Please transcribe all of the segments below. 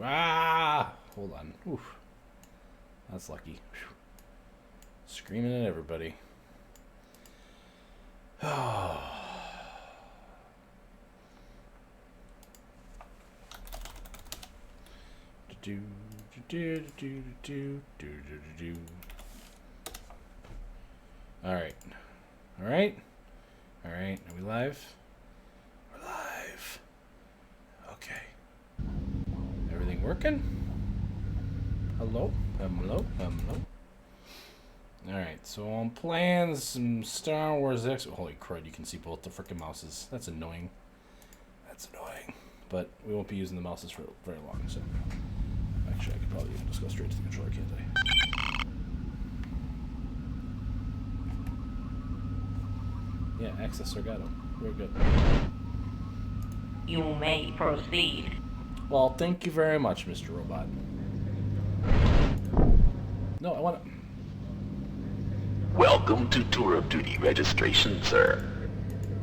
Ah! Hold on. Oof. That's lucky. Whew. Screaming at everybody. Oh. Do do do do do do do. All right. All right. All right. Are we live? We're live. Okay. Everything working? Hello? Hello? Hello? Alright, so I'm playing some Star Wars X. Holy crud, you can see both the frickin' mouses. That's annoying. That's annoying. But we won't be using the mouses for very long, so. Actually, I could probably even just go straight to the controller, can't I? Yeah, access Sargato. Very good. You may proceed. Well, thank you very much, Mr. Robot. No, I want to... Welcome to Tour of Duty registration, sir.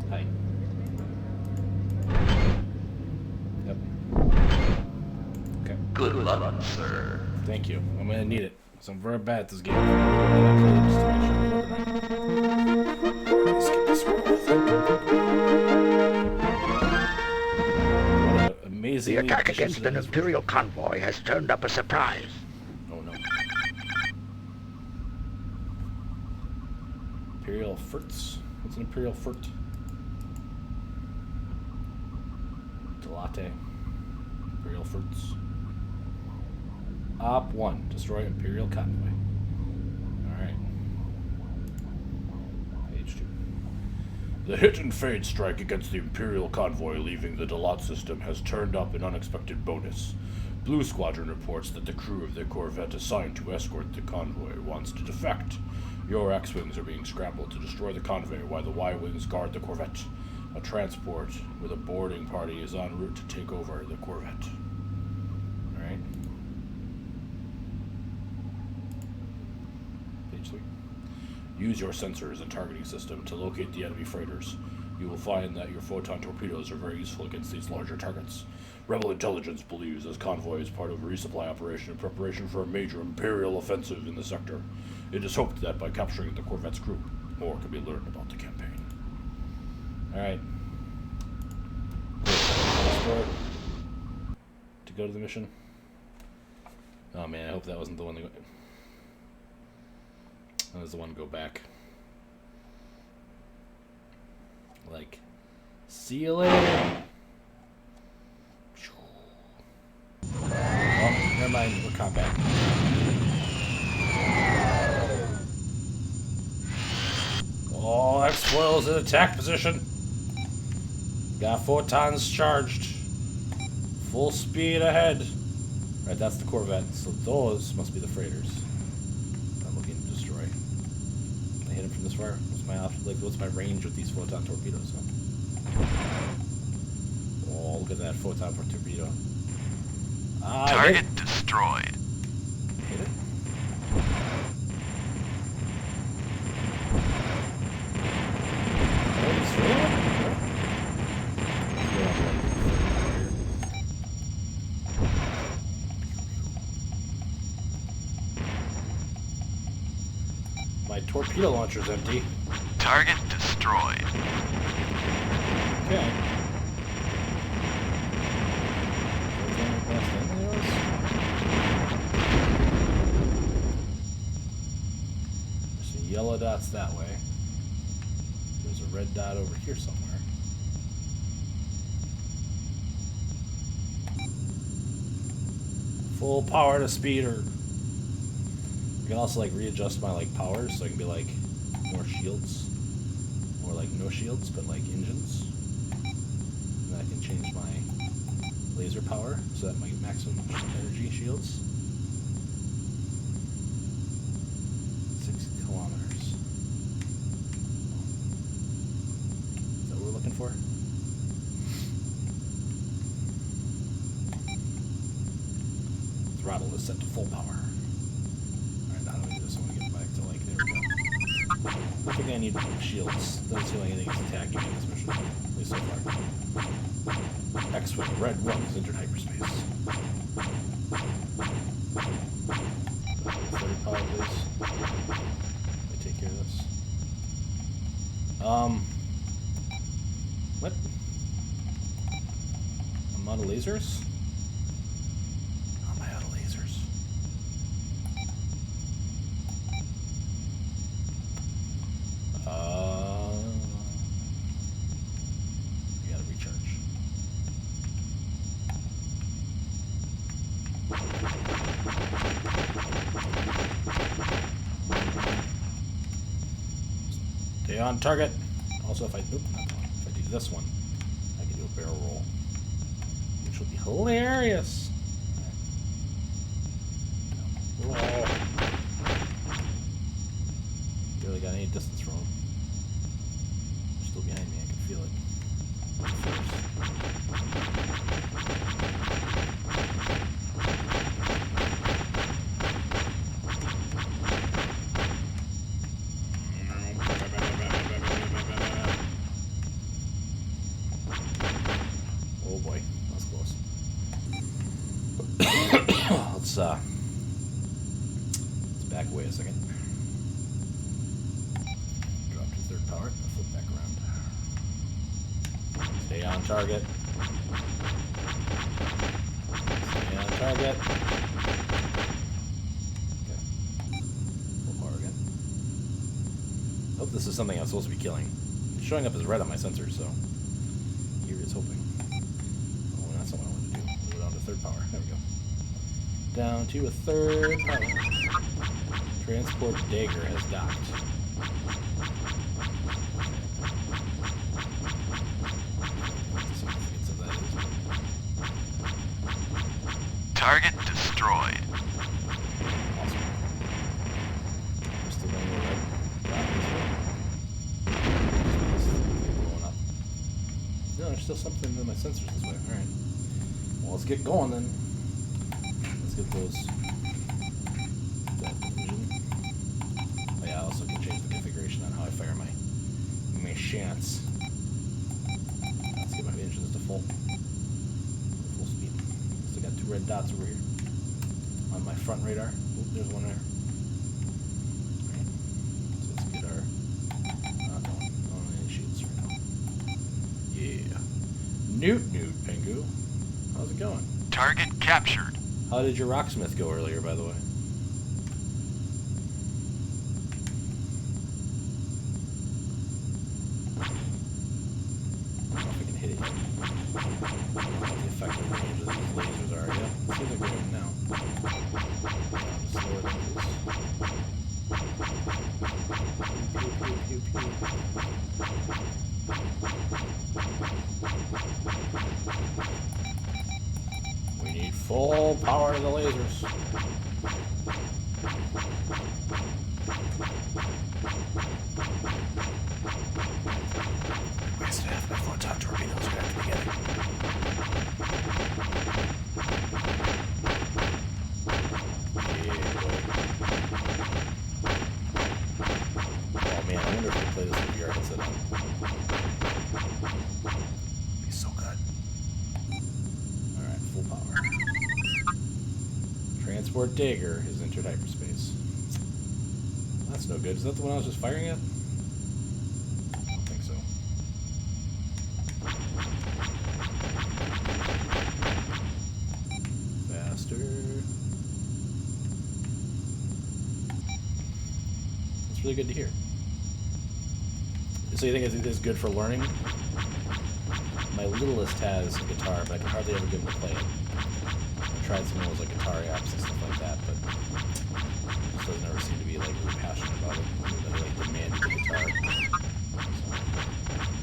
Hi. Yep. Okay. Good luck, sir. Thank you. I'm gonna need it, because I'm very bad at this game. What an amazing... The attack against an Imperial convoy has turned up a surprise. Oh no. Imperial Furts? What's an Imperial Furt? Delate. Imperial Furts. Op 1. Destroy Imperial convoy. Alright. Page 2. The hit and fade strike against the Imperial convoy leaving the Dalat system has turned up an unexpected bonus. Blue Squadron reports that the crew of the Corvette assigned to escort the convoy wants to defect. Your X-Wings are being scrambled to destroy the convoy while the Y-Wings guard the Corvette. A transport with a boarding party is en route to take over the Corvette. Alright. Page 3. Use your sensors and targeting system to locate the enemy freighters. You will find that your photon torpedoes are very useful against these larger targets. Rebel intelligence believes this convoy is part of a resupply operation in preparation for a major Imperial offensive in the sector. It is hoped that by capturing the Corvette's crew, more can be learned about the campaign. Alright. To go to the mission. Oh man, I hope that wasn't the one that went. That was the one to go back. Like, see you later. Oh, never mind, we're combat. Oh, X-Foil's in attack position. Got photons charged. Full speed ahead. Right, that's the Corvette. So those must be the freighters I'm looking to destroy. Can I hit him from this far? What's my option? Like, what's my range with these photon torpedoes? Oh, look at that photon torpedo. Target destroyed. Hit it. Oh, destroy it? My torpedo launcher's empty. Target destroyed. Okay. There's some yellow dots that way. There's a red dot over here somewhere. Full power to speeder. I can also like readjust my like powers so I can be like more shields. Or like no shields, but like engines. And I can change my laser power so that my maximum energy shields. 6 kilometers. Is that what we're looking for? Throttle is set to full power. Alright, now how do I do this? I want to get back to like, there we go. I think I need shields. Doesn't seem like anything is attacking me in this mission, at least so far. X-Wing Red 1 has entered hyperspace. lasers? How am I out of lasers? We gotta recharge. Stay on target. Also, if I do this one, I can do a barrel roll, which will be hilarious. Whoa. Barely got any distance from him. They're still behind me. I can feel it. Oh boy, that was close. Let's back away a second. Drop to third power. Flip back around. Stay on target. Stay on target. Okay. Full power again. Hope this is something I'm supposed to be killing. It's showing up as red on my sensor, so here is hoping. Oh, that's not what I want to do. We'll go down to third power. There we go. Down to a third power. Transport Dagger has docked. Target destroyed. Awesome. We're still going right. Blowing up. No, there's still something in my sensors this way. Alright. Well, let's get going then. Let's get those. Oh, yeah, I also can change the configuration on how I fire my chance. Let's get my engines to full speed. Still got 2 red dots over here on my front radar. Oop, there's one there. Alright. So let's get our not on any shields right now. Yeah. Newt Pingu. How's it going? Target captured. How did your rocksmith go earlier, by the way? I don't know if I can hit it yet. I don't know what the effective range of these lasers are. Yeah, it seems like we're hitting now. Just slower than this. Pew, pew, pew, pew. We need full power to the lasers. Wasted half my photon torpedoes. We have to be getting. Yeah, boy. Oh man, I wonder if we can play this with VR headset on. Be so good. Alright, full power. Transport Dagger has entered hyperspace. That's no good. Is that the one I was just firing at? I don't think so. Faster. That's really good to hear. So you think it's good for learning? My littlest has a guitar, but I can hardly ever get him to play it. I tried some of those like guitar apps and stuff like that, but just doesn't ever seem to be like really passionate about it. Really like demand the guitar.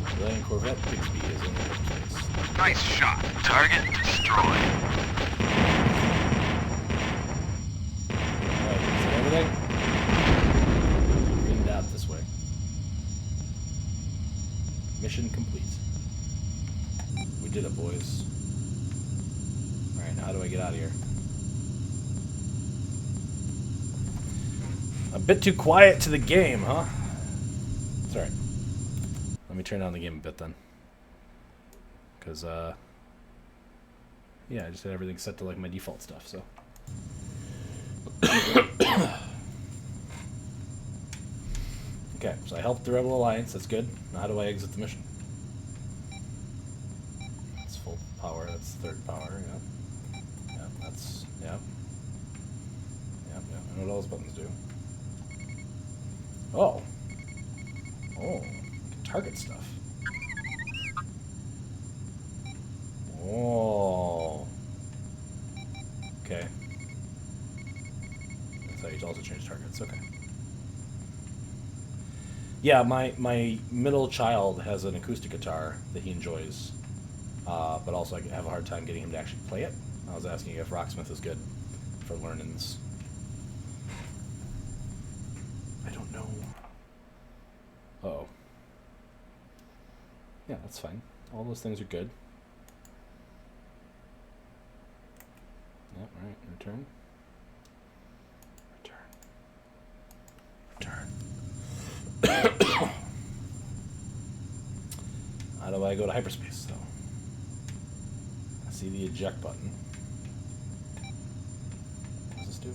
So, Brilliant Corvette Bixby is in the place. Nice shot. Target destroyed. Alright, is that everything? Green dot this way. Mission complete. We did it, boys. Alright, now how do I get out of here? A bit too quiet to the game, huh? It's alright. Let me turn down the game a bit then. Because, yeah, I just had everything set to like my default stuff, so. Okay, so I helped the Rebel Alliance, that's good. Now how do I exit the mission? It's full power, that's third power, yeah. Yeah, that's, yeah. Yeah, yeah, I know what all those buttons do. Oh. Oh, you can target stuff. Oh. Okay. That's how you also change targets, okay. Yeah, my middle child has an acoustic guitar that he enjoys, but also I have a hard time getting him to actually play it. I was asking if Rocksmith is good for learnings. I don't know. Uh-oh. Yeah, that's fine. All those things are good. Yep, alright, return. Return. How do I go to hyperspace, though? I see the eject button. What does this do?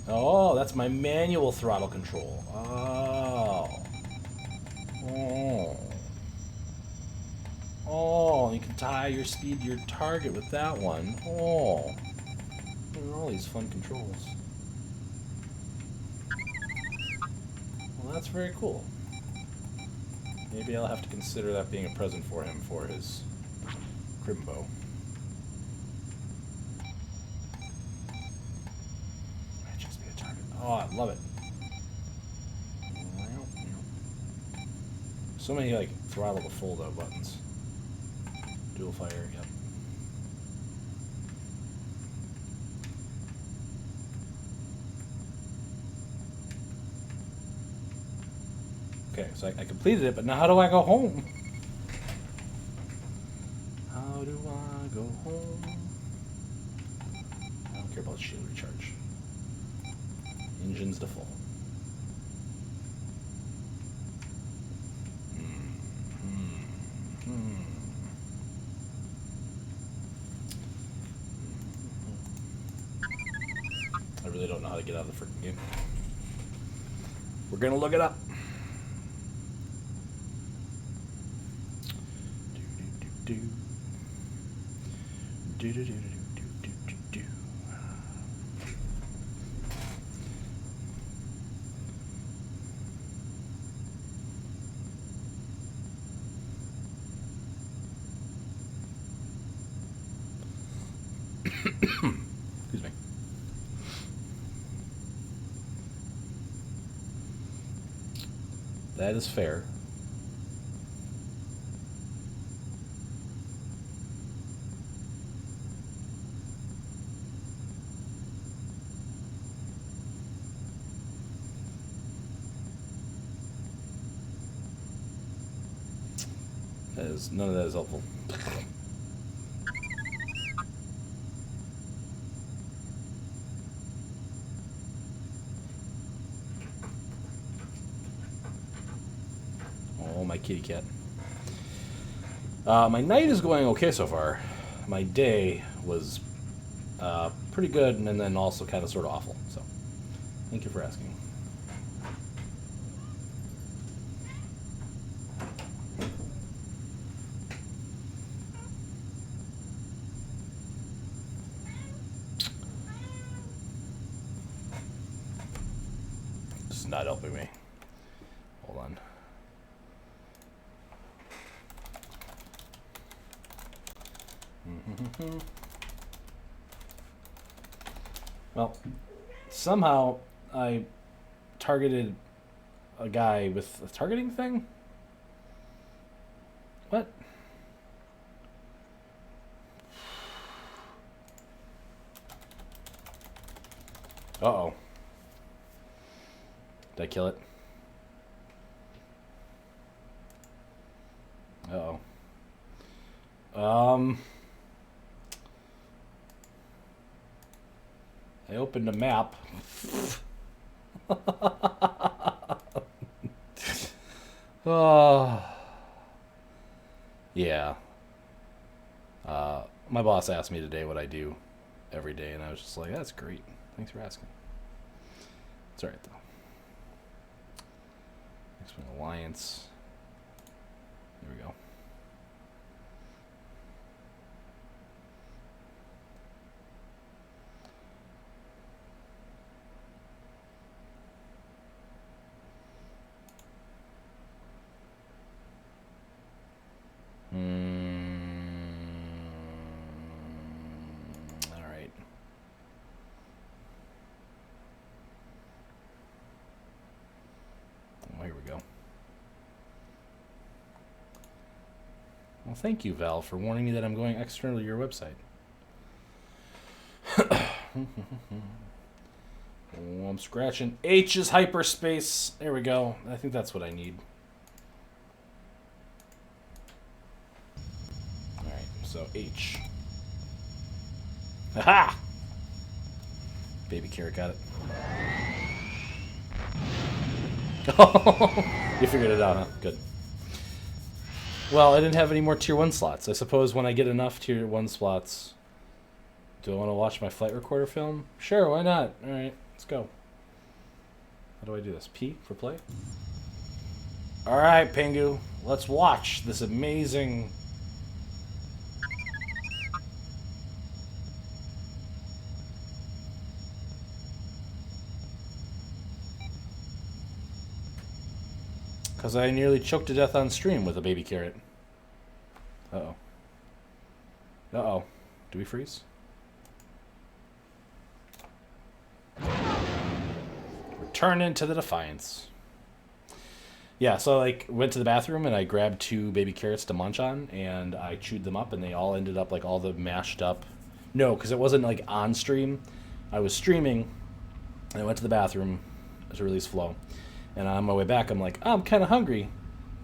Oh, that's my manual throttle control. Oh. Oh. Oh, you can tie your speed to your target with that one. Oh. Look at all these fun controls. Well, that's very cool. Maybe I'll have to consider that being a present for him for his Crimbo. Might just be a target. Oh, I love it. So many, like, throttle to full, though, buttons. Dual fire, yep. Okay, so I completed it, but now how do I go home? How do I go home? I don't care about shield recharge. Engines to full. I really don't know how to get out of the freaking game. We're gonna look it up. Do do do do do do do do do. Excuse me. That is fair. That is, none of that is helpful. Oh, my kitty cat. My night is going okay so far. My day was pretty good, and then also kind of sort of awful. So, thank you for asking. This is not helping me. Hold on. Well, somehow I targeted a guy with a targeting thing? What? Uh-oh. Did I kill it? Uh-oh. I opened a map. Oh. Yeah. My boss asked me today what I do every day, and I was just like, that's great. Thanks for asking. It's alright, though. X-Wing Alliance. There we go. Well, thank you, Val, for warning me that I'm going external to your website. Oh, I'm scratching. H is hyperspace. There we go. I think that's what I need. Alright, so H. Aha! Baby carrot got it. You figured it out, huh? Good. Well, I didn't have any more tier 1 slots. I suppose when I get enough tier 1 slots... Do I want to watch my flight recorder film? Sure, why not? Alright, let's go. How do I do this? P for play? Alright, Pingu. Let's watch this amazing... Because I nearly choked to death on stream with a baby carrot. Uh-oh. Uh-oh. Do we freeze? Return into the Defiance. Yeah, so like went to the bathroom and I grabbed 2 baby carrots to munch on and I chewed them up and they all ended up like all the mashed up. No, because it wasn't like on stream. I was streaming and I went to the bathroom to release flow. And on my way back, I'm like, oh, I'm kind of hungry.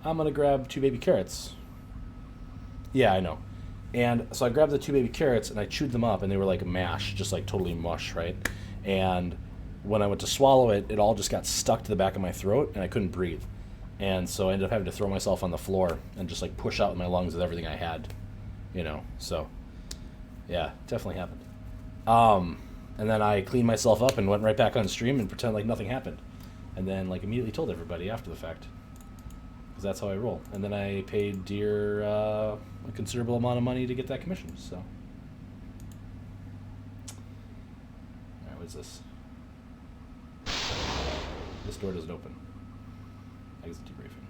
I'm going to grab 2 baby carrots. Yeah, I know. And so I grabbed the 2 baby carrots and I chewed them up and they were like mash, just like totally mush, right? And when I went to swallow it, it all just got stuck to the back of my throat and I couldn't breathe. And so I ended up having to throw myself on the floor and just like push out with my lungs with everything I had, you know. So, yeah, definitely happened. And then I cleaned myself up and went right back on stream and pretended like nothing happened. And then like immediately told everybody after the fact. Because that's how I roll. And then I paid Deer a considerable amount of money to get that commission, so. Alright, what is this? This door doesn't open. Exit debriefing.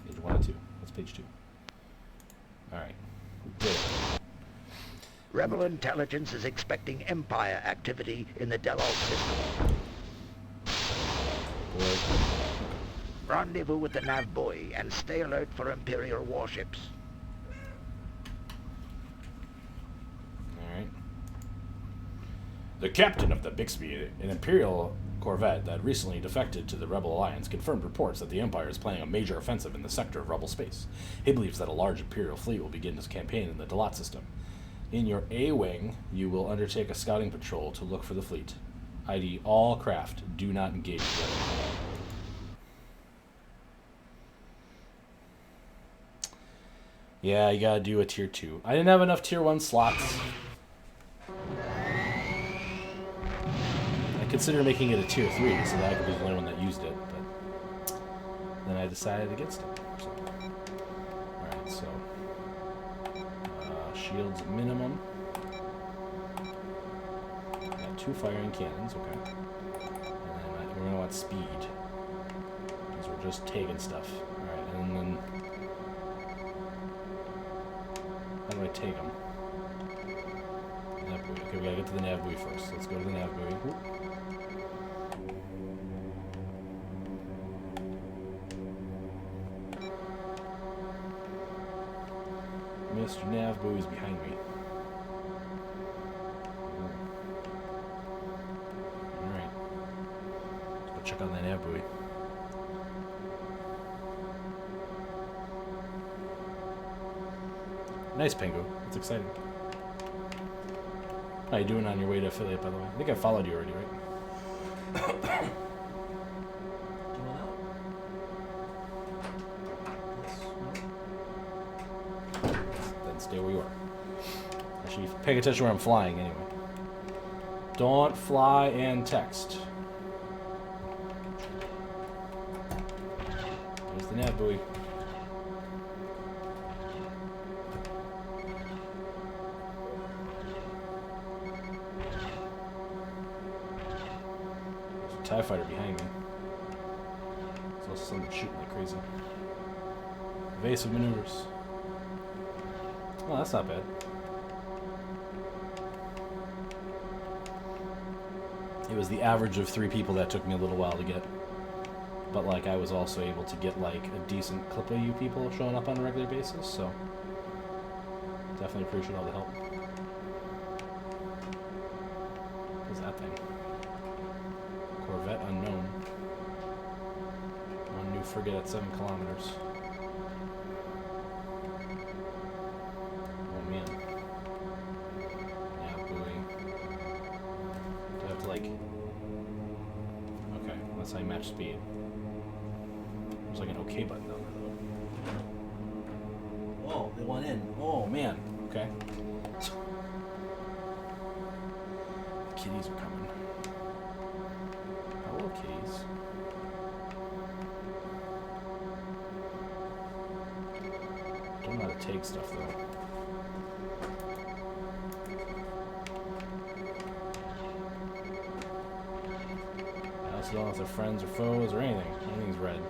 Page 1 and 2. That's page 2. Alright. We did it. Rebel intelligence is expecting Empire activity in the Delol system. Boy. Rendezvous with the nav buoy and stay alert for Imperial warships. Alright. The captain of the Bixby, an Imperial corvette that recently defected to the Rebel Alliance, confirmed reports that the Empire is planning a major offensive in the sector of Rebel space. He believes that a large Imperial fleet will begin its campaign in the Dalat system. In your A-Wing, you will undertake a scouting patrol to look for the fleet. ID all craft. Do not engage with them. Yeah, you gotta do a tier 2. I didn't have enough tier 1 slots. I considered making it a tier 3 so that I could be the only one that used it, but then I decided against it. So. Alright, so shields minimum. Got 2 firing cannons, okay. And then we're gonna want speed. Because we're just taking stuff. Alright, and then how do I take them? Nav buoy. Okay, we gotta get to the nav buoy first. Let's go to the nav buoy. Whoop. Mr. Nav buoy is behind me. Alright. Let's go check on that nav buoy. Nice, Pingu. That's exciting. How you doing on your way to affiliate, by the way? I think I followed you already, right? Then stay where you are. Actually, pay attention where I'm flying, anyway. Don't fly and text. There's the nav buoy. TIE fighter behind me. There's also someone shooting like crazy. Evasive maneuvers. Oh, that's not bad. It was the average of 3 people that took me a little while to get. But like I was also able to get like a decent clip of you people showing up on a regular basis, so Definitely appreciate all the help. What's that thing? Corvette unknown. One new frigate at 7 kilometers. Oh man. Yeah, buoy. Do I have to like... Okay, that's how you match speed. There's like an OK button down there though. Oh, they went in. Oh man. Okay. The kitties are coming. Hello, kitties. Don't know how to take stuff though. I also don't know if they're friends or foes or anything. Anything's red.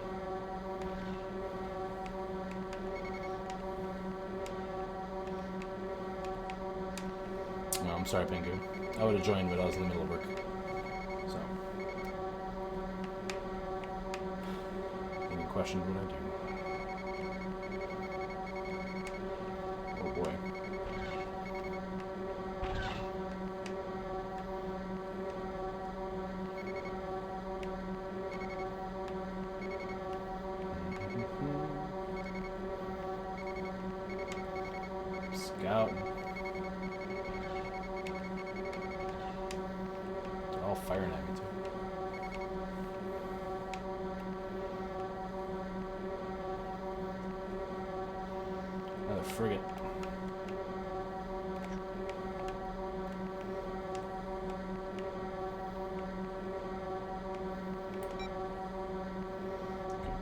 No, I'm sorry, Pingu. I would have joined, but I was in the middle of work. So. Any questions what I do? Oh boy. Scout. They're all firing at me too. Another frigate.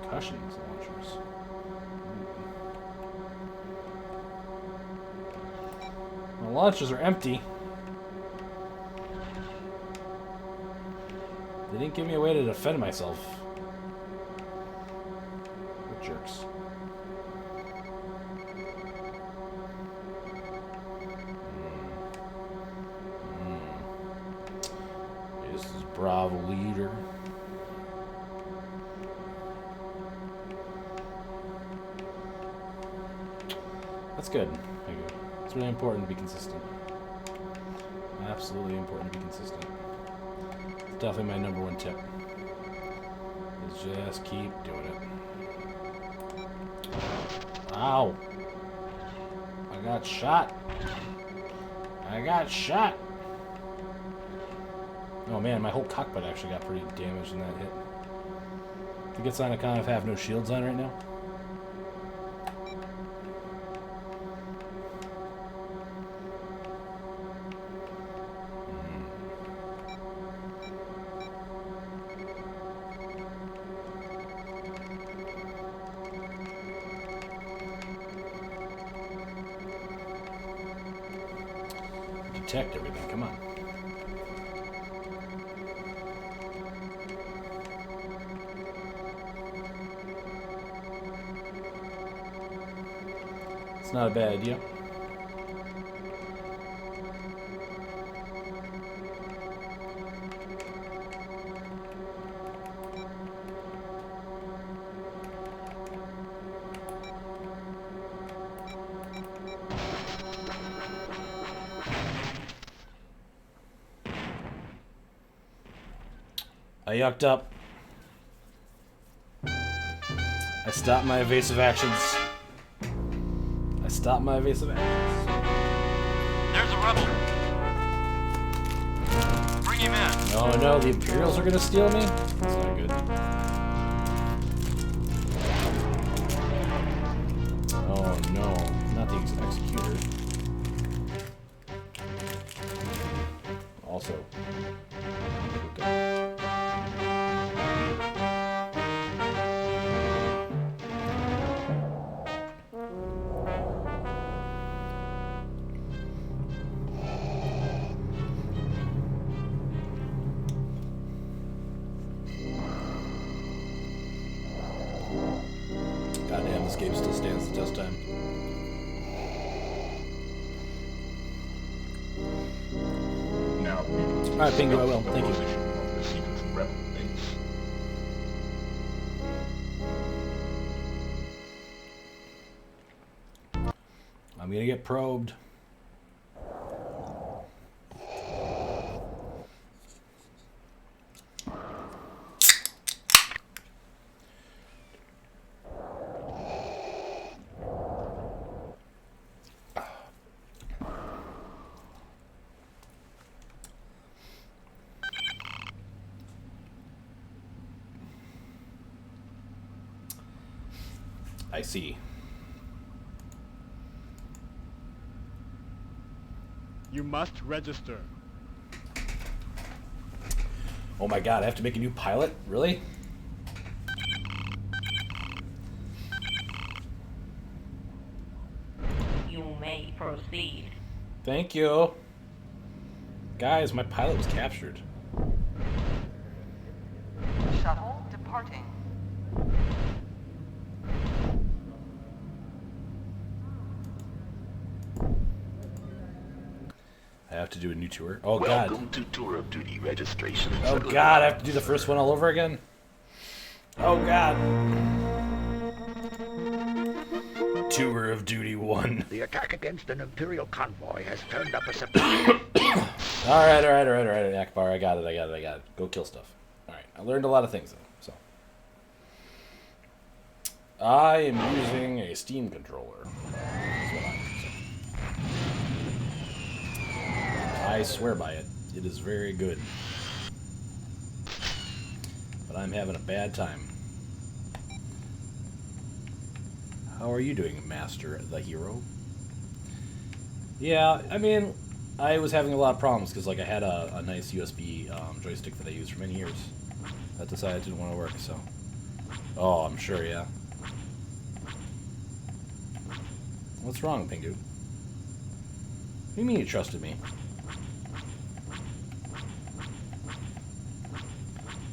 Concussions launchers. The launchers are empty. They didn't give me a way to defend myself. What jerks. This is Bravo leader. That's good. Thank you. It's really important to be consistent. Absolutely important to be consistent. It's definitely my number one tip. Is just keep doing it. Ow! I got shot. I got shot. Oh man, my whole cockpit actually got pretty damaged in that hit. I think it's on account of have no shields on right now. Detect everything, come on. It's not a bad idea. I yucked up. I stopped my evasive actions. There's a rebel. Bring him in. Oh no, the Imperials are gonna steal me? That's not good. Oh no, not the executor. Also. Goddamn, this game still stands the test of time. Now, Alright, Pingu, I will. Thank you. of the secret rebel base. I'm gonna get probed. I see. You must register. Oh my god, I have to make a new pilot? Really? You may proceed. Thank you. Guys, my pilot was captured. Shuttle departing. I have to do a new tour. Oh god. Welcome to Tour of Duty registration. Oh god, I have to do the first one all over again? Oh god. Tour of Duty 1. The attack against an Imperial convoy has turned up a surprise. Alright, Akbar, I got it. Go kill stuff. Alright, I learned a lot of things though, so. I am using a Steam controller. That's what I'm using. I swear by it. It is very good. But I'm having a bad time. How are you doing, Master the Hero? Yeah, I mean, I was having a lot of problems because, like, I had a nice USB joystick that I used for many years that decided it didn't want to work, so. Oh, I'm sure, yeah. What's wrong, Pingu? What do you mean you trusted me?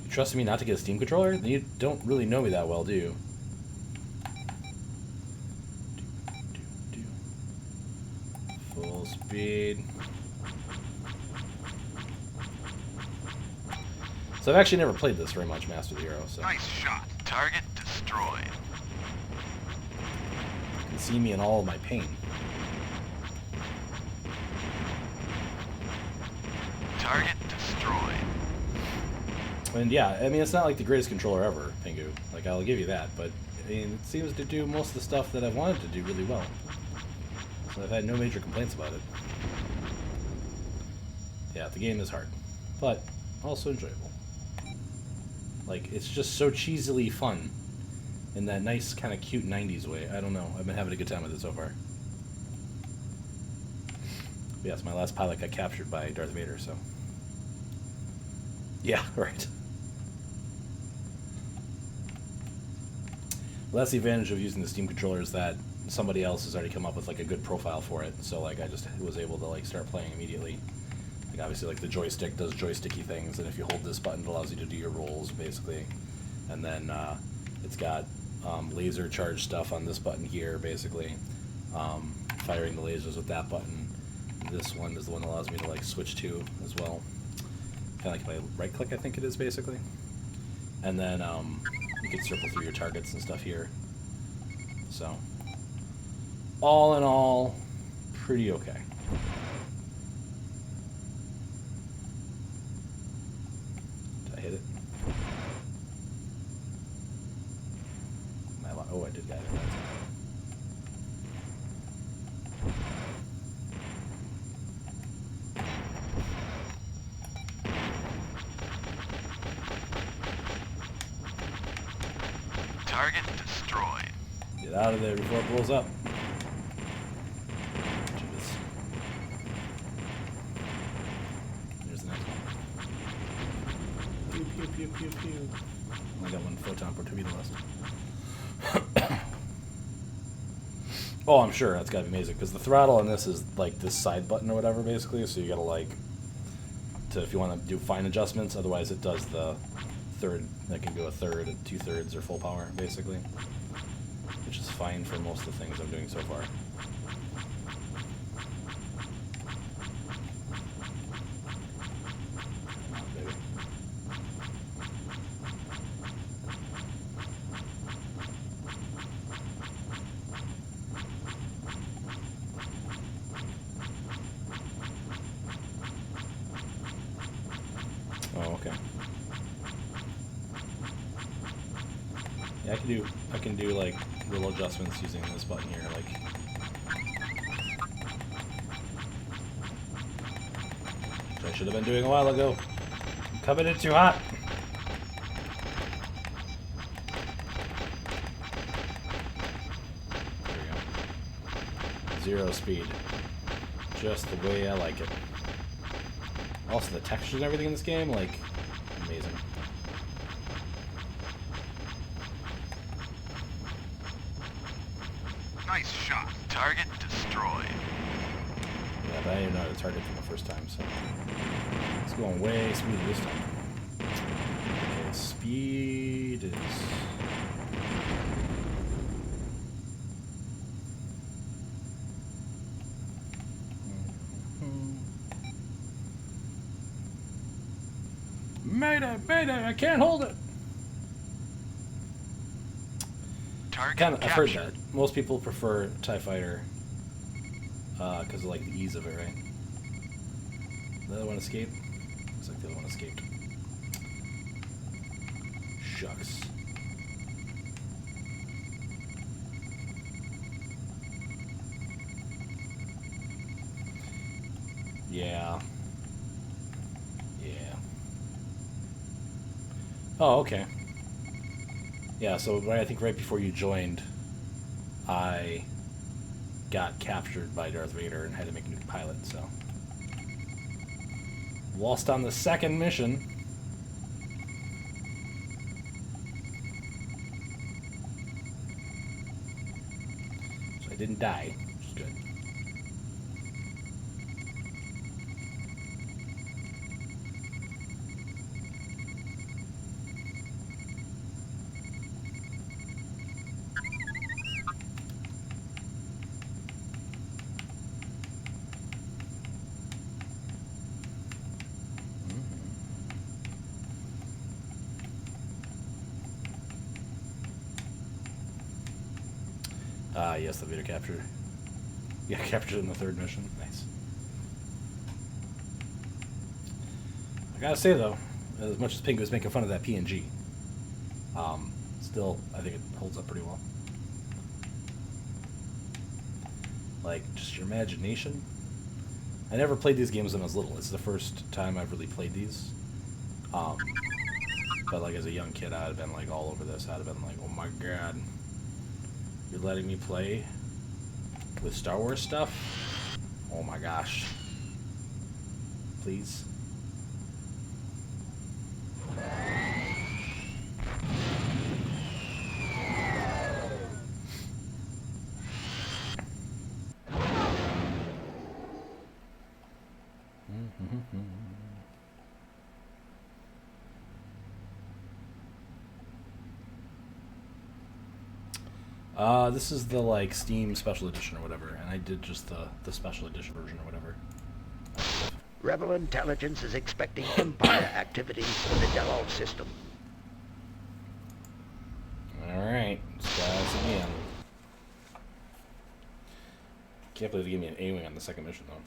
You trusted me not to get a Steam controller? Then you don't really know me that well, do you? Full speed. So I've actually never played this very much, Master of the Hero, so. Nice shot. Target destroyed. You can see me in all of my pain. Target destroyed. And yeah, I mean, it's not like the greatest controller ever, Pingu. Like, I'll give you that, but I mean, it seems to do most of the stuff that I've wanted to do really well. So I've had no major complaints about it. Yeah, the game is hard, but also enjoyable. Like, it's just so cheesily fun in that nice, kind of cute 90s way. I don't know. I've been having a good time with it so far. But yes, my last pilot got captured by Darth Vader, so. Yeah, right. Well, that's the advantage of using the Steam controller, is that somebody else has already come up with like a good profile for it, so like I just was able to like start playing immediately. Like obviously like the joystick does joysticky things, and if you hold this button it allows you to do your rolls basically. And then it's got laser charge stuff on this button here basically. Firing the lasers with that button. This one is the one that allows me to like switch to as well. Kind of like if I right click, I think it is basically. And then you can circle through your targets and stuff here. So all in all, pretty okay. Did I hit it? Oh, I did get it. Target destroyed. Get out of there before it blows up. Jeez. There's the next one. Pew, pew, pew, pew, pew. I got one photon torpedo left. Oh, I'm sure that's gotta be amazing, because the throttle on this is like this side button or whatever, basically, so you gotta like, if you want to do fine adjustments, otherwise it does the third, that can go a third, 2/3, or full power, basically. Which is fine for most of the things I'm doing so far. Come on, baby. Oh, okay. Yeah, I can do like little adjustments using this button here, like. Which I should have been doing a while ago. I'm coming in too hot. 0 speed. Just the way I like it. Also, the textures and everything in this game, like, amazing. Nice shot. Target destroyed. Yeah, but I didn't know how to target from the first time, so it's going way smoother this time. Okay, speed is... Mayday! Mayday! I can't hold it! Target I've heard captured. that. Most people prefer TIE Fighter because of like the ease of it, right? The other one escaped? Looks like the other one escaped. Shucks. Yeah. Yeah. Oh, okay. Yeah, so I think right before you joined, I got captured by Darth Vader and had to make a new pilot, so. Lost on the second mission. So I didn't die, which is good. Ah, yes, the Vader capture. Yeah, captured in the third mission. Nice. I gotta say though, as much as Pink was making fun of that PNG, still I think it holds up pretty well. Like just your imagination. I never played these games when I was little. It's the first time I've really played these. But like as a young kid, I'd have been like all over this. I'd have been like, oh my god. You're letting me play with Star Wars stuff? Oh my gosh. Please. This is the like Steam Special Edition or whatever, and I did just the Special Edition version or whatever. Rebel intelligence is expecting Empire activity in the Delol system. Alright, let's try this again. Can't believe they gave me an A-Wing on the second mission though.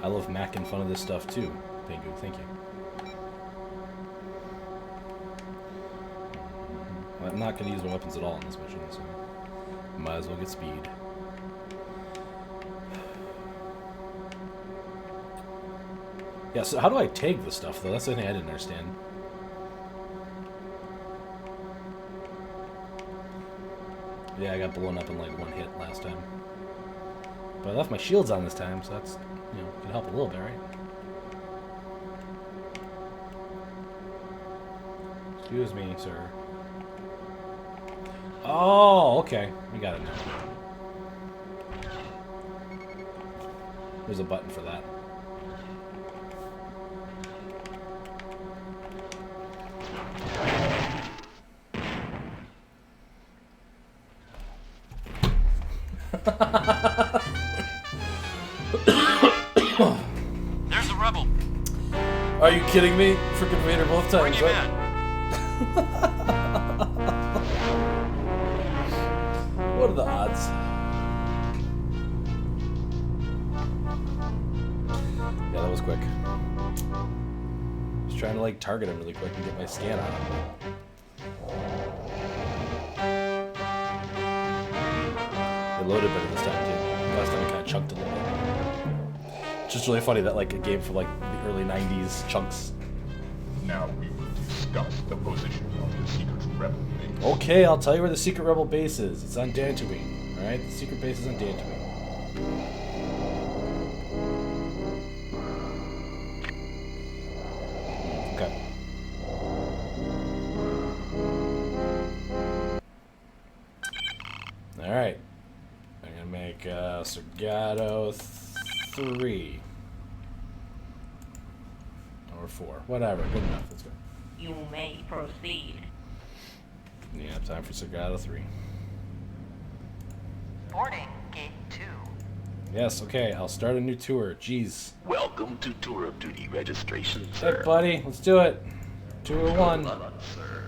I love macking fun of this stuff too. Pingu, thank you. Well, I'm not going to use my weapons at all in this mission, so might as well get speed. Yeah, so how do I tag this stuff though? That's the thing I didn't understand. Yeah, I got blown up in like one hit last time. But I left my shields on this time, so that's, you know, can help a little bit, right? Excuse me, sir. Oh, okay. We got it now. There's a button for that. There's a rebel. Are you kidding me? Freaking Vader both times. Bring him Huh? in. What are the odds? Yeah, that was quick. Just trying to like target him really quick and get my scan on him. It loaded better this time too. Last time I kind of chunked a little bit. just really funny that like a game from like the early '90s chunks. Now we will discuss the position of the secret rebel base. Okay, I'll tell you where the secret rebel base is. It's on Dantooine. All right, the secret base is on Dantooine. Okay. All right. I'm gonna make Sargato 3 or 4, whatever. Good enough. Let's go. You may proceed. Yeah, time for Sargato 3. Boarding gate 2. Yes. Okay. I'll start a new tour. Jeez. Welcome to Tour of Duty registration, Hey, sir. buddy. Let's do it. Tour 1. Good luck, sir.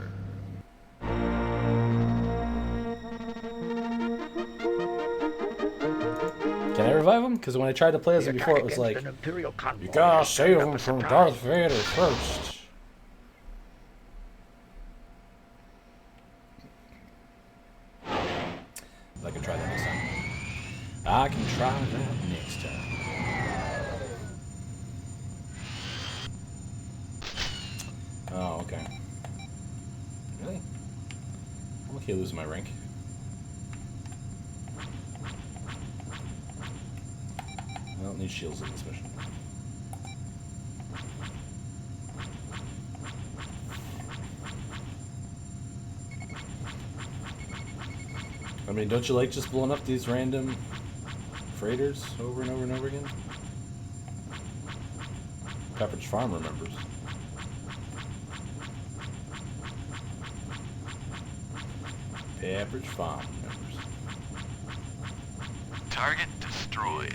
Can I revive him? Because when I tried to play as The him attack before, it was against like, an Imperial convoy you gotta has save turned up him a from surprise. Darth Vader first. I can try that next time. I can try that next time. Oh, okay. Really? I'm okay losing my rank. I don't need shields in this mission. I mean, don't you like just blowing up these random freighters over and over and over again? Pepperidge Farm remembers. Pepperidge Farm remembers. Target destroyed.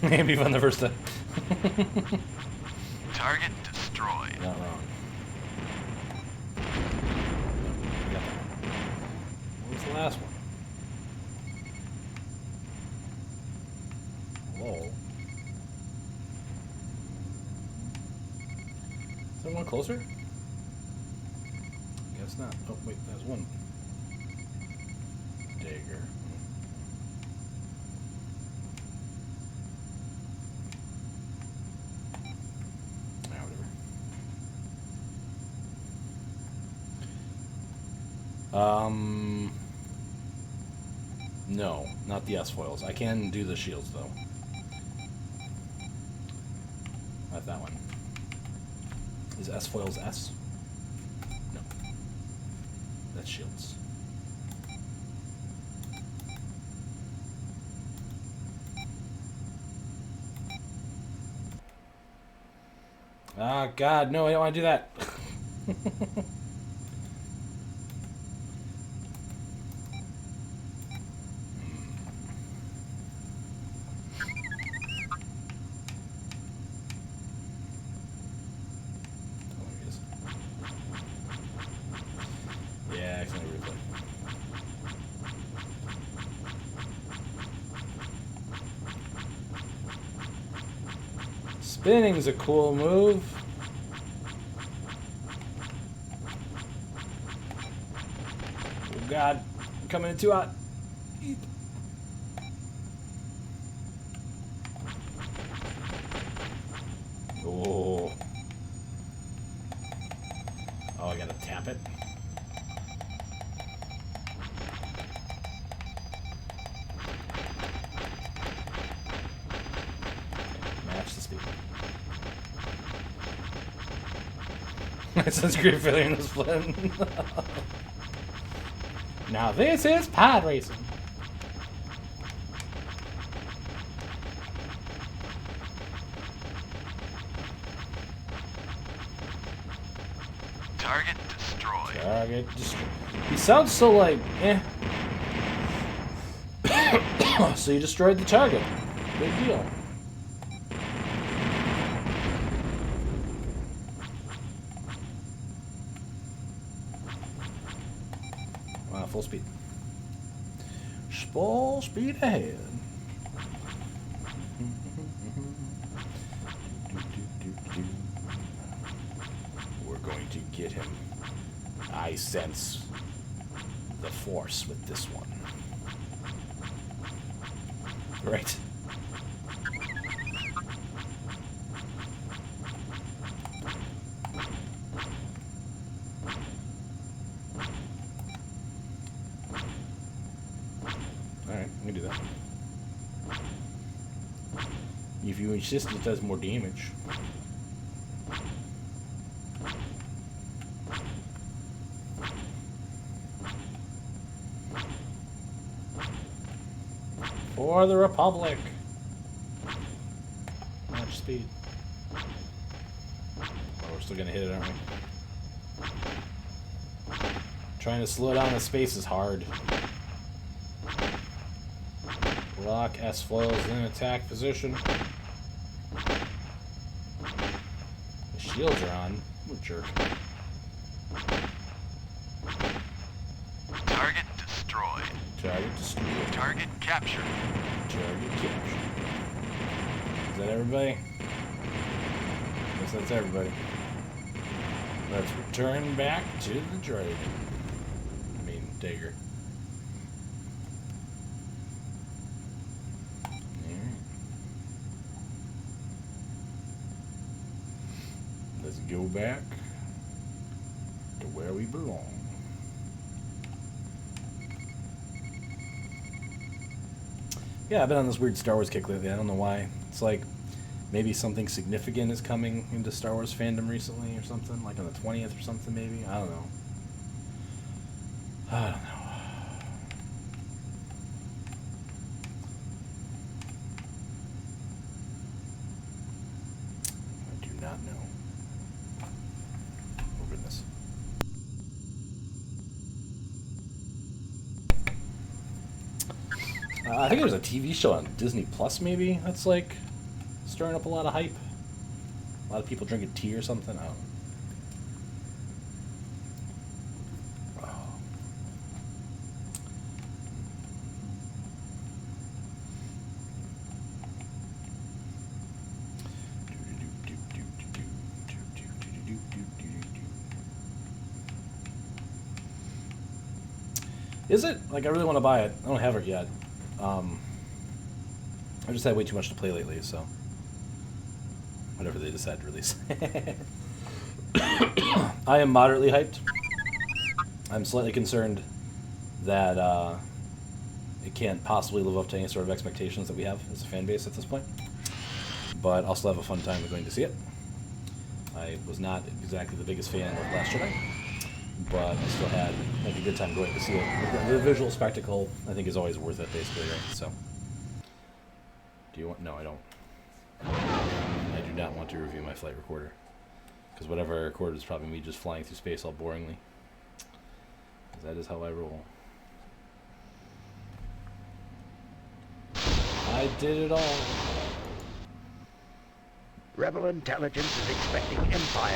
Maybe on the first time. Target destroyed. Not wrong. We got that one. What was the last one? Hello? Is there one closer? Guess not. Oh, wait, there's one. Dagger. Ah, whatever. No, not the S-foils. I can do the shields, though. Not that one. Is S-foils S? No. That's shields. Ah, God, no, I don't want to do that. Yeah, accidentally replay. Spinning's a cool move. Oh God, I'm coming in too hot. Eep. Oh. Oh, I gotta tap it. Match the speed. It sounds great feeling in this plan. Now this is pod racing. Target destroyed. Target destroyed. He sounds so like, eh. So you destroyed the target. Big deal. Wow, full speed. Full speed ahead. We're going to get him. I sense the force with this one. Right. Alright, we can do that. If you insist, it does more damage. For the Republic! Much speed. Oh, we're still gonna hit it, aren't we? Trying to slow down the space is hard. Lock S flows in attack position. The shields are on. What a jerk. Target destroyed. Target destroyed. Target captured. Target captured. Is that everybody? Guess that's everybody. Let's return back to the dragon. I mean, Dagger. Let's go back to where we belong. Yeah, I've been on this weird Star Wars kick lately. I don't know why. It's like maybe something significant is coming into Star Wars fandom recently or something. Like on the 20th or something maybe. I don't know. I don't know. I do not know. Oh goodness. I think there's a TV show on Disney Plus, maybe, that's like stirring up a lot of hype. A lot of people drinking tea or something. I don't know. Is it? Like, I really want to buy it. I don't have it yet. I've just had way too much to play lately, so whatever they decide to release. I am moderately hyped. I'm slightly concerned that it can't possibly live up to any sort of expectations that we have as a fan base at this point. But I'll still have a fun time going to see it. I was not exactly the biggest fan of Last Jedi, but I still had like a good time going to see it. The visual spectacle, I think, is always worth it, basically, right? So, do you want? No, I don't. I do not want to review my flight recorder, because whatever I recorded is probably me just flying through space all boringly. 'Cause that is how I roll. I did it all. Rebel intelligence is expecting Empire.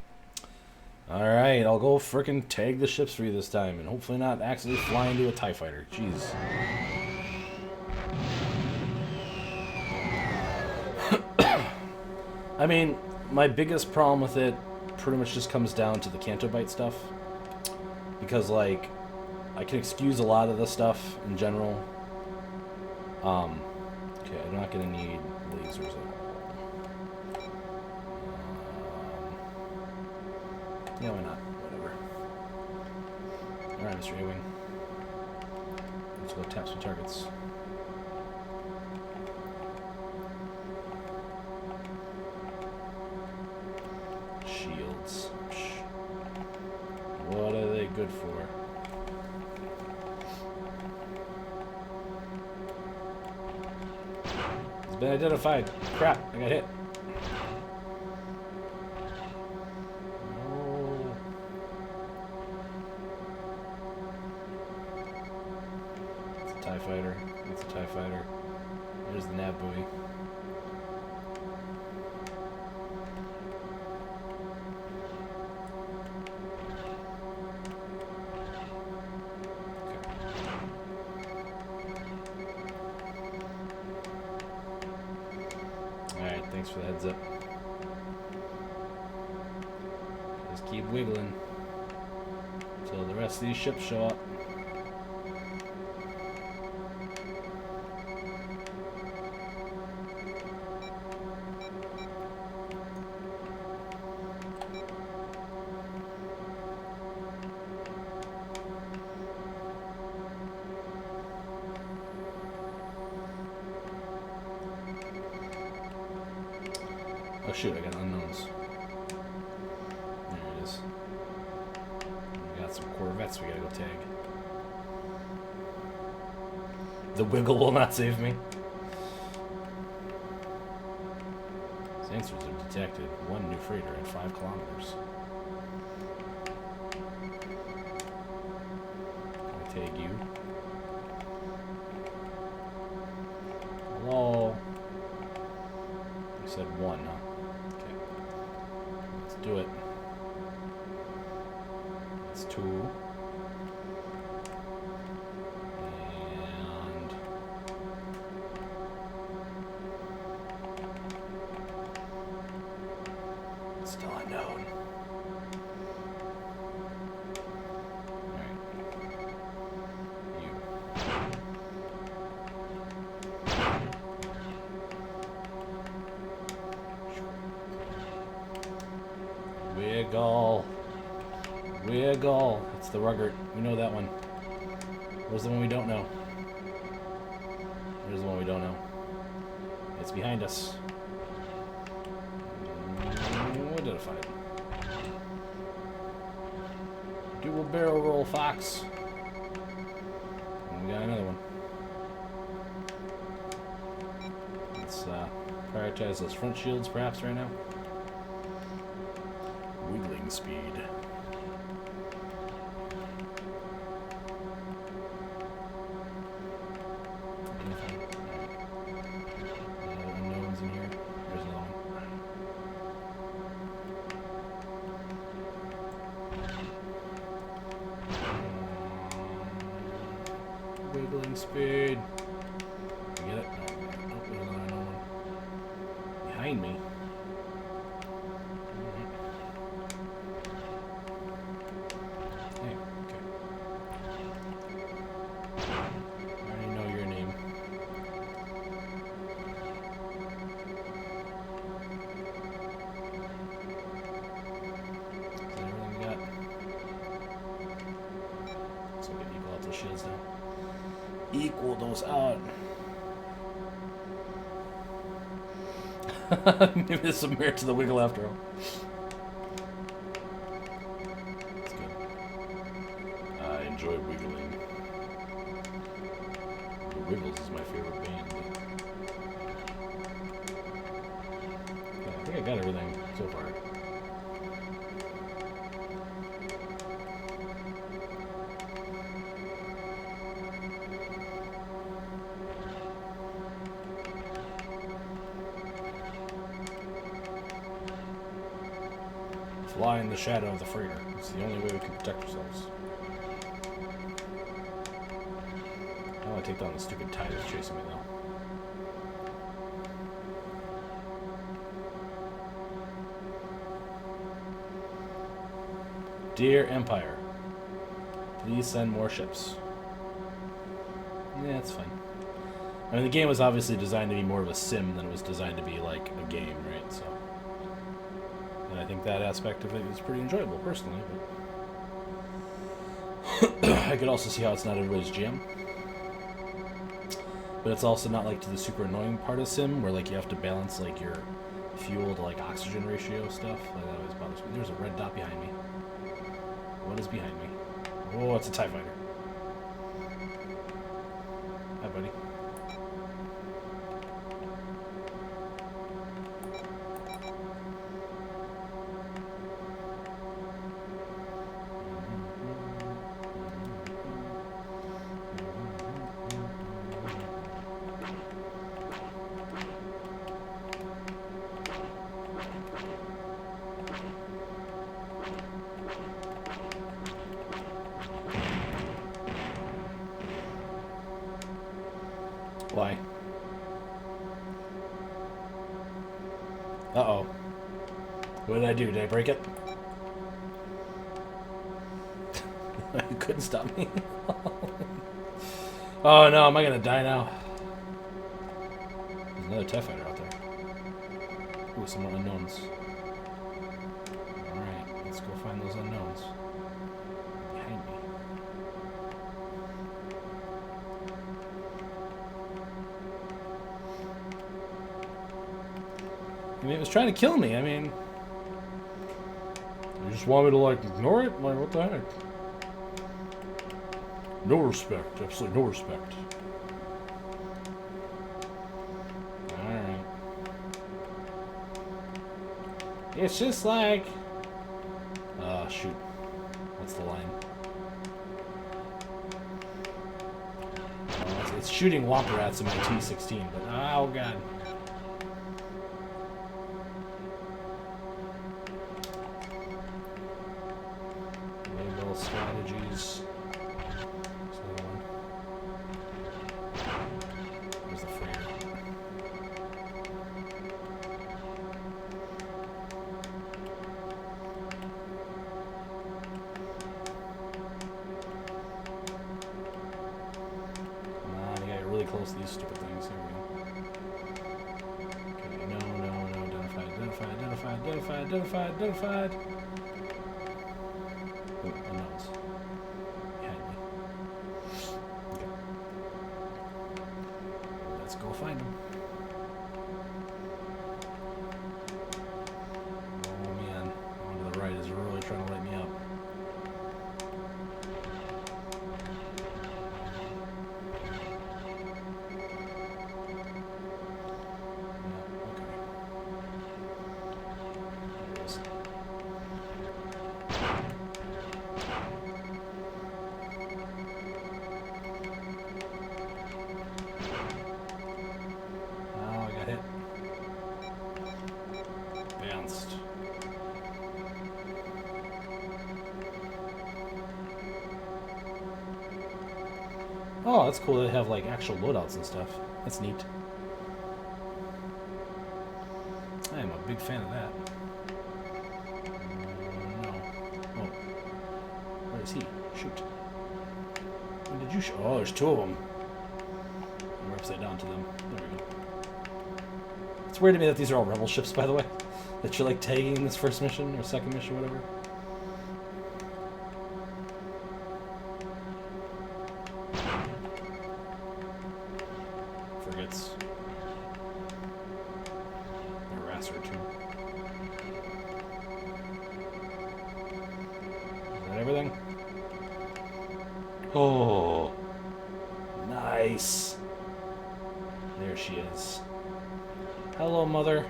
Alright, I'll go frickin' tag the ships for you this time, and hopefully not accidentally fly into a TIE fighter. Jeez. I mean, my biggest problem with it pretty much just comes down to the Canto Bight stuff. Because, like, I can excuse a lot of the stuff in general. Okay, I'm not gonna need lasers at all. Yeah, why not? Whatever. Alright, Mr. A-Wing. Let's go tap some targets. Shields. What are they good for? It's been identified. Crap, I got hit. TIE fighter. That's a TIE fighter. There's the nav buoy. Alright, thanks for the heads up. Just keep wiggling until the rest of these ships show up. Oh shoot, I got unknowns. There it is. We got some Corvettes we gotta go tag. The Wiggle will not save me. Sensors have detected one new freighter at 5 kilometers. Can I tag you? Hello? You said one, huh? Okay. Let's do it. That's 2. And... still unknown. Alright. You. Wiggle. Wiggle. It's the Ruggert. We know that one. Where's the one we don't know? There's the one we don't know. It's behind us. Identified. Dual barrel roll, Fox. And we got another one. Let's prioritize those front shields, perhaps, right now. Wiggling speed. Unknowns in here. There's another one. Wiggling speed. You get it? No. Oh, there's another unknown one. Behind me. Hey, okay. I already know your name. Is that everything we got? So we can equal out those shields now. Equal those out. Maybe there's some merit to the Wiggle after all. That's good. I enjoy wiggling. The Wiggles is my favorite band. Yeah, I think I got everything so far. Fly in the shadow of the freighter. It's the only way we can protect ourselves. I want to take down the stupid tie that's chasing me now. Dear Empire, please send more ships. Yeah, it's fine. I mean, the game was obviously designed to be more of a sim than it was designed to be like a game, right? So. And I think that aspect of it is pretty enjoyable, personally. But I could also see how it's not everybody's jam. But it's also not like to the super annoying part of sim, where like you have to balance like your fuel to like oxygen ratio stuff. Like that always bothers me. There's a red dot behind me. What is behind me? Oh, it's a TIE fighter. Hi, buddy. Why? Uh-oh. What did I do? Did I break it? You couldn't stop me. Oh no, am I gonna die now? There's another TIE fighter out there. Ooh, some more unknowns. Alright, let's go find those unknowns. Behind me. I mean, it was trying to kill me. I mean, you just want me to, like, ignore it? Like, what the heck? No respect. Absolutely no respect. Alright. It's just like... shoot. What's the line? Oh, it's shooting Whopper rats in my T-16, but... Oh, God. Naval strategies... Where's the freighter? Come on, you got really close to these stupid things. Here we go. Okay, no. Identified. Oh, unknowns. Behind me. Okay. Let's go find him. Oh man, on to the right is really trying to light me up. Yeah, okay. There it is. Oh, I got hit. Bounced. Oh, that's cool. They have like actual loadouts and stuff. That's neat. I am a big fan of that. No. Oh. Where is he? Shoot. When did you shoot? Oh, there's two of them. We're upside down to them. There we go. It's weird to me that these are all rebel ships, by the way. That you're like tagging in this first mission or second mission, whatever. Frigates. Harasser too. Is that everything? Oh, nice. There she is. Hello, mother.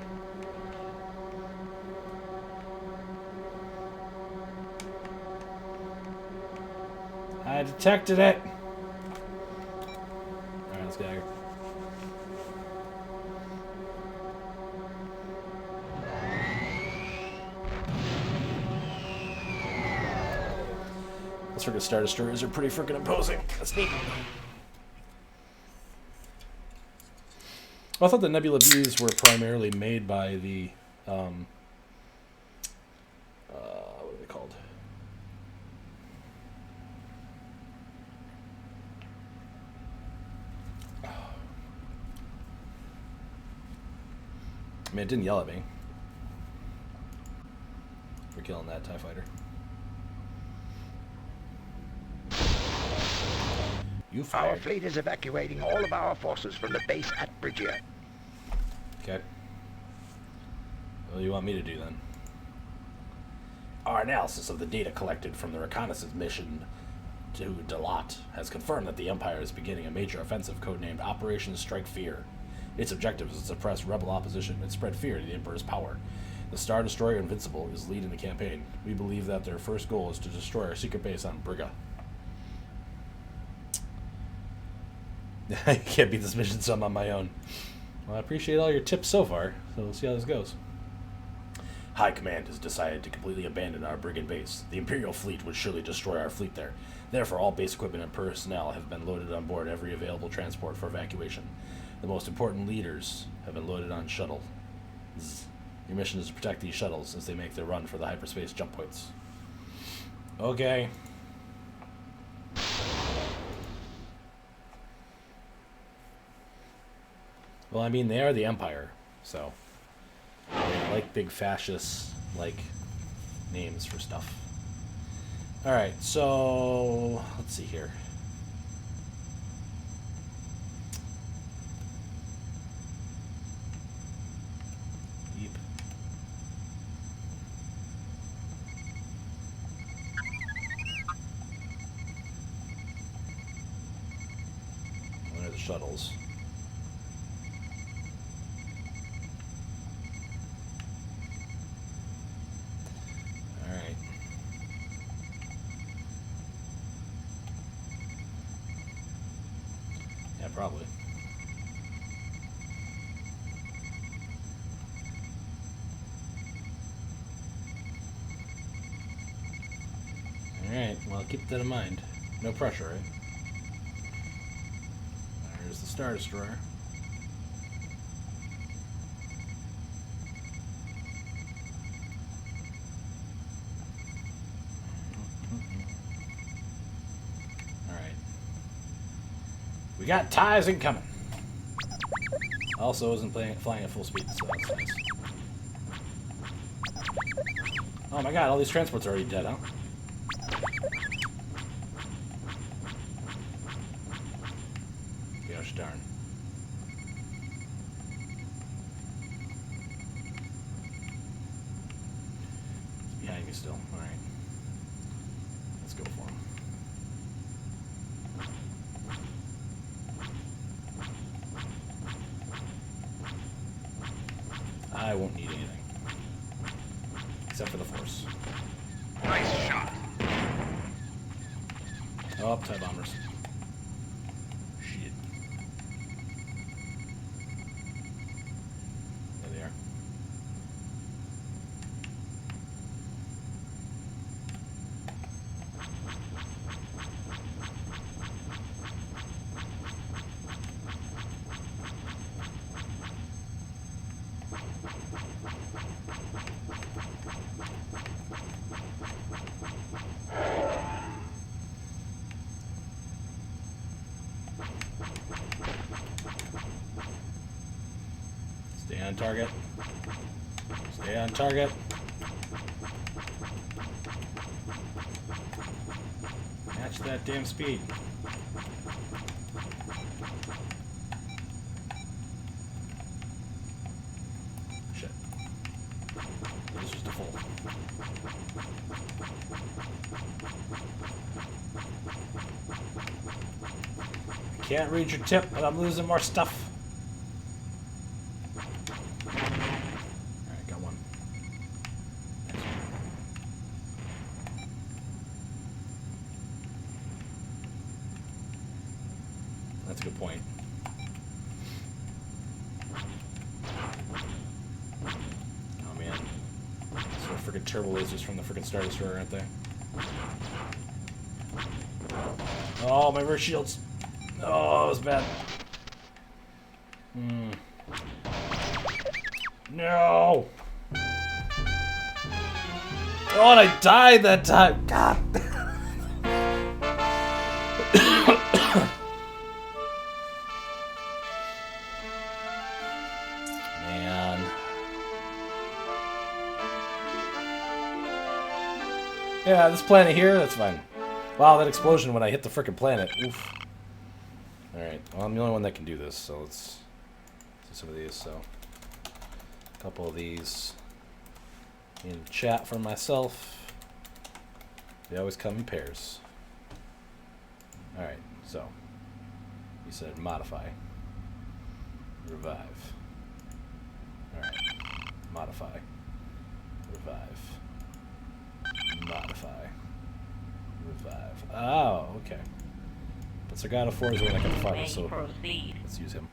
I detected it. Alright, let's get out of here. Those freaking Star Destroyers are pretty freaking imposing. That's neat. Well, I thought the Nebula Bees were primarily made by the, what are they called? I mean, it didn't yell at me for killing that TIE fighter. You Our fired. fleet is evacuating all of our forces from the base at Bridgia. Okay. What do you want me to do then? Our analysis of the data collected from the reconnaissance mission to Dalat has confirmed that the Empire is beginning a major offensive codenamed Operation Strike Fear. Its objective is to suppress rebel opposition and spread fear to the Emperor's power. The Star Destroyer Invincible is leading the campaign. We believe that their first goal is to destroy our secret base on Briga. I can't beat this mission, so I'm on my own. Well, I appreciate all your tips so far, so we'll see how this goes. High Command has decided to completely abandon our brigand base. The Imperial fleet would surely destroy our fleet there. Therefore, all base equipment and personnel have been loaded on board every available transport for evacuation. The most important leaders have been loaded on shuttles. Your mission is to protect these shuttles as they make their run for the hyperspace jump points. Okay. Well, I mean, they are the Empire, so they like big fascist like names for stuff. All right, so let's see here. Deep. shuttles. Alright. Yeah, probably. Alright, well, keep that in mind. No pressure, right? There's the Star Destroyer. Alright. We got ties incoming! Also isn't flying at full speed, so that's nice. Oh my god, all these transports are already dead, huh? Gosh darn. It's behind me still. Alright. Let's go for him. I won't need anything. Except for the Force. Nice shot. Oh, TIE bombers. Shit. There they are. Stay on target. Stay on target. Match that damn speed. Shit. This is just a full. Can't read your tip, but I'm losing more stuff. Alright, got one. Next one. That's a good point. Oh man. Those are freaking turbo lasers from the freaking Star Destroyer, aren't they? Oh, my rear shields. Oh, that was bad. No! Oh, and I died that time. God. Man. Yeah, this planet here, that's fine. Wow, that explosion when I hit the frickin' planet. Oof. Alright, well, I'm the only one that can do this, so let's do some of these. So, a couple of these in chat for myself. They always come in pairs. Alright, so, you said modify, revive. Alright, modify, revive, modify, revive. Oh, okay. But Sagado 4 is the one I can find, May so proceed. let's use him.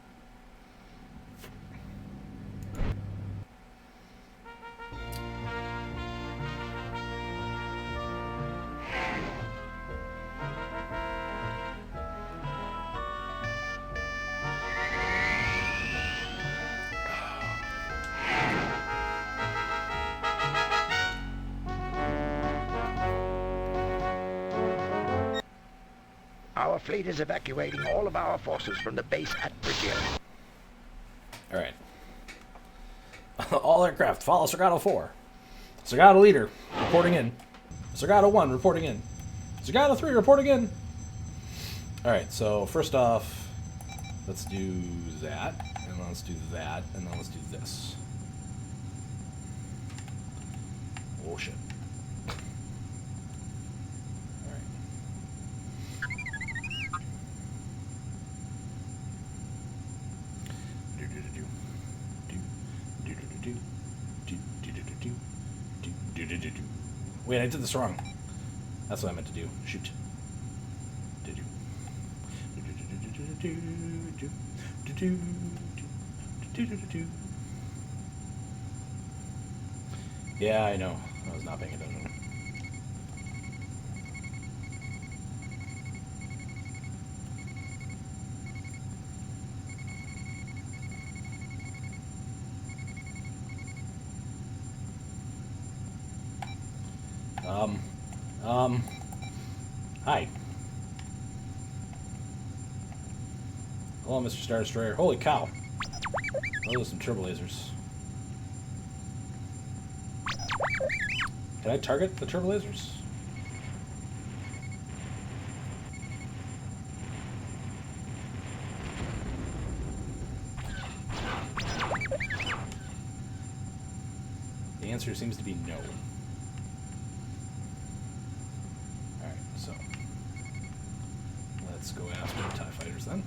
Our fleet is evacuating all of our forces from the base at Bridgeo. Alright. All aircraft, follow Sagado 4. Sagado leader, reporting in. Sagado 1, reporting in. Sagado 3, reporting in. Alright, so first off, let's do that, and then let's do that, and then let's do this. Oh shit. Alright. Wait, I did this wrong. That's what I meant to do. Shoot. Yeah, I know. I was not paying attention. Hi. Hello, Mr. Star Destroyer. Holy cow. Those are some turbo lasers. Can I target the turbo lasers? The answer seems to be no. Alright, so let's go after the TIE fighters then.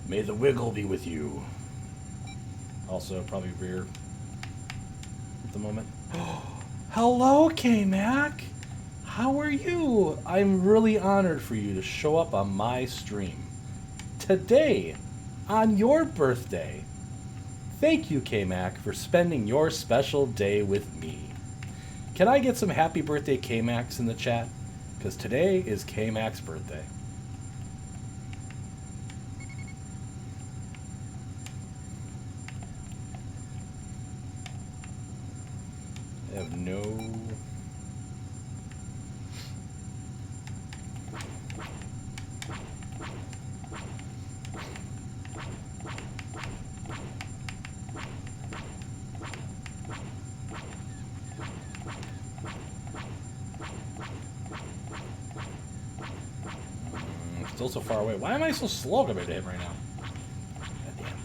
May the wiggle be with you. Also, probably rear at the moment. Hello, K-Mac! How are you? I'm really honored for you to show up on my stream. Today, on your birthday. Thank you, K-Mac, for spending your special day with me. Can I get some happy birthday K-Macs in the chat? Because today is K-Mac's birthday. I have no... Still so far away. Why am I so slow compared to him right now? God damn.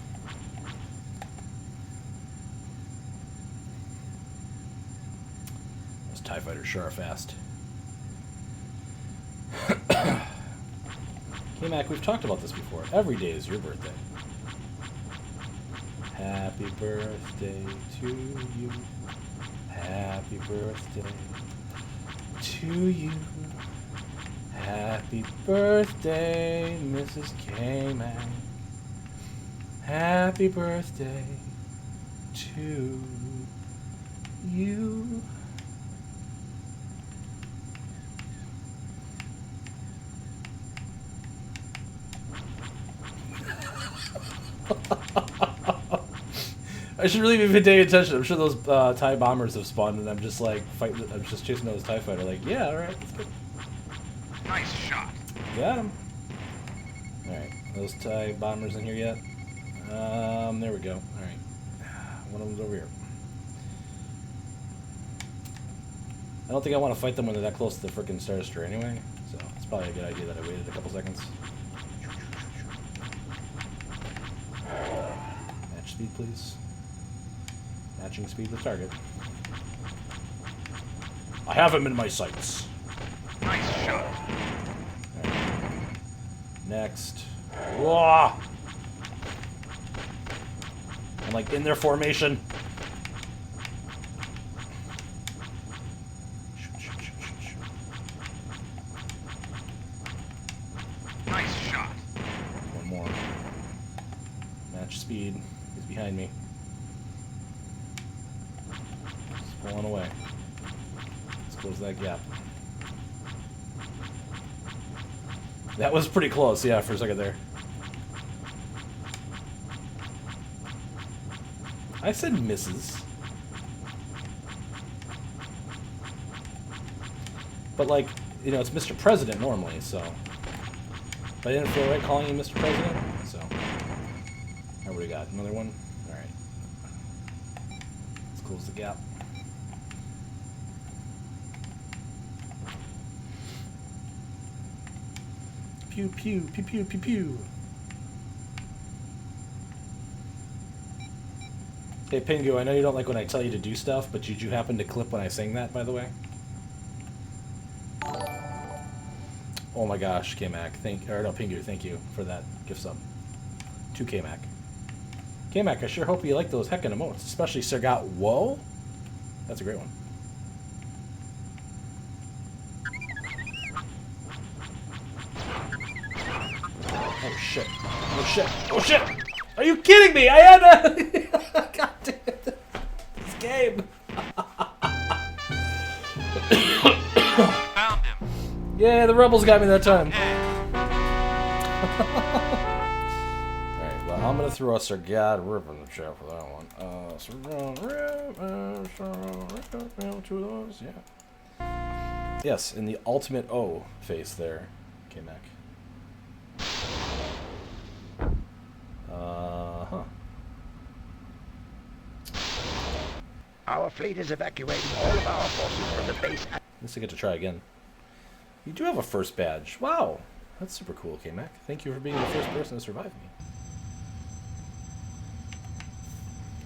Those TIE fighters sure are fast. Hey Mac, we've talked about this before. Every day is your birthday. Happy birthday to you. Happy birthday to you. Happy birthday, Mrs. K-Mac. Happy birthday to you. I should really be paying attention. I'm sure those TIE bombers have spawned, and I'm just like fighting. I'm just chasing those TIE fighter. Like, yeah, all right, let's go. Nice shot. Got him. Alright, those TIE bombers in here yet? There we go. Alright. One of them's over here. I don't think I want to fight them when they're that close to the frickin' Star Destroyer anyway, so it's probably a good idea that I waited a couple seconds. Match speed, please. Matching speed with target. I have him in my sights. Nice shot. Next. Whoa! I'm like in their formation. Nice shot. One more. Match speed. He's behind me. He's pulling away. Let's close that gap. That was pretty close, yeah, for a second there. I said misses. But, like, you know, it's Mr. President normally, so... But I didn't feel right calling you Mr. President, so... Alright, what do we got? Another one? Alright. Let's close the gap. Pew, pew, pew, pew, pew, pew. Hey, Pingu, I know you don't like when I tell you to do stuff, but did you happen to clip when I sang that, by the way? Oh my gosh, K-Mac, Pingu, thank you for that gift sub. To K-Mac. K-Mac, I sure hope you like those heckin' emotes, especially Sergat Whoa. That's a great one. Oh shit. Oh shit. Oh shit! Are you kidding me? I had to... God damn it. This game. Found him. Yeah, the rebels got me that time. Hey. Alright, well, I'm gonna throw a Sergat Rip in the chat for that one. Sergat Rip, two of those, yeah. Yes, in the ultimate O face there, K-Mac. Huh. Our fleet is evacuating all of our forces from the base. At least I get to try again. You do have a first badge. Wow. That's super cool, K-Mac. Thank you for being the first person to survive me.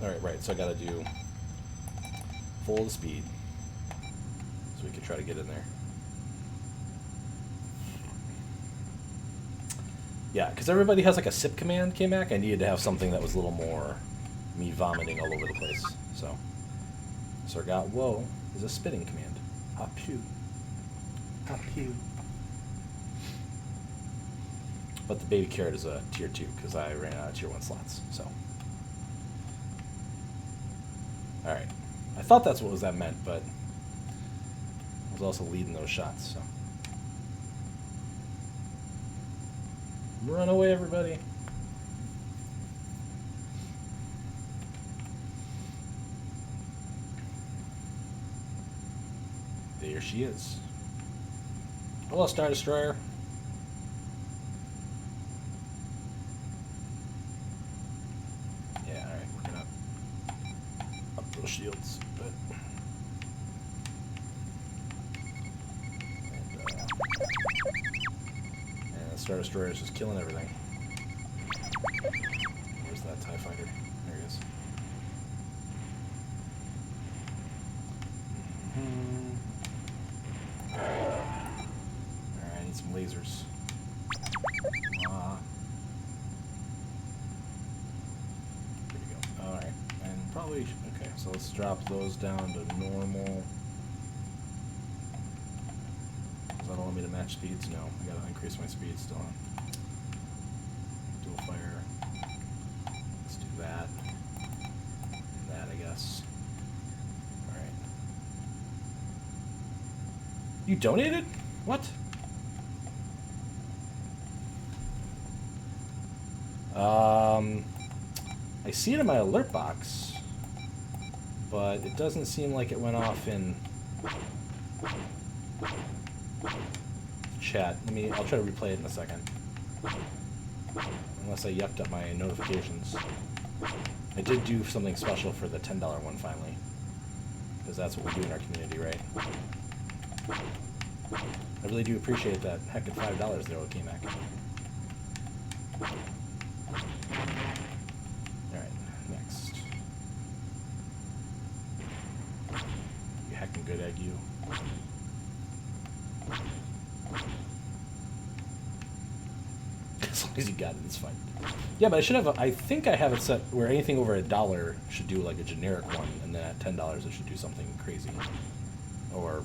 Alright, right, so I gotta do full speed. So we can try to get in there. Yeah, because everybody has like a sip command, K-Mac. I needed to have something that was a little more me vomiting all over the place. So Sergat Whoa is a spitting command. Hop pew. Hop pew. But the baby carrot is a tier 2 because I ran out of tier 1 slots. So, all right. I thought that's what that meant, but I was also leading those shots. So, run away, everybody! There she is. Hello, Star Destroyer. Yeah, alright, working up those shields a bit. And the Star Destroyer is just killing everything. Where's that TIE fighter? There he is. Alright, I need some lasers. There we go. Alright, and probably, okay, so let's drop those down to normal. Does that allow me to match speeds? No, I gotta increase my speed still. Dual fire. Let's do that. And that, I guess. Alright. You donated? What? I see it in my alert box, but it doesn't seem like it went off in chat. I'll try to replay it in a second. Unless I yucked up my notifications. I did do something special for the $10 one finally. Because that's what we do in our community, right? I really do appreciate that heckin' $5 there, K-Mac. Alright, next. You heckin' good egg, you. As long as you got it, it's fine. Yeah, but I should have I think I have it set where anything over $1 should do like a generic one, and then at $10 it should do something crazy. Or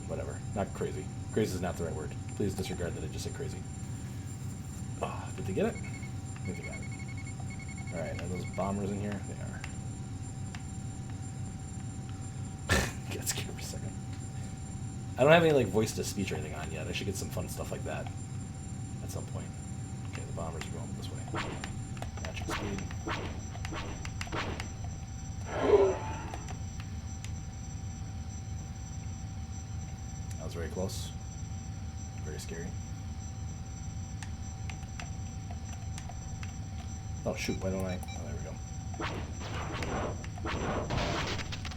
whatever. Not crazy. Crazy is not the right word. Please disregard that I just said crazy. Oh, did they get it? I think they got it. Alright, are those bombers in here? They are. Get scared for a second. I don't have any like voice to speech or anything on yet. I should get some fun stuff like that at some point. Okay, the bombers are going this way. Matching speed. That was very close. Very scary. Oh shoot, why don't I? Oh, there we go.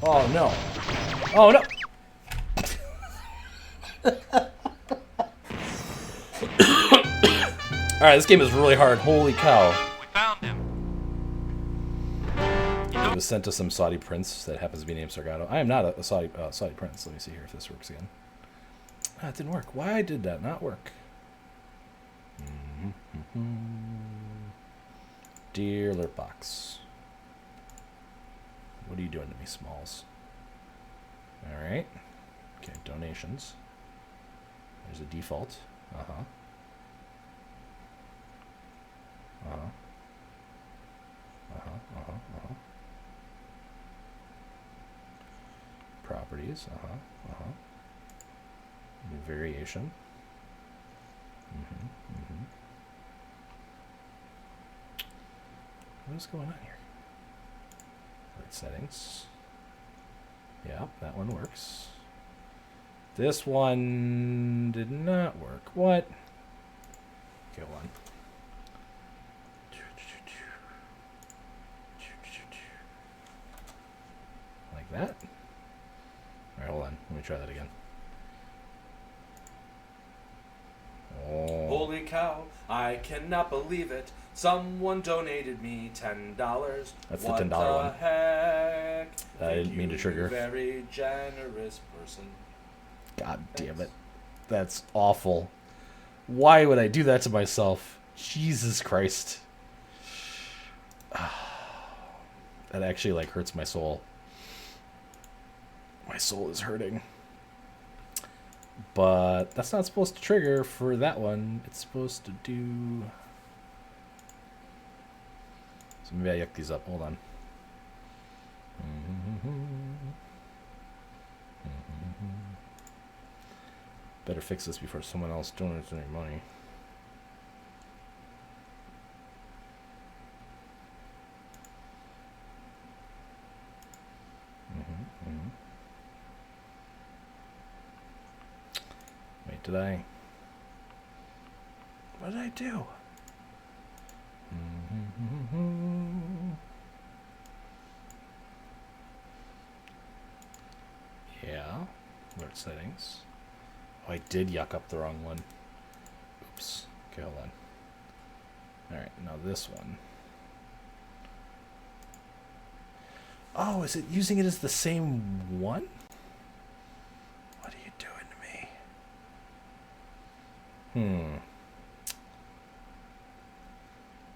Oh no! Oh no! Alright, this game is really hard. Holy cow. We found him. He was sent to some Saudi prince that happens to be named Sargato. I am not a Saudi prince. Let me see here if this works again. Ah, it didn't work. Why did that not work? Dear Alert Box. What are you doing to me, Smalls? Alright. Okay, donations. There's a default. Uh-huh. Uh-huh. Uh-huh, uh-huh, uh-huh. Properties, uh-huh, uh-huh. New variation. Mm-hmm, mm-hmm. What is going on here? Right settings. Yeah, that one works. This one did not work. What? Okay, hold on. Like that? Alright, hold on. Let me try that again. Oh. Holy cow, I cannot believe it. Someone donated me $10. That's the what $10 the one. Heck? I didn't mean to trigger. Very generous person. God damn it. That's awful. Why would I do that to myself? Jesus Christ. That actually like hurts my soul. My soul is hurting. But that's not supposed to trigger for that one. It's supposed to do... So maybe I yuck these up. Hold on. Better fix this before someone else donates any money. Wait, did I? What did I do? Yeah. Alert settings. Oh, I did yuck up the wrong one. Oops. Okay, hold on. Alright, now this one. Oh, is it using it as the same one? What are you doing to me?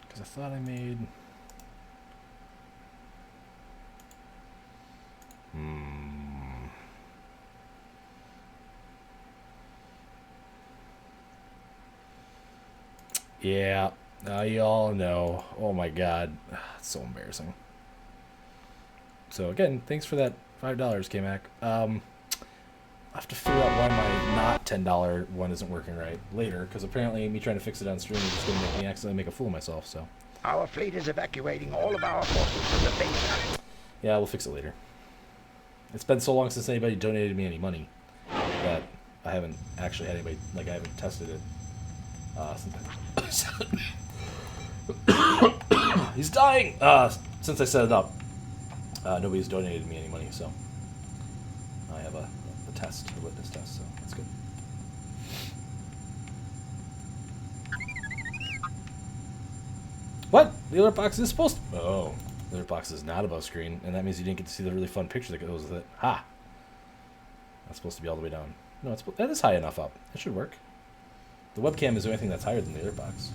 Because I thought I made... Yeah, now you all know. Oh my god. It's so embarrassing. So again, thanks for that $5, K-Mac. I'll have to figure out why my not $10 one isn't working right later, because apparently me trying to fix it on stream is just going to make me accidentally make a fool of myself, so. Our fleet is evacuating all of our forces from the base. Yeah, we'll fix it later. It's been so long since anybody donated me any money that I haven't actually had anybody, like I haven't tested it. He's dying! Since I set it up, nobody's donated me any money, so I have a test, a witness test, so that's good. What? The alert box is supposed to... Oh, the alert box is not above screen, and that means you didn't get to see the really fun picture that goes with it. Ha! That's supposed to be all the way down. No, that is high enough up. It should work. The webcam is the only thing that's higher than the alert box.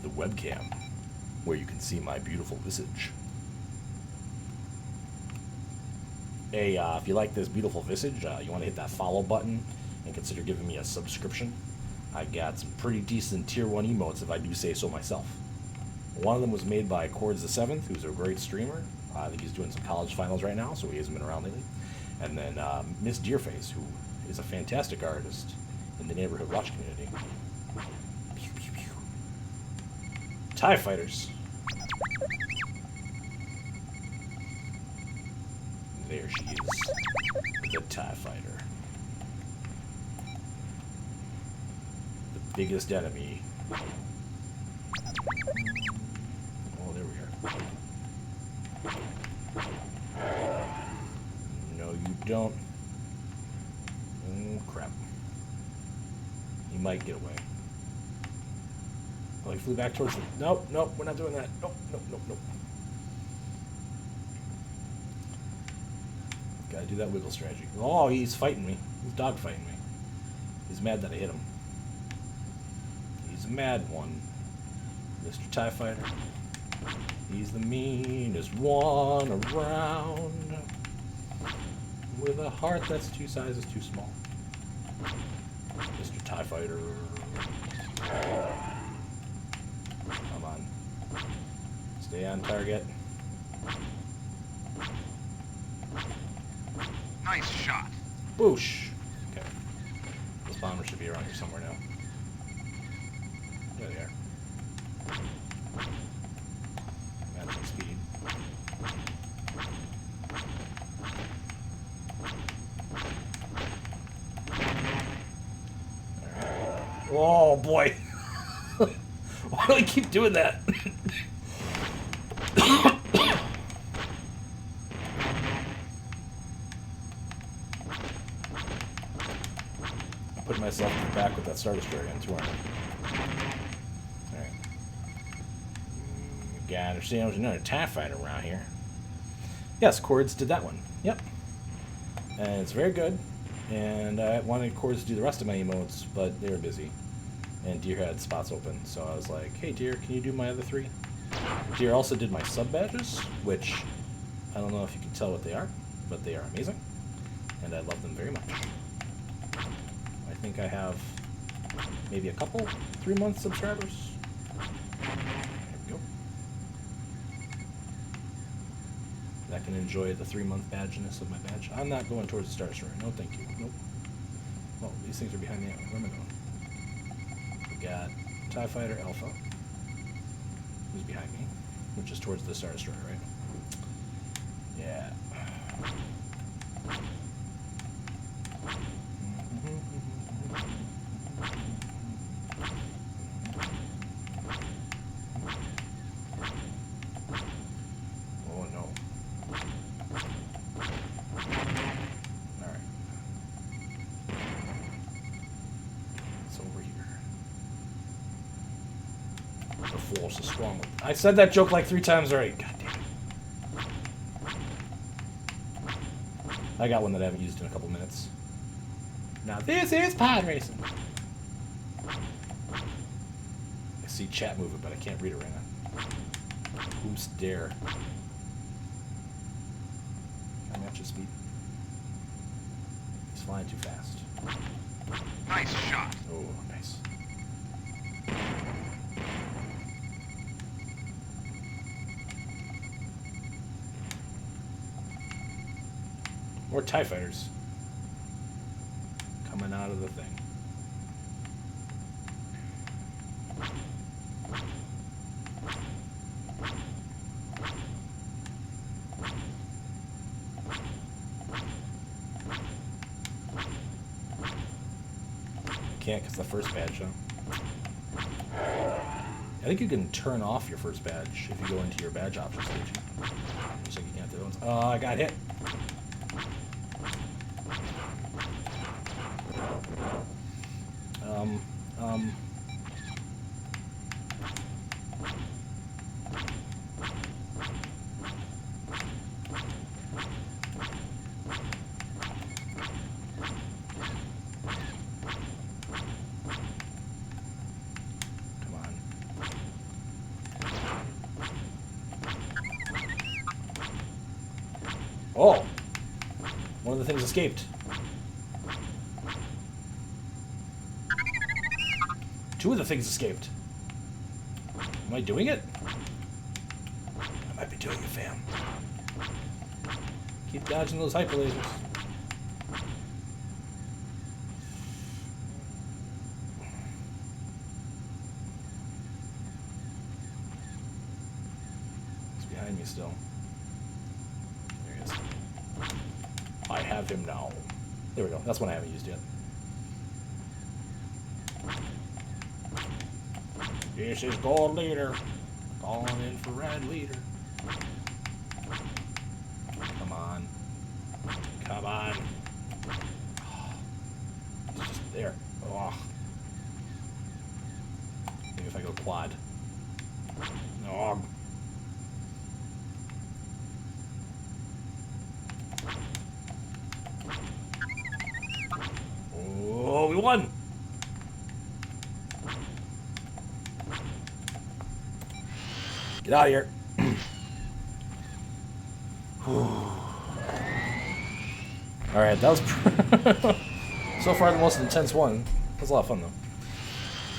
The webcam, where you can see my beautiful visage. Hey, if you like this beautiful visage, you want to hit that follow button and consider giving me a subscription. I got some pretty decent tier 1 emotes, if I do say so myself. One of them was made by Chords the 7th, who's a great streamer. I think he's doing some college finals right now, so he hasn't been around lately. And then Miss Deerface, who is a fantastic artist in the neighborhood watch community. Pew, pew, pew. TIE Fighters. There she is, the TIE Fighter. The biggest enemy. Oh, there we are. No, you don't. Crap. You might get away. Oh, he flew back towards the... Nope, nope, we're not doing that. Nope, nope, nope, nope. Gotta do that wiggle strategy. Oh, he's fighting me. He's dog fighting me. He's mad that I hit him. He's a mad one. Mr. TIE Fighter. He's the meanest one around. With a heart that's 2 sizes too small. Mr. TIE Fighter. Come on. Stay on target. Nice shot. Boosh! Okay. This bomber should be around here somewhere now. There they are. Matching speed. Alright. Oh boy! Why do I keep doing that? Put myself in the back with that Star Destroyer again, too. Alright. Gotta understand there's another TIE Fighter around here. Yes, Chords did that one. Yep. And it's very good. And I wanted Chords to do the rest of my emotes, but they were busy. And Deer had spots open, so I was like, hey Deer, can you do my other 3? Deer also did my sub badges, which I don't know if you can tell what they are, but they are amazing. And I love them very much. I think I have maybe a couple 3-month subscribers. There we go. That can enjoy the 3-month badgeness of my badge. I'm not going towards the Star Destroyer. No, thank you. Nope. Well, these things are behind me. Where am I going? We got TIE Fighter Alpha, who's behind me, which is towards the Star Destroyer, right? Yeah. Oh no. Alright. It's over here. The force is strong. I said that joke like 3 times already. God damn it. I got one that I haven't used in a couple minutes. Now this is pod racing. I see chat moving, but I can't read it right now. Who's dare? Can I match his speed? He's flying too fast. Nice shot. Oh, nice. More TIE Fighters coming out of the thing. Can't because the first badge, huh? I think you can turn off your first badge if you go into your badge options page. Just like you can't do those. Oh, I got hit. Come on. Oh! One of the things escaped. 2 of the things escaped. Am I doing it? I might be doing it, fam. Keep dodging those hyper lasers. He's behind me still. There he is. I have him now. There we go. That's one I haven't used yet. This is Gold Leader. Calling in for Red Leader. Come on. Come on. It's just there. Oh. Maybe if I go quad. No. Oh, we won! Get out of here. Alright, that was so far the most intense one. That was a lot of fun, though.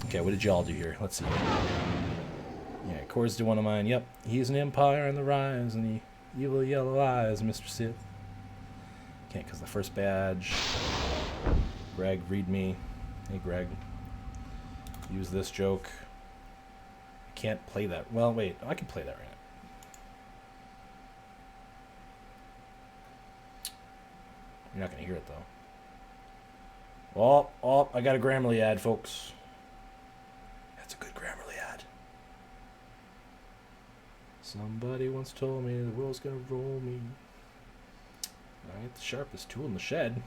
Okay, what did y'all do here? Let's see. Yeah, Cords do one of mine. Yep, he's an empire on the rise, and the evil yellow eyes, Mr. Sith. Can't, because the first badge. Greg, read me. Hey, Greg. Use this joke. I can't play that. Well, wait. I can play that right now. You're not going to hear it, though. Oh, I got a Grammarly ad, folks. That's a good Grammarly ad. Somebody once told me the world's going to roll me. Alright, the sharpest tool in the shed.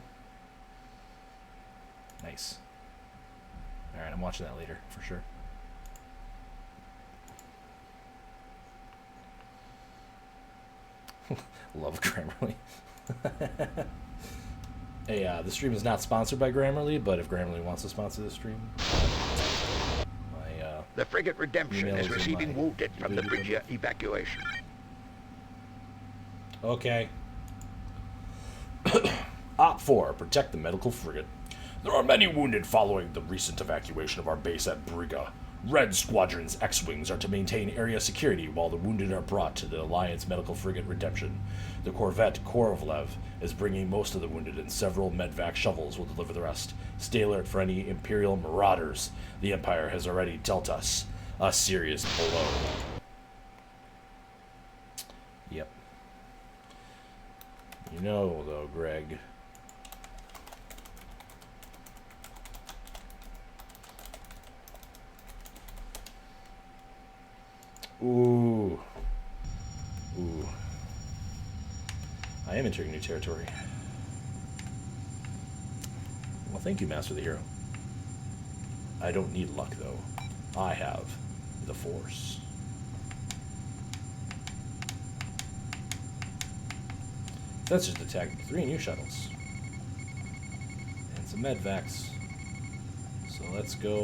Nice. Alright, I'm watching that later, for sure. Love Grammarly. Hey, the stream is not sponsored by Grammarly, but if Grammarly wants to sponsor the stream, The frigate Redemption email is is in receiving my wounded from the video. bridge evacuation. Okay. Op 4, protect the medical frigate. There are many wounded following the recent evacuation of our base at Briga. Red Squadron's X-Wings are to maintain area security while the wounded are brought to the Alliance medical frigate Redemption. The corvette Korovlev is bringing most of the wounded, and several medvac shovels will deliver the rest. Stay alert for any Imperial marauders. The Empire has already dealt us a serious blow. Yep. You know, though, Greg. Ooh. Ooh. I am entering new territory. Well, thank you, Master of the Hero. I don't need luck, though. I have the Force. Sensors detect 3 new shuttles. And some medvacs. So let's go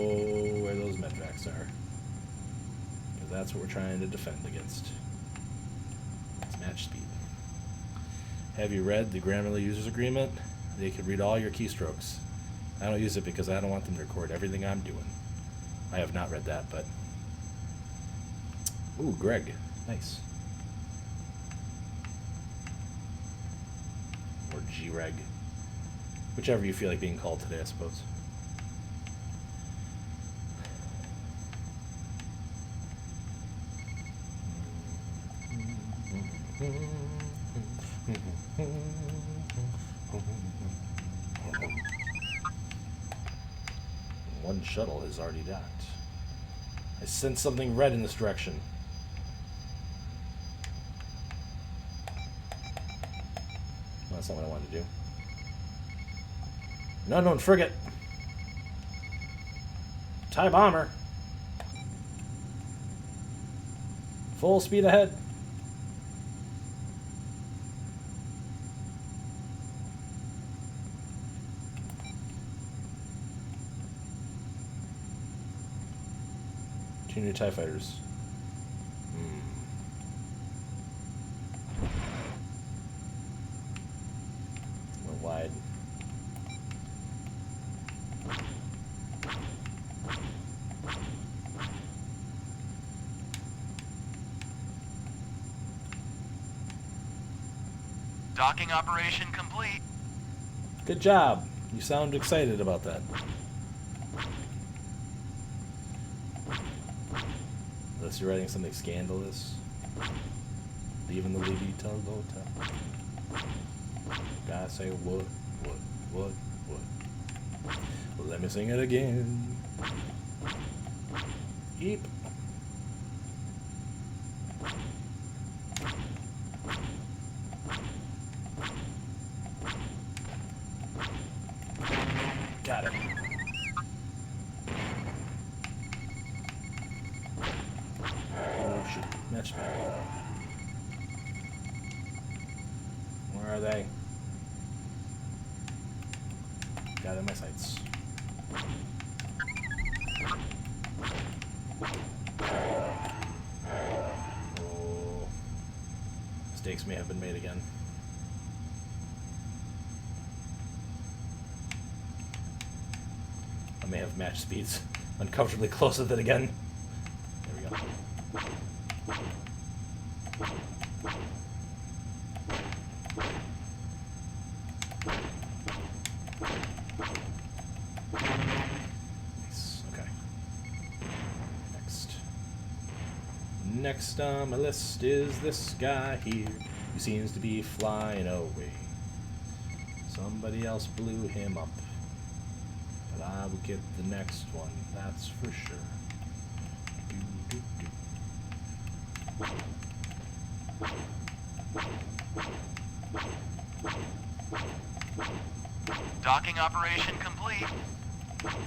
where those medvacs are. Because that's what we're trying to defend against. Let's match speed. Have you read the Grammarly Users Agreement? They can read all your keystrokes. I don't use it because I don't want them to record everything I'm doing. I have not read that, but... Ooh, Greg. Nice. Or G-Reg. Whichever you feel like being called today, I suppose. One shuttle is already docked. I sense something red in this direction. No, that's not what I wanted to do. An unknown frigate. TIE bomber. Full speed ahead. Two new TIE fighters. A little wide. Docking operation complete. Good job. You sound excited about that. Unless you're writing something scandalous. Leaving the Libby Toyota. Gotta say what. Well, let me sing it again. Eep. Got it. Oh shit. Match back. Where are they? Got it in my sights. Mistakes may have been made again. I may have match speeds uncomfortably close with it again. There we go. Nice. Okay. Next on my list is this guy here, who seems to be flying away. Somebody else blew him up, but I will get the next one, that's for sure. Docking operation complete.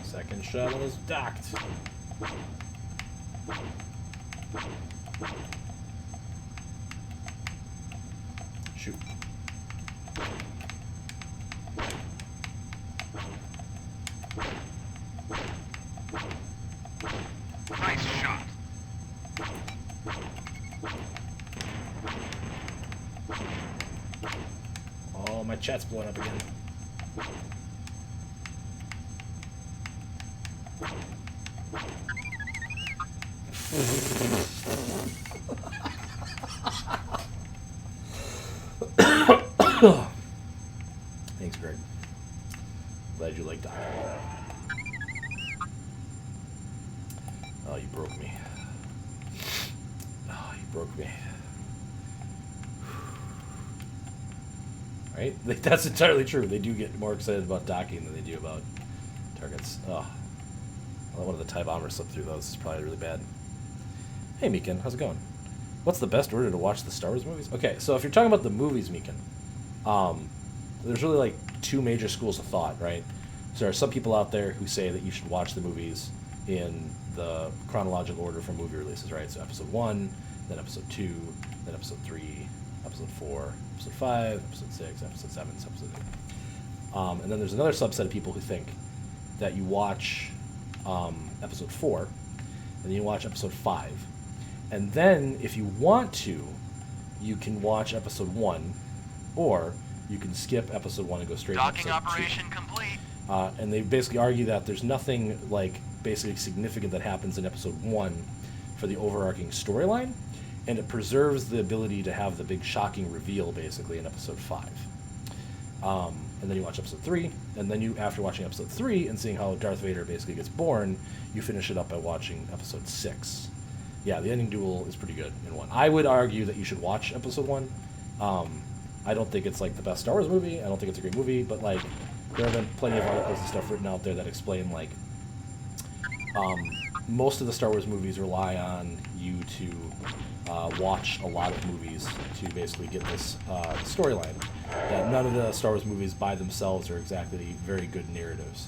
Second shuttle is docked. Shoot. Nice shot. Oh, my chat's blowing up again. Thanks, Greg. Glad you liked that. Oh, you broke me. Oh, you broke me. Right? That's entirely true. They do get more excited about docking than they do about targets. Oh. Well, one of the TIE bombers slipped through those. It's probably really bad. Hey, Meekin. How's it going? What's the best order to watch the Star Wars movies? Okay, so if you're talking about the movies, Meekin, there's really like two major schools of thought, right? So there are some people out there who say that you should watch the movies in the chronological order from movie releases, right? So episode 1, then episode 2, then episode 3, episode 4, episode 5, episode 6, episode 7, episode 8. And then there's another subset of people who think that you watch episode 4, and then you watch episode 5. And then, if you want to, you can watch episode 1, or you can skip episode 1 and go straight to Docking episode 2. operation complete. And they basically argue that there's nothing, like, basically significant that happens in episode 1 for the overarching storyline, and it preserves the ability to have the big shocking reveal, basically, in episode 5. And then you watch episode 3, and then you, after watching episode 3 and seeing how Darth Vader basically gets born, you finish it up by watching episode 6. Yeah, the ending duel is pretty good in 1. I would argue that you should watch episode 1. I don't think it's like the best Star Wars movie. I don't think it's a great movie, but like there have been plenty of articles and stuff written out there that explain like most of the Star Wars movies rely on you to watch a lot of movies to basically get this storyline. That none of the Star Wars movies by themselves are exactly very good narratives.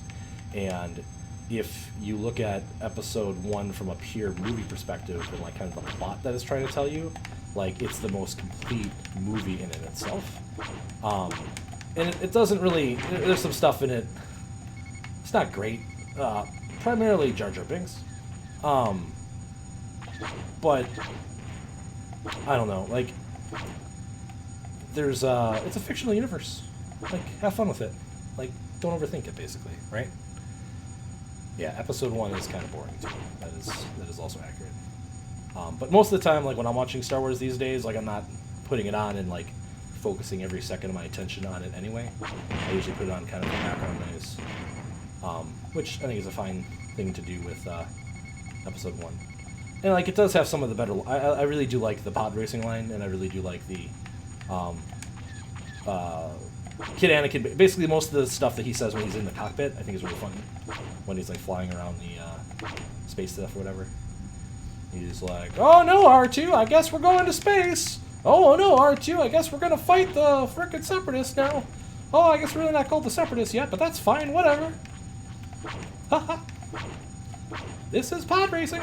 And if you look at episode 1 from a pure movie perspective and like kind of the plot that it's trying to tell you, like it's the most complete movie in itself. And it doesn't really, there's some stuff in it, it's not great. Primarily Jar Jar Binks. But I don't know, like there's it's a fictional universe. Like have fun with it. Like don't overthink it basically, right? Yeah, episode 1 is kind of boring too. That is also accurate. But most of the time, like when I'm watching Star Wars these days, like I'm not putting it on and like focusing every second of my attention on it anyway. I usually put it on kind of a background noise, which I think is a fine thing to do with episode 1. And like it does have some of the better. I really do like the pod racing line, and I really do like the Kid Anakin. Basically, most of the stuff that he says when he's in the cockpit, I think is really funny. When he's like flying around the space stuff or whatever. He's like, "Oh no, R2, I guess we're going to space. Oh no, R2, I guess we're gonna fight the frickin' Separatists now. Oh, I guess we're really not called the Separatists yet, but that's fine, whatever. Haha. This is pod racing.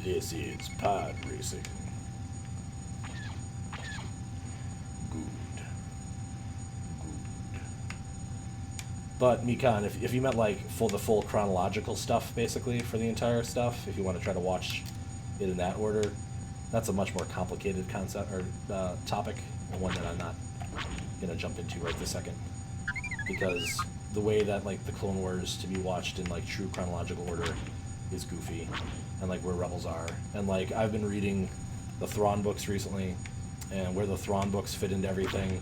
This is pod racing. Good. But Mikan, if you meant like the full chronological stuff, basically for the entire stuff, if you want to try to watch it in that order, that's a much more complicated concept or topic, and one that I'm not gonna jump into right this second, because the way that like the Clone Wars to be watched in like true chronological order is goofy, and like where Rebels are, and like I've been reading the Thrawn books recently, and where the Thrawn books fit into everything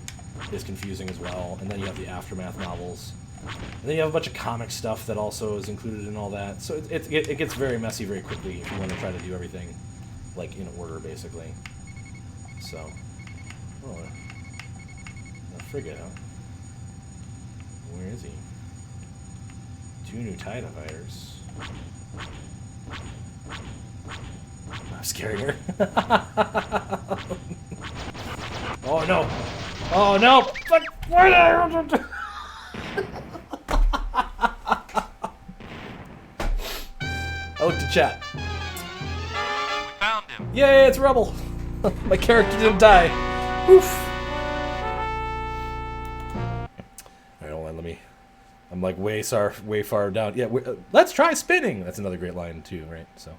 is confusing as well. And then you have the Aftermath novels, and then you have a bunch of comic stuff that also is included in all that. So it gets very messy very quickly if you want to try to do everything like in order, basically. So, oh, a frigate, huh? Where is he? 2 new TIE fighters. I'm scaring her. Oh no! Oh no! But where the I looked at chat. We found him. Yay, it's Rebel! My character didn't die. Oof. Alright, hold on, let me... I'm like way far down. Yeah, let's try spinning! That's another great line too, right? So,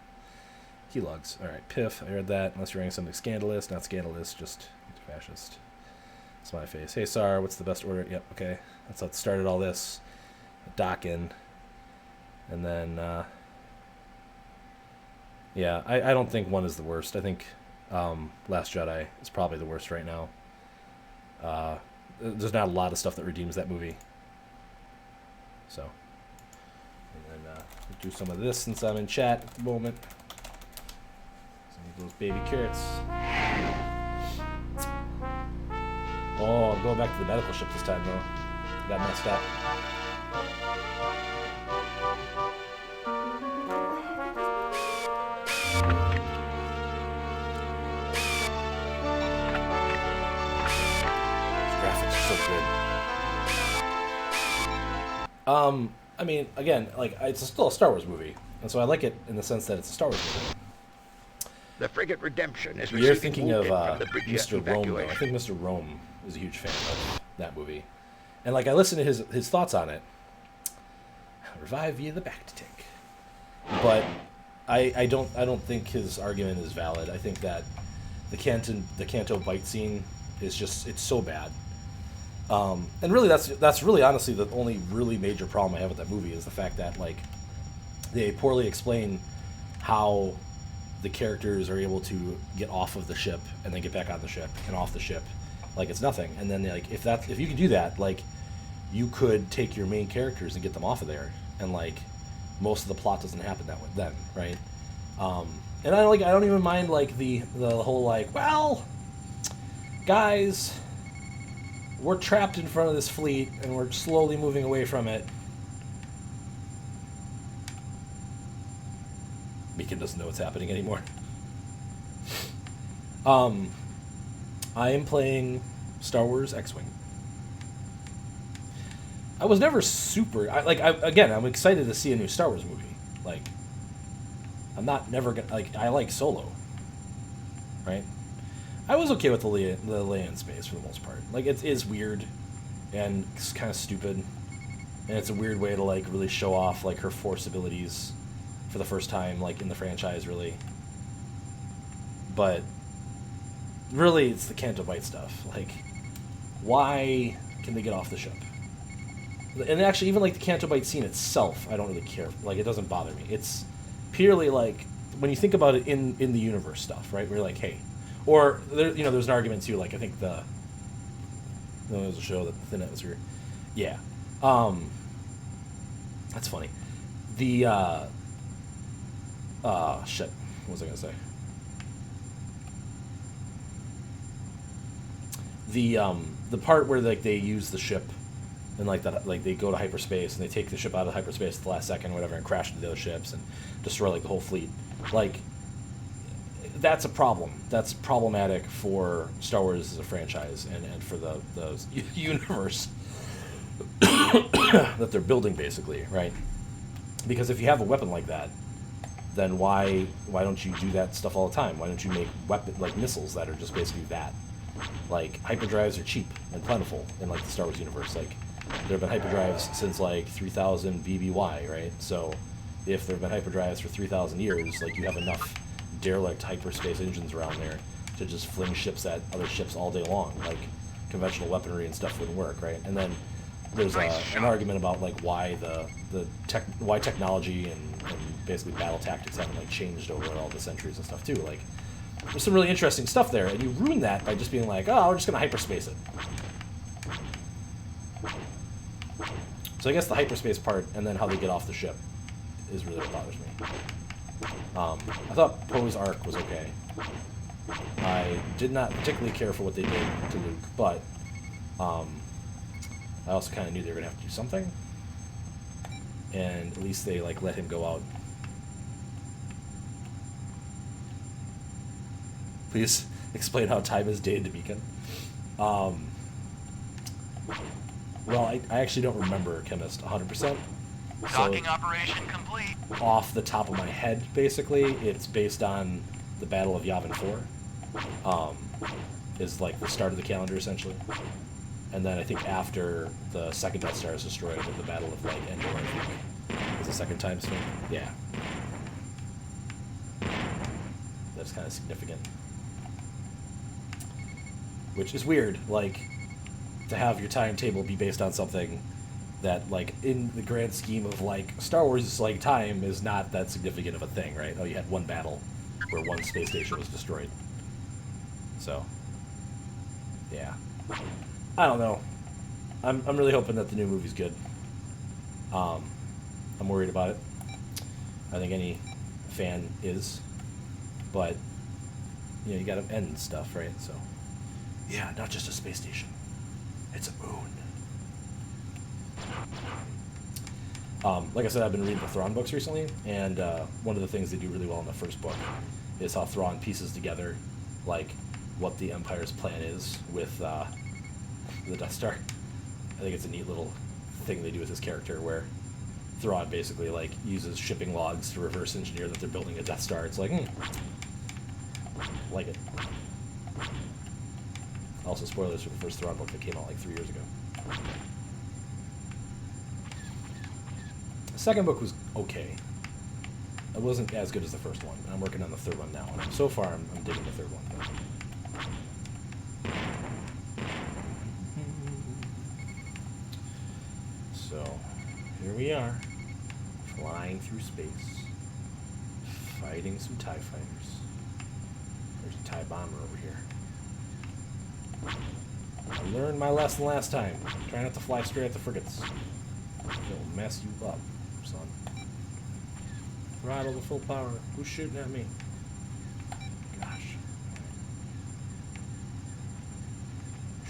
keylogs. Alright, Piff, I heard that. Unless you're writing something scandalous, not scandalous, just fascist. Smiley face. Hey, Sar, what's the best order? Yep, okay. That's what started all this. Docking. And then, yeah, I don't think 1 is the worst. I think Last Jedi is probably the worst right now. There's not a lot of stuff that redeems that movie. So, and then do some of this since I'm in chat at the moment. Some of those baby carrots. Oh, I'm going back to the medical ship this time, though. Got messed up. I mean, again, like, it's still a Star Wars movie, and so I like it in the sense that it's a Star Wars movie. The frigate Redemption is You're receiving thinking of wounded from the Bridget Mr. Rome, though. I evacuation. think Mr. Rome is a huge fan of that movie. And, like, I listened to his thoughts on it. Revive via the back tank. But I don't think his argument is valid. I think that the Canto Bight scene is just, it's so bad. And really, that's really honestly the only really major problem I have with that movie is the fact that, like, they poorly explain how the characters are able to get off of the ship and then get back on the ship and off the ship like it's nothing. And then, like, if you can do that, like, you could take your main characters and get them off of there, and like most of the plot doesn't happen that way then, right? And I don't even mind like the whole like, well, guys, we're trapped in front of this fleet and we're slowly moving away from it. Meekin doesn't know what's happening anymore. I am playing Star Wars X-Wing. I was never super... I'm excited to see a new Star Wars movie. Like, I'm not never gonna... Like, I like Solo. Right? I was okay with the Leia in space for the most part. Like, it is weird, and it's kind of stupid, and it's a weird way to, like, really show off, like, her Force abilities for the first time, like, in the franchise, really. But, really, it's the Canto Bight stuff. Like, why can they get off the ship? And actually, even, like, the Canto Bight scene itself, I don't really care. Like, it doesn't bother me. It's purely, like, when you think about it in the universe stuff, right? We're like, hey... Or, there, you know, there's an argument, too, like, I think there's a show that the Thin Atmosphere... Yeah. That's funny. The, shit. What was I gonna say? The part where, like, they use the ship... And like that, like they go to hyperspace and they take the ship out of hyperspace at the last second, or whatever, and crash into the other ships and destroy like the whole fleet. Like, that's a problem. That's problematic for Star Wars as a franchise and for the universe that they're building, basically, right? Because if you have a weapon like that, then why don't you do that stuff all the time? Why don't you make missiles that are just basically that? Like, hyperdrives are cheap and plentiful in like the Star Wars universe. Like, there have been hyperdrives since like 3000 BBY, right? So if there have been hyperdrives for 3,000 years, like, you have enough derelict hyperspace engines around there to just fling ships at other ships all day long. Like, conventional weaponry and stuff wouldn't work, right? And then there's an argument about like why why technology and basically battle tactics haven't like changed over all the centuries and stuff too. Like, there's some really interesting stuff there, and you ruin that by just being like, oh, we're just gonna hyperspace it. So I guess the hyperspace part and then how they get off the ship is really what bothers me. I thought Poe's arc was okay. I did not particularly care for what they did to Luke, but I also kind of knew they were going to have to do something. And at least they like let him go out. Please explain how time is dated to Beacon. Well, I actually don't remember Chemist 100%. Docking operation complete. Off the top of my head, basically, it's based on the Battle of Yavin 4. Is like the start of the calendar, essentially. And then I think after the second Death Star is destroyed, the Battle of like Endor, I think, is the second time swing. Yeah. That's kind of significant. Which is weird, like, to have your timetable be based on something that, like, in the grand scheme of, like, Star Wars, like, time is not that significant of a thing, right? Oh, you had one battle where one space station was destroyed. So, yeah. I don't know. I'm really hoping that the new movie's good. I'm worried about it. I think any fan is. But, you know, you gotta end stuff, right? So, yeah, not just a space station. It's a moon. Like I said, I've been reading the Thrawn books recently, and one of the things they do really well in the first book is how Thrawn pieces together, like, what the Empire's plan is with the Death Star. I think it's a neat little thing they do with his character, where Thrawn basically, like, uses shipping logs to reverse engineer that they're building a Death Star. It's like, like it. Also, spoilers for the first Thrawn book that came out like 3 years ago. The second book was okay. It wasn't as good as the first one. I'm working on the third one now, and so far I'm digging the third one. So, here we are, flying through space, fighting some TIE fighters. There's a TIE bomber over here. I learned my lesson last time. Try not to fly straight at the frigates. It'll mess you up, son. Throttle to full power. Who's shooting at me? Gosh.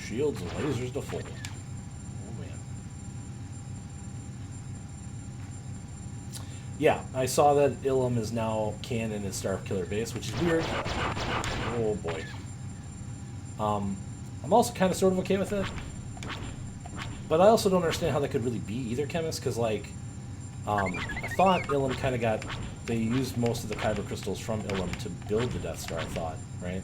Shields and lasers to full. Oh, man. Yeah, I saw that Ilum is now canon in Starkiller Base, which is weird. Oh, boy. I'm also kind of sort of okay with it. But I also don't understand how that could really be either, Chemist, because, like, I thought Ilum kind of got... They used most of the kyber crystals from Ilum to build the Death Star, I thought, right?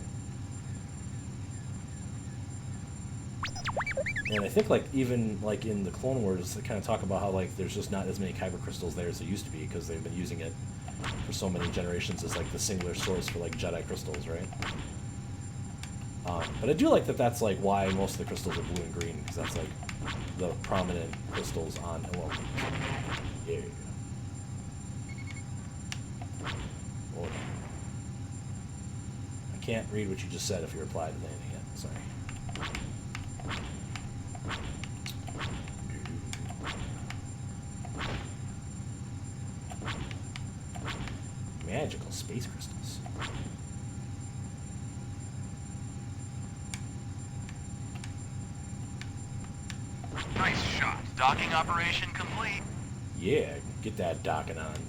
And I think, like, even, like, in the Clone Wars, they kind of talk about how, like, there's just not as many kyber crystals there as there used to be, because they've been using it for so many generations as, like, the singular source for, like, Jedi crystals, right? But I do like that that's, like, why most of the crystals are blue and green, because that's, like, the prominent crystals on Ilum. Yeah. Oh. I can't read what you just said if you replied to anything yet. Sorry. Magical space crystals. Nice shot. Docking operation complete. Yeah, get that docking on.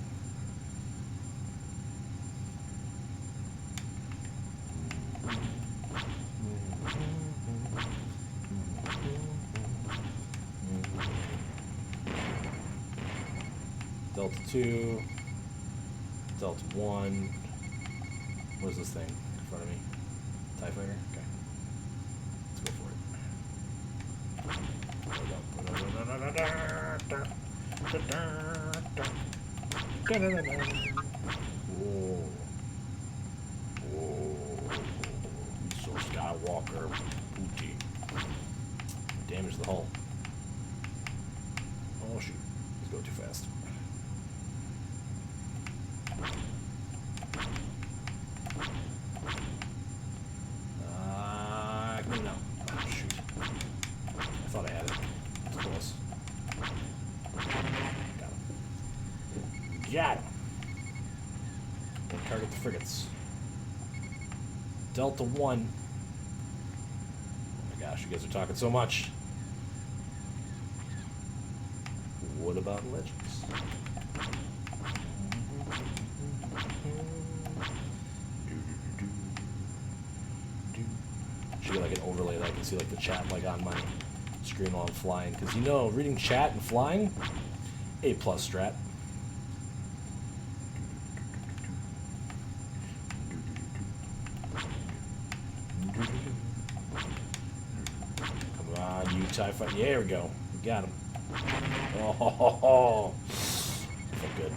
Delta 2, Delta 1. What is this thing in front of me? TIE fighter? Okay. Let's go for it. Whoa. So Skywalker booty. Damage the hull. Oh shoot. He's going too fast. No. Oh shoot. I thought I had it. It's close. Got him. Got him. Don't target the frigates. Delta 1. Oh my gosh, you guys are talking so much. What about Legends? Should get like an overlay that I can see like the chat like on my screen while I'm flying. Because you know, reading chat and flying, A+ strat. Come on, you TIE Fighter. Yeah, there we go. We got him. Oh, felt good.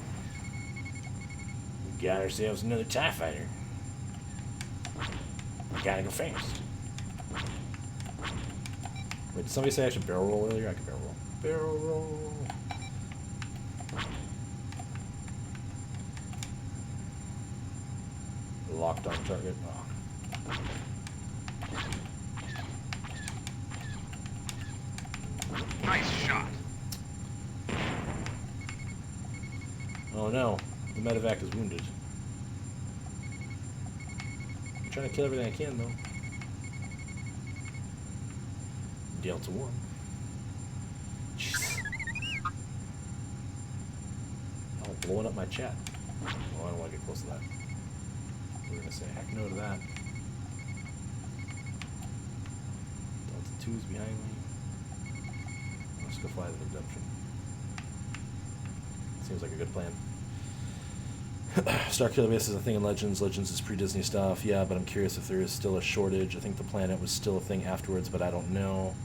We got ourselves another TIE Fighter. Gotta go fast. Wait, did somebody say I should barrel roll earlier? I can barrel roll. Barrel roll. Locked on target. Oh. Nice shot. Oh no, the medevac is wounded. I'm trying to kill everything I can though. Delta 1. Jeez. Oh, blowing up my chat. Oh, I don't want to get close to that. We're gonna say heck no to that. Delta 2 is behind me. Let's go fly the Redemption. Seems like a good plan. Starkiller Base is a thing in Legends. Legends is pre-Disney stuff. Yeah, but I'm curious if there is still a shortage. I think the planet was still a thing afterwards, but I don't know.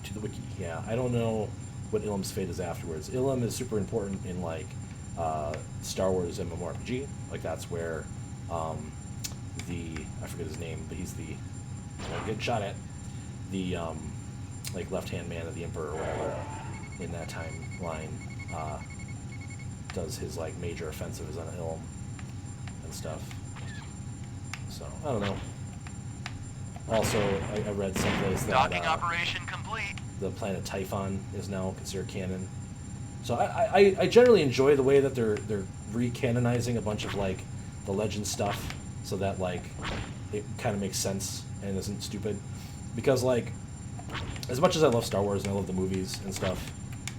To the wiki. Yeah, I don't know what Ilum's fate is afterwards. Ilum is super important in like Star Wars MMORPG. Like that's where I forget his name, but he's the I'm getting shot at. The like left-hand man of the Emperor or whatever in that timeline does his like major offensive is on Ilum and stuff. So I don't know. Also, I read someplace that Docking operation complete. the planet Typhon is now considered canon. So I generally enjoy the way that they're recanonizing a bunch of like the legend stuff, so that like it kind of makes sense and isn't stupid. Because like, as much as I love Star Wars and I love the movies and stuff,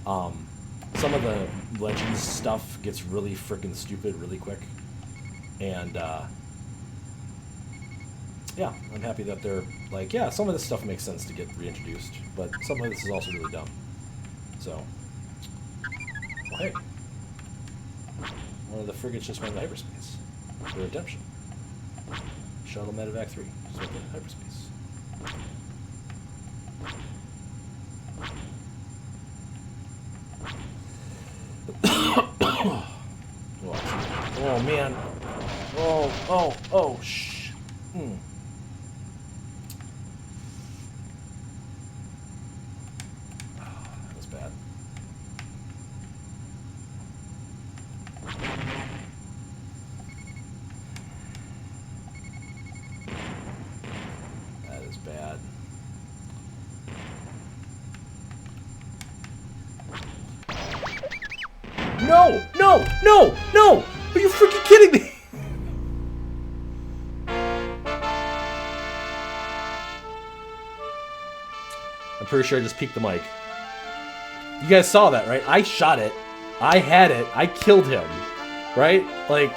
some of the Legends stuff gets really freaking stupid really quick, and yeah, I'm happy that they're like, yeah, some of this stuff makes sense to get reintroduced, but some of this is also really dumb. So, well, hey, one of the frigates just went into hyperspace for Redemption. Shuttle Medevac 3 just went into hyperspace. Oh man. Oh, shh. That was bad. That is bad. No! No! No! No! Are you freaking kidding me? I'm pretty sure I just peeked the mic. You guys saw that, right? I shot it. I had it. I killed him. Right? Like...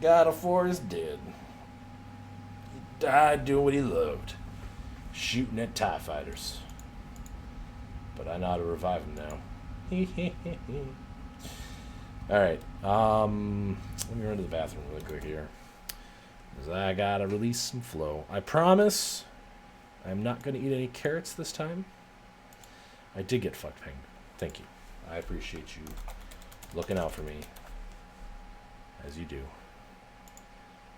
God of War is dead. He died doing what he loved. Shooting at TIE fighters. But I know how to revive him now. Alright. Let me run to the bathroom really quick here. Because I gotta release some flow. I promise I'm not gonna eat any carrots this time. I did get fucked, Peng. Thank you. I appreciate you looking out for me. As you do.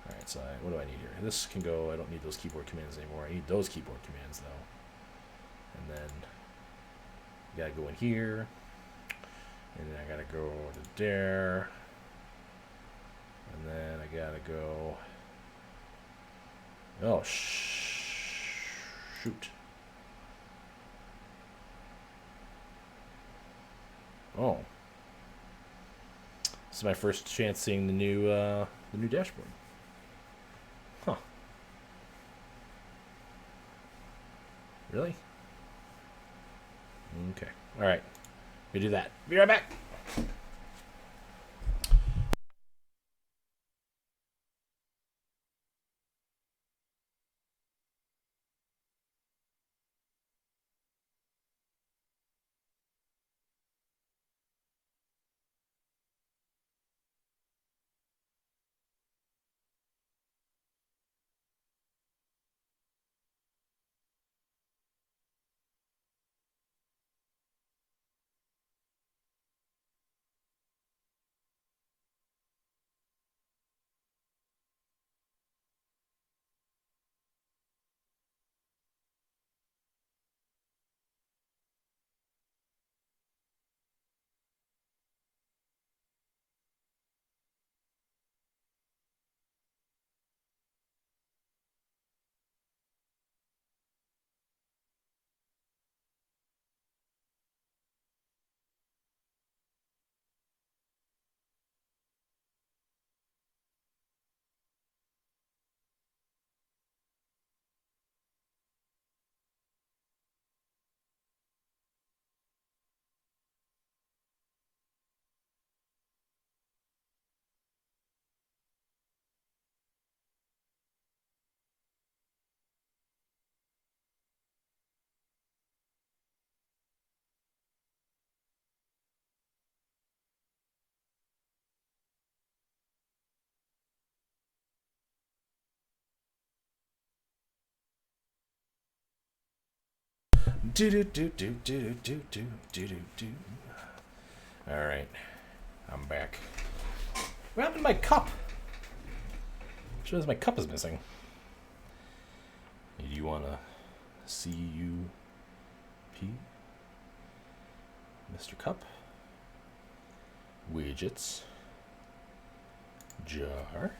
Alright, so what do I need here? This can go, I don't need those keyboard commands anymore. I need those keyboard commands, though. And then, you gotta go in here. And then I gotta go to there. And then I gotta go... Oh, shoot. Oh. This is my first chance seeing the new dashboard. Huh. Really? Okay. All right. We do that. Be right back. All right, I'm back. What happened to my cup? Shows my cup is missing. Do you wanna CUP, Mr. Cup? Widgets. Jar.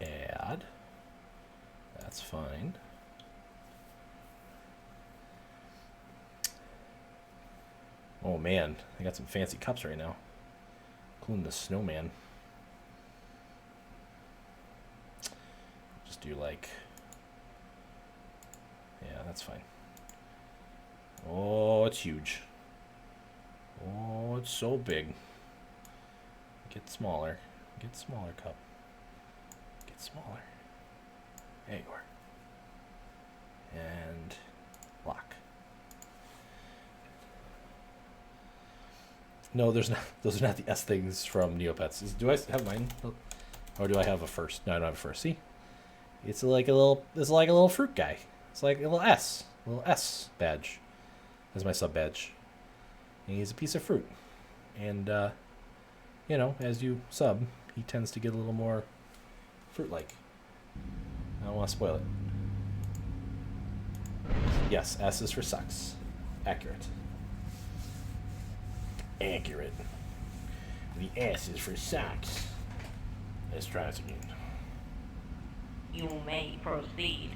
Add. That's fine. Oh man, I got some fancy cups right now, including the snowman. Just do like, yeah, that's fine. Oh, it's huge. Oh, it's so big. Get smaller. Get smaller cup. Get smaller. There you are. And lock. No, there's not. Those are not the S things from Neopets. Do I have mine, or do I have a first? No, I don't have a first. See, it's like a little. It's like a little fruit guy. It's like a little S badge. That's my sub badge. And he's a piece of fruit, and you know, as you sub, he tends to get a little more fruit-like. I don't want to spoil it. Yes, S is for sucks. Accurate. Accurate. The S is for socks. Let's try this again. You may proceed.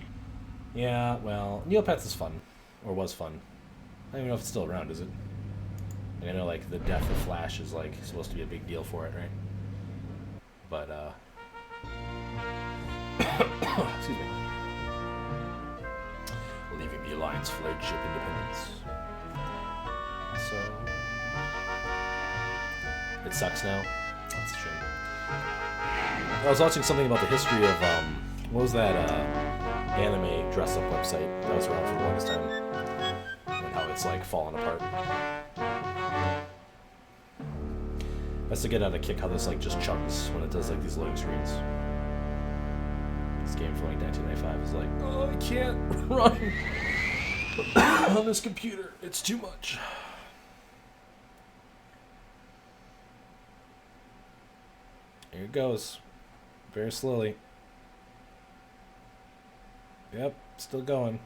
Yeah, well, Neopets is fun. Or was fun. I don't even know if it's still around, is it? Like, I know, like, the death of Flash is, like, supposed to be a big deal for it, right? But, excuse me. Leaving the Alliance flagship Independence. So... it sucks now. That's a shame. I was watching something about the history of, what was that, anime dress-up website that was around for the longest time? And how it's, like, falling apart. That's to get out a kick how this, like, just chugs when it does, like, these loading screens. This game from, like, 1995 is like, oh, I can't run on this computer. It's too much. Here it goes. Very slowly. Yep, still going.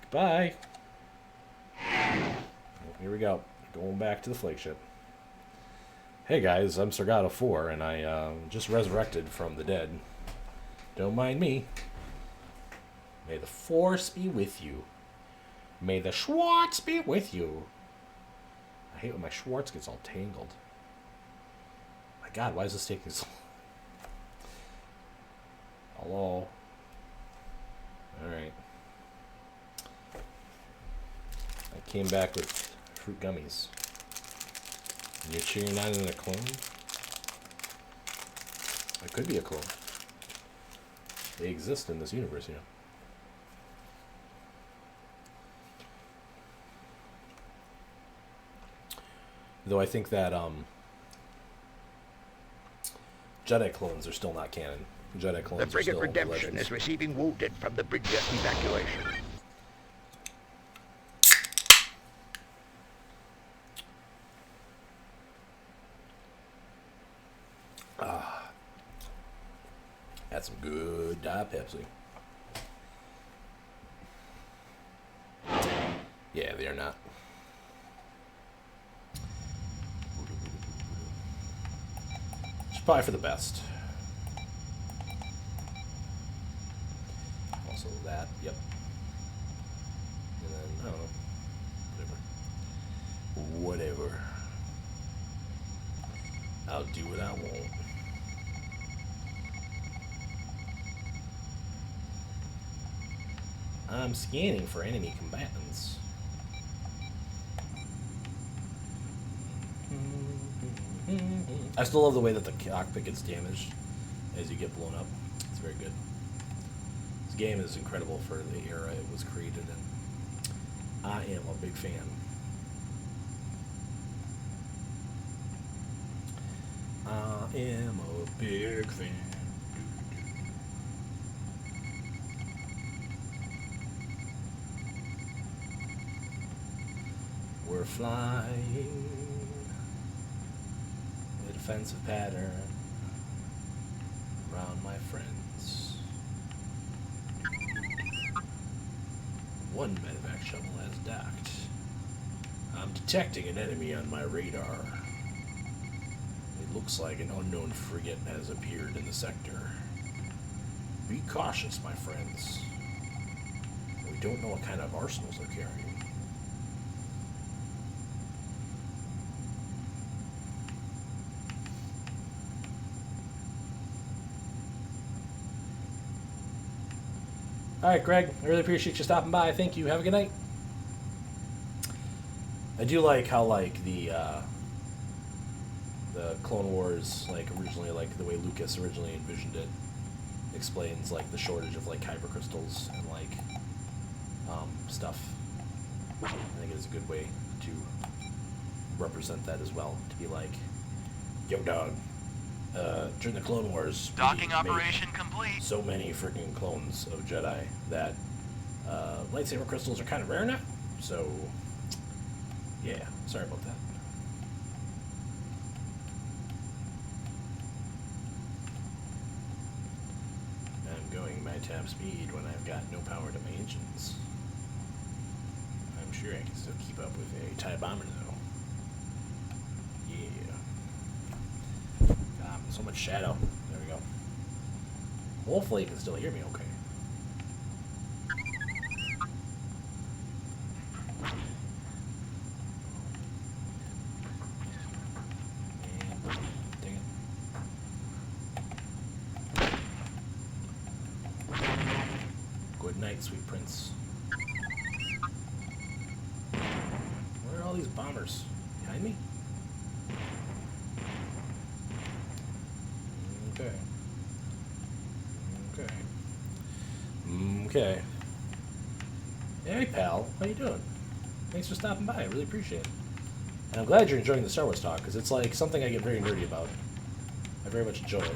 Goodbye. Here we go. Going back to the flagship. Hey guys, I'm Sargato 4, and I just resurrected from the dead. Don't mind me. May the Force be with you. May the Schwartz be with you. I hate when my Schwartz gets all tangled. My God, why is this taking so long? Hello. Alright. I came back with fruit gummies. And you're sure you're not in a clone? It could be a clone. They exist in this universe, you know. Though I think that Jedi clones are still not canon. Jedi clones The are frigate still Redemption legends. is receiving wounded from the Bridget evacuation. That's some good Diet Pepsi. Yeah, they are not. It's probably for the best. Also that, yep. And then, I don't know. Whatever. I'll do what I want. I'm scanning for enemy combatants. I still love the way that the cockpit gets damaged as you get blown up. It's very good. This game is incredible for the era it was created in. I am a big fan. I am a big fan. We're flying a defensive pattern around my friends. One medevac shuttle has docked. I'm detecting an enemy on my radar. It looks like an unknown frigate has appeared in the sector. Be cautious, my friends. We don't know what kind of arsenals they're carrying. All right, Greg, I really appreciate you stopping by. Thank you. Have a good night. I do like how, like, the Clone Wars, like, originally, like, the way Lucas originally envisioned it, explains, like, the shortage of, like, kyber crystals and, like, stuff. I think it is a good way to represent that as well. To be like, yo, dog, during the Clone Wars, Docking we operation complete. so many freaking clones of Jedi that lightsaber crystals are kind of rare now. So, yeah, sorry about that. I'm going my top speed when I've got no power to my engines. I'm sure I can still keep up with a TIE bomber though. Yeah. God, so much shadow. There we go. Hopefully you can still hear me okay. And, dang it. Good night, sweet prince. Where are all these bombers? Behind me? Okay. Okay. Okay. Hey, pal. How you doing? Thanks for stopping by. I really appreciate it. And I'm glad you're enjoying the Star Wars talk, because it's, like, something I get very nerdy about. I very much enjoy it.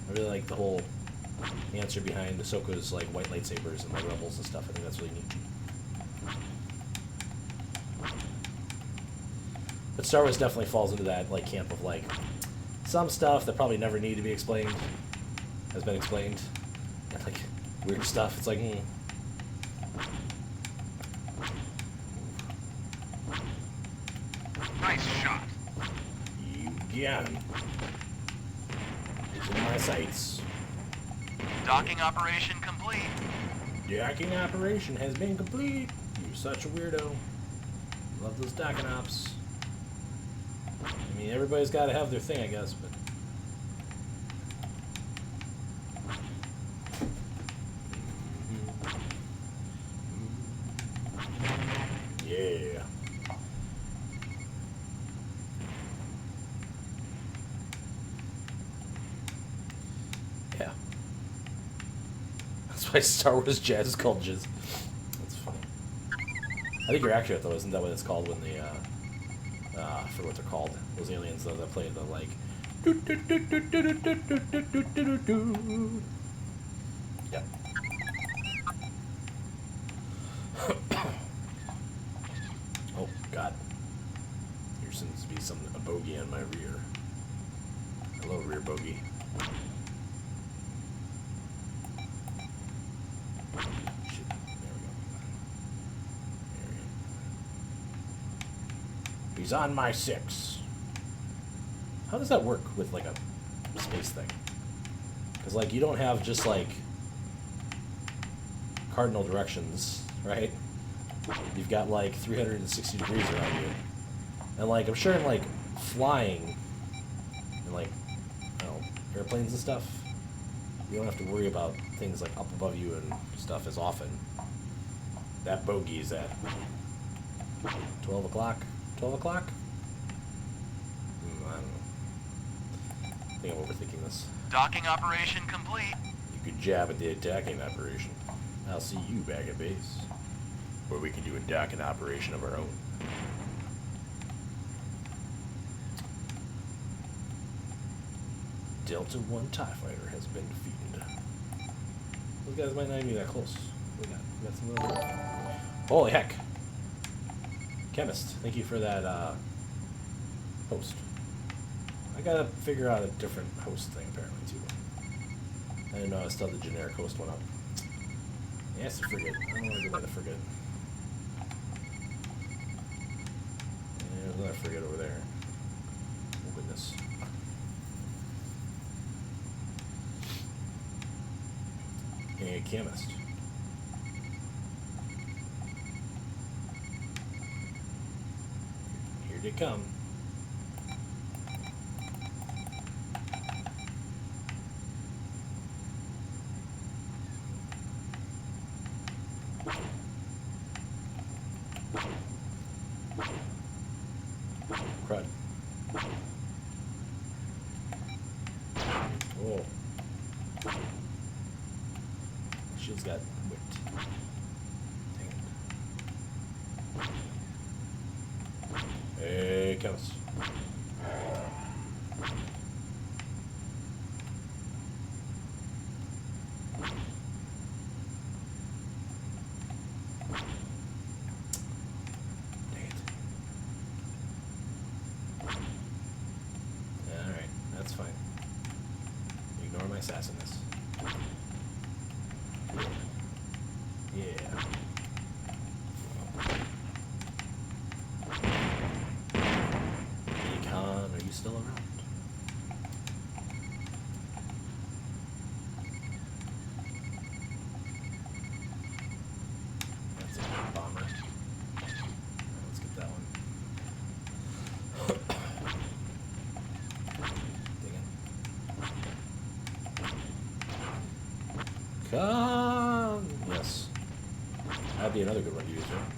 I really like the whole answer behind Ahsoka's, like, white lightsabers and, like, rebels and stuff. I think that's really neat. But Star Wars definitely falls into that, like, camp of, like, some stuff that probably never need to be explained has been explained. And, like, weird stuff. It's like, Nice shot. You got him. He's in my sights. Docking operation complete. Docking operation has been complete. You're such a weirdo. Love those docking ops. I mean, everybody's got to have their thing, I guess, but... Yeah. Yeah. That's why Star Wars Jazz is called Jizz. That's funny. I think you're accurate, though. Isn't that what it's called when the, I forget what they're called. Those aliens that play the, like... Yep. Oh, God. There seems to be a bogey on my rear. Hello, rear bogey. Shit. There we go. He's on my 6. How does that work with, like, a space thing? Because, like, you don't have just, like, cardinal directions, right? You've got, like, 360 degrees around you. And, like, I'm sure in, like, flying and, like, I don't know, airplanes and stuff, you don't have to worry about things, like, up above you and stuff as often. That bogey is at 12 o'clock? 12 o'clock? I don't know. I think I'm overthinking this. Docking operation complete. You could jab at the attacking operation. I'll see you back at base, where we can do a docking operation of our own. Delta 1 TIE Fighter has been defeated. Those guys might not even be that close. We got some little... Holy heck! Chemist, thank you for that, host. I gotta figure out a different host thing, apparently, too. I didn't know I still had the generic host one up. Yeah, it's the frigate. I don't want to go by the frigate. Yeah, there's another frigate over there. Oh, goodness. Hey, chemist. Here they come. Crud. Oh. Shield's got whipped. Dang it. Hey, comes. Assassinus. Yeah. Econ, are you still around? That's a bomber. Let's get that one. Come! Yes. That'd be another good one to use, right?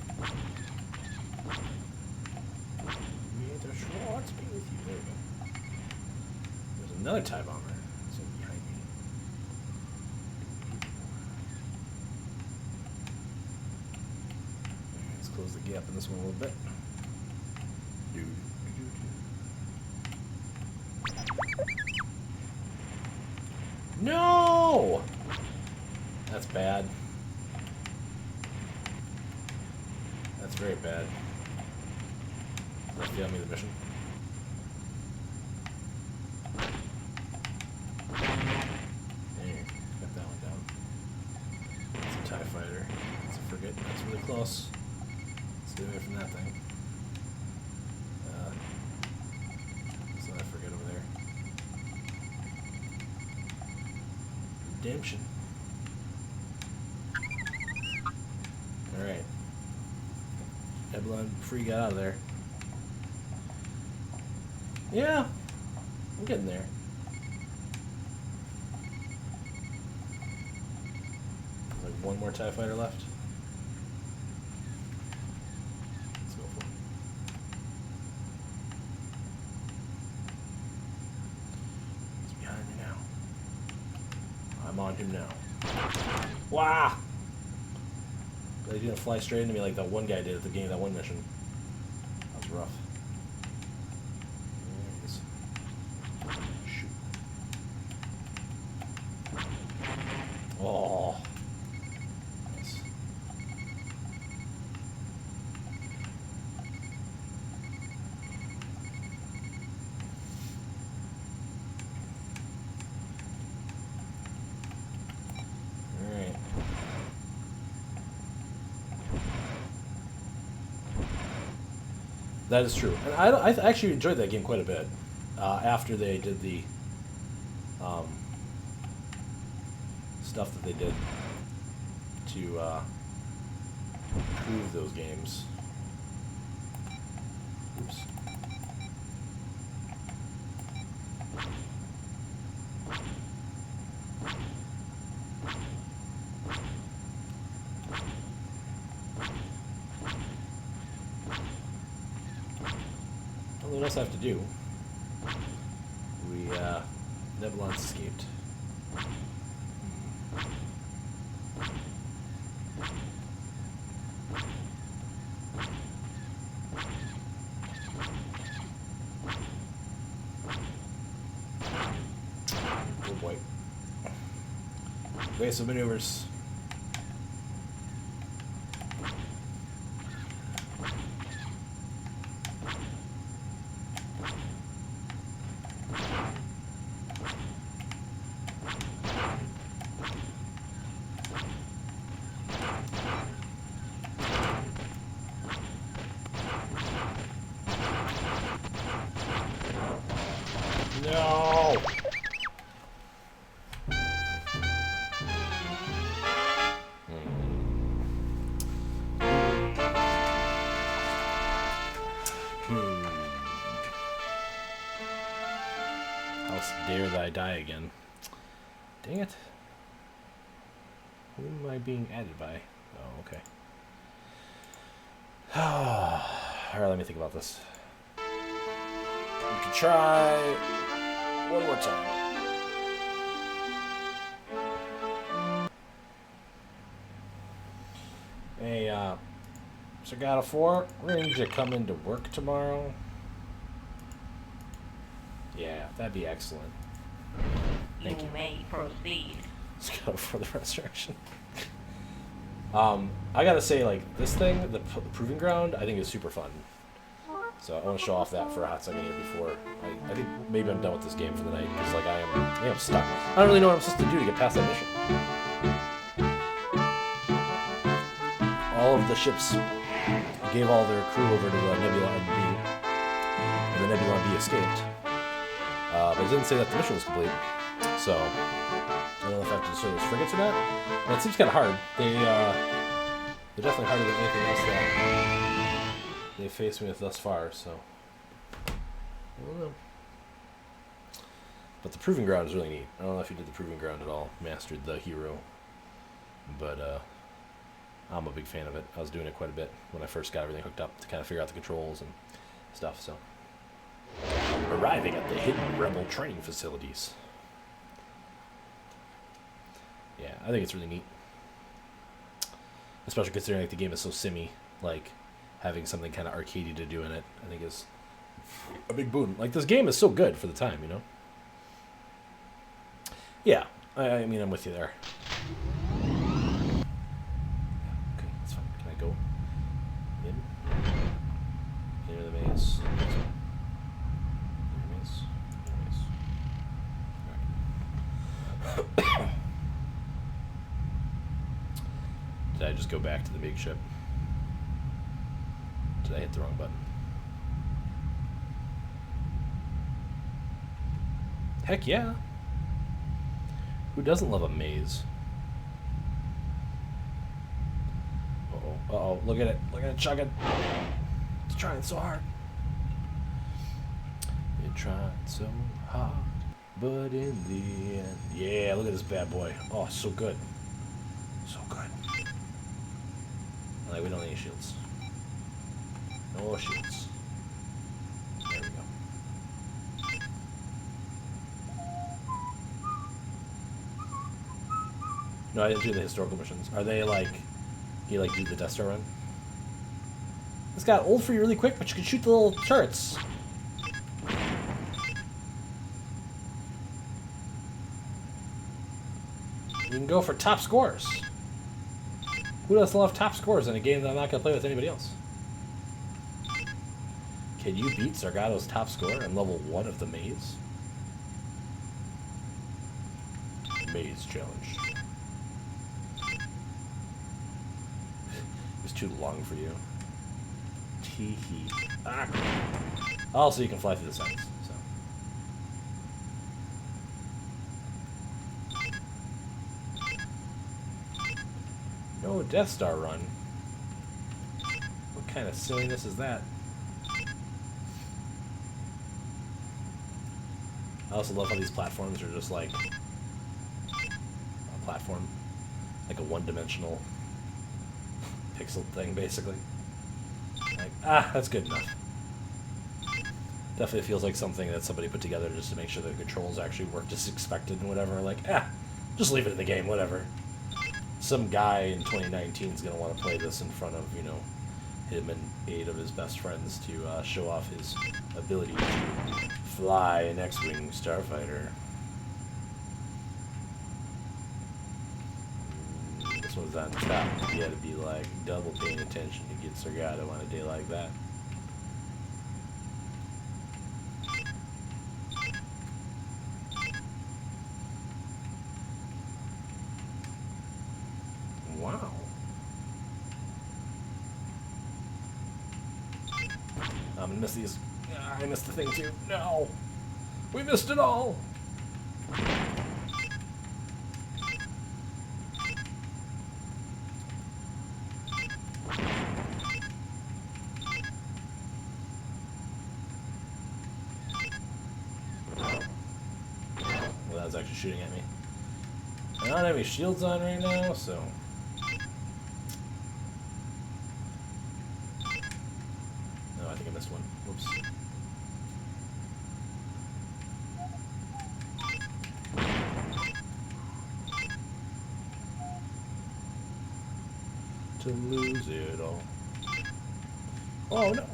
May the Schwartz be with you. There we go. There's another TIE bomber. It's behind me. Let's close the gap in this one a little bit. No! That's bad. That's very bad. Does that fail me the mission? close. Stay away from that thing. So I forget over there. Redemption. Alright. Nebulon free got out of there. Yeah, I'm getting there. Like one more TIE fighter left. Let's go for it. He's behind me now. I'm on him now. Wow! But he didn't fly straight into me like that one guy did at the beginning of that one mission. That was rough. Shoot. Oh. Nice. Alright. That is true. And I actually enjoyed that game quite a bit. After they did the stuff that they did to improve those games. Oops. What else I have to do? Nebulon's escaped. Oh boy. Evasive maneuvers. No! How dare I die again? Dang it. Who am I being added by? Oh, okay. Alright, let me think about this. We can try one more time. Hey, Sagata 4, we're gonna need you to come into work tomorrow. Yeah, that'd be excellent. You may proceed. Sagata 4, the resurrection. I gotta say, like, this thing, the Proving Ground, I think is super fun. So I want to show off that for a hot second here before I think maybe I'm done with this game for the night because like I think I'm stuck. I don't really know what I'm supposed to do to get past that mission. All of the ships gave all their crew over to Nebulon B, and the Nebulon B escaped. But it didn't say that the mission was complete. So I don't know if I have to destroy those frigates or not. Well, it seems kind of hard. They're definitely harder than anything else that they faced me with thus far, so I don't know. But the Proving Ground is really neat. I don't know if you did the Proving Ground at all, mastered the hero, but I'm a big fan of it. I was doing it quite a bit when I first got everything hooked up to kind of figure out the controls and stuff. So arriving at the hidden rebel training facilities. Yeah, I think it's really neat, especially considering like the game is so simmy. Like having something kind of arcadey to do in it, I think is a big boon. Like, this game is so good for the time, you know? Yeah, I mean, I'm with you there. Okay, that's fine. Can I go in? Enter the maze. Enter the maze. Enter the maze. Alright. Did I just go back to the big ship? did I hit the wrong button? Heck yeah. Who doesn't love a maze? Uh-oh. Uh-oh. Look at it. Look at it chugging. It's trying so hard. You're trying so hard, but in the end... Yeah, look at this bad boy. Oh, so good. So good. Like, we don't need any shields. No shields. There we go. No, I didn't do the historical missions. Are they like... You like do the Death Star run? This got old for you really quick, but you can shoot the little turrets. You can go for top scores. Who doesn't love top scores in a game that I'm not going to play with anybody else? Can you beat Zargado's top score in level 1 of the maze? Maze challenge. It's too long for you. Tee-hee. Ah. Also, you can fly through the sides, so. No Death Star run. What kind of silliness is that? I also love how these platforms are just like a platform, like a one-dimensional pixel thing, basically. Like, that's good enough. Definitely feels like something that somebody put together just to make sure the controls actually worked as expected and whatever. Like, just leave it in the game, whatever. Some guy in 2019 is going to want to play this in front of, you know, him and 8 of his best friends to show off his ability to fly an X-Wing starfighter. This one's on top. You gotta be like double paying attention to get Zargado on a day like that. Wow. I'm gonna miss these. I missed the thing too. No! We missed it all! Well, that was actually shooting at me. I don't have any shields on right now, so... No, I think I missed one. Whoops. To lose it all. Oh no!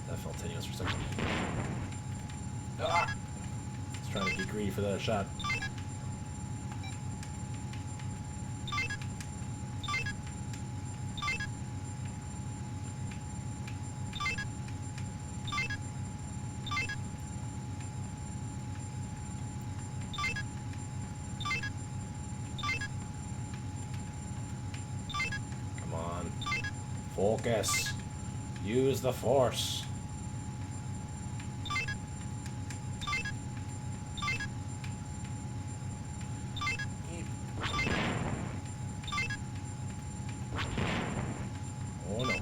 That felt tenuous for a second. Ah! I was trying to get greedy for that shot. Come on. Focus. Use the force. Oh no.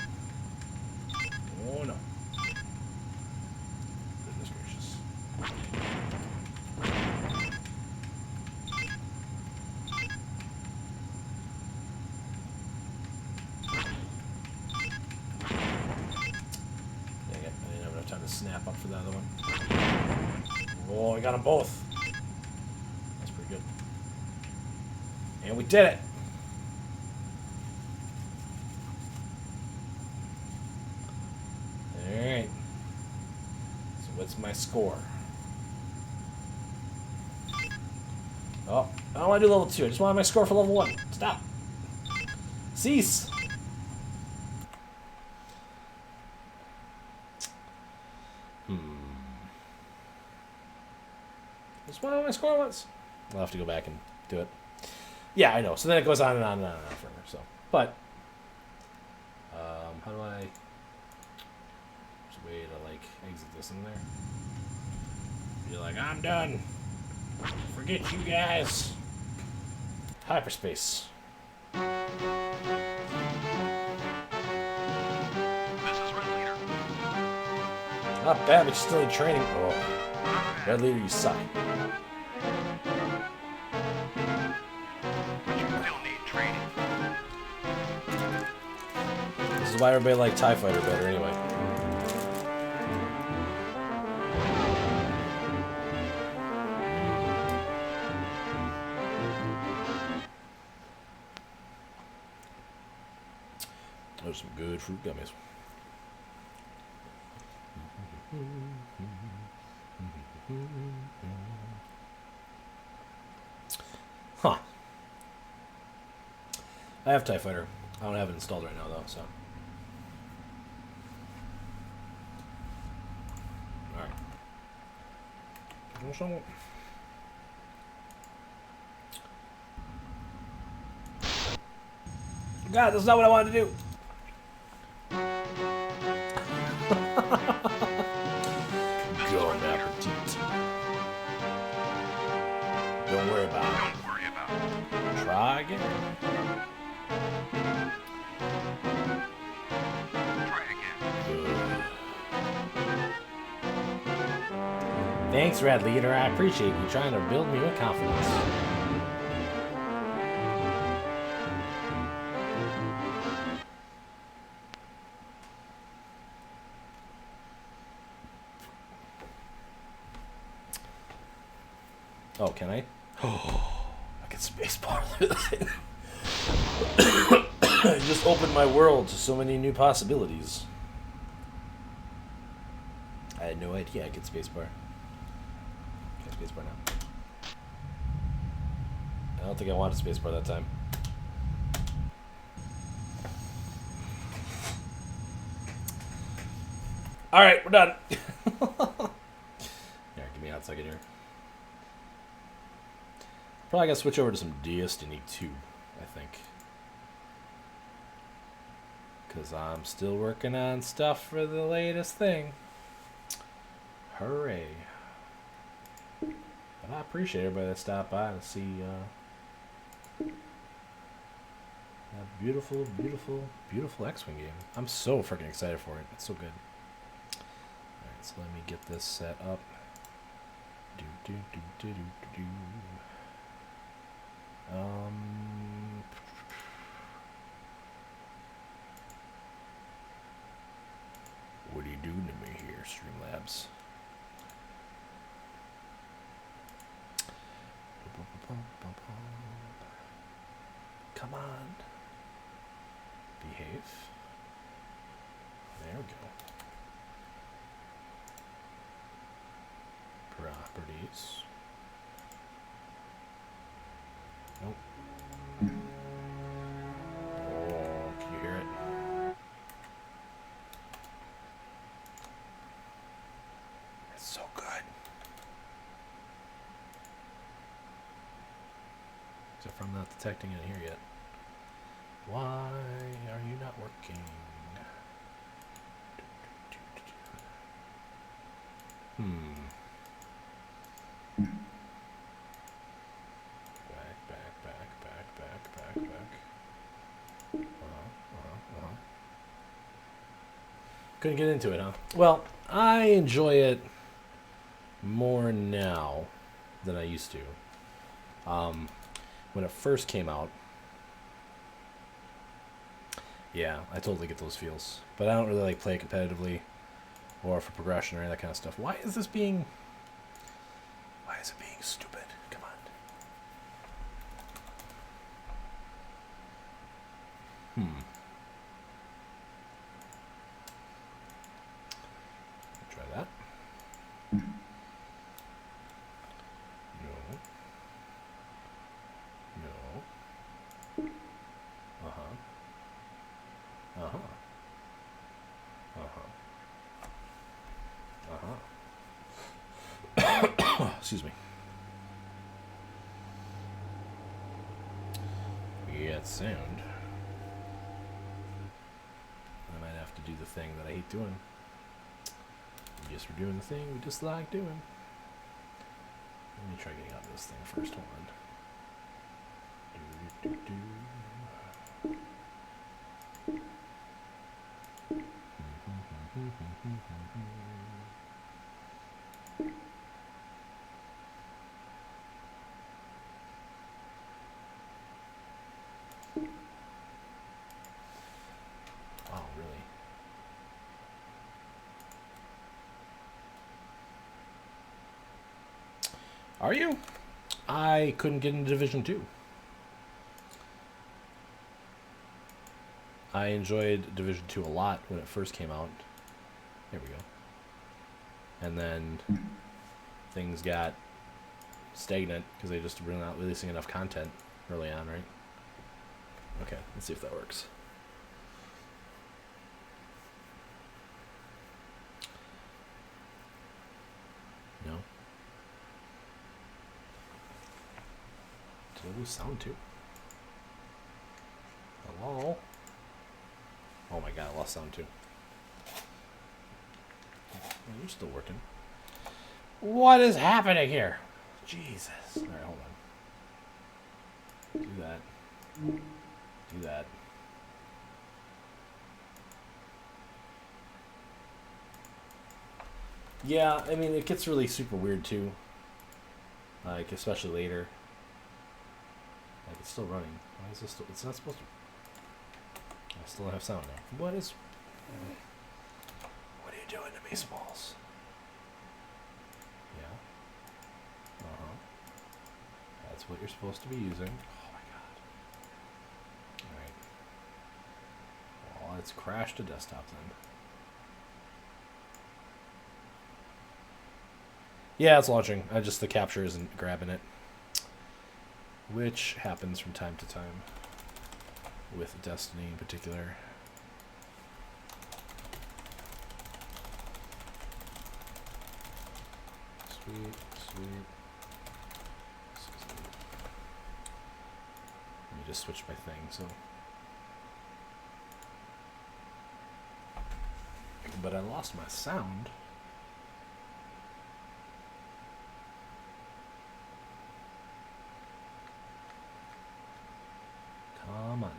Oh no. Goodness gracious. Dang it, I didn't have enough time to snap up for the other one. Oh, I got them both. That's pretty good. And we did it! Alright. So what's my score? Oh, I don't want to do level 2. I just want my score for level 1. Stop. Cease. That's what my score was. I'll have to go back and do it. Yeah, I know. So then it goes on and on and on and on forever. So, but how do I? There's a way to like exit this in there. Be like, I'm done. Forget you guys. Hyperspace. This is Red Leader. Not bad, but you're still in training. Oh, Red Leader, you suck. But you still need training. This is why everybody liked TIE Fighter better anyway. Those are some good fruit gummies. Huh. I have TIE Fighter. I don't have it installed right now though, so. Alright. God, that's not what I wanted to do. Bon appetit. Don't worry about it. Don't worry about it. Try again. Try again. Thanks, Red Leader. I appreciate you trying to build me with confidence. Oh, can I? Oh, I can spacebar through the thing. It just opened my world to so many new possibilities. I had no idea I could spacebar. Can I spacebar now? I don't think I wanted spacebar that time. All right, we're done. Yeah, give me a hot second here. Probably gotta switch over to some Destiny 2, I think. Because I'm still working on stuff for the latest thing. Hooray. But I appreciate everybody that stopped by to see that beautiful, beautiful, beautiful X-Wing game. I'm so freaking excited for it. It's so good. Alright, so let me get this set up. What are you doing to me here, Streamlabs? Come on. Behave. There we go. Properties. Nope. Oh, can you hear it? It's so good. Except for I'm not detecting it here yet. Why are you not working? Back. Couldn't get into it, huh? Well, I enjoy it more now than I used to. When it first came out, yeah, I totally get those feels. But I don't really like play it competitively or for progression or any of that kind of stuff. Why is it being stupid? Come on. Try that. No. Excuse me. that sound. I might have to do the thing that I hate doing. Just for doing the thing we just like doing. Let me try getting out of this thing first. Hold on. Oh, really? Are you? I couldn't get into Division 2. I enjoyed Division 2 a lot when it first came out. There we go. And then things got stagnant because they just were not releasing enough content early on, right? Okay, let's see if that works. No? Did I lose sound too? Hello? Oh my god, I lost sound too. Oh, you're still working. What is happening here? Jesus. Alright, hold on. Do that. Do that. Yeah, I mean, it gets really super weird too. Like, especially later. Like, it's still running. Why is this still... It's not supposed to... I still don't have sound now. What is... What are you doing to me, Smalls? Yeah. Uh-huh. That's what you're supposed to be using. Oh my god. Alright. Well, let's crash to desktop then. Yeah, it's launching. Just the capture isn't grabbing it. Which happens from time to time. With Destiny in particular. Sweet, sweet. Let me just switch my thing, so. But I lost my sound. Come on.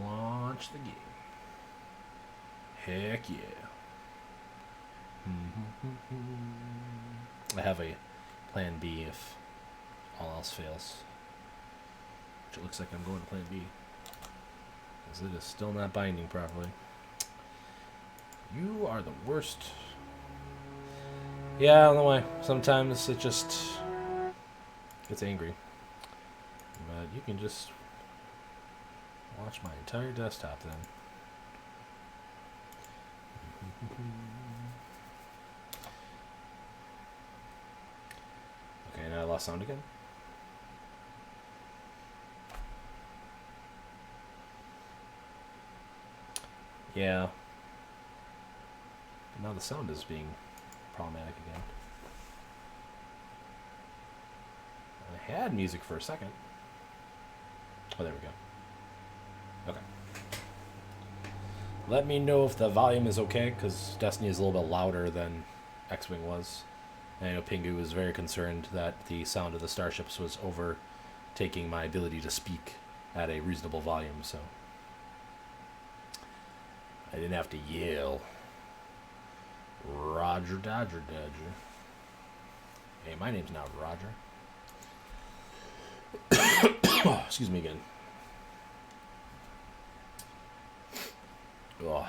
Launch the game. Heck yeah. I have a plan B if all else fails. Which it looks like I'm going to plan B. Because it is still not binding properly. You are the worst. Yeah, I don't know why. Sometimes it just gets angry. But you can just watch my entire desktop then. Okay, now I lost sound again. Yeah. But now the sound is being problematic again. I had music for a second. Oh, there we go. Okay. Let me know if the volume is okay, because Destiny is a little bit louder than X-Wing was. And I know Pingu was very concerned that the sound of the starships was overtaking my ability to speak at a reasonable volume, so I didn't have to yell. Roger Dodger Dodger. Hey, my name's not Roger. Oh, excuse me again. Oh.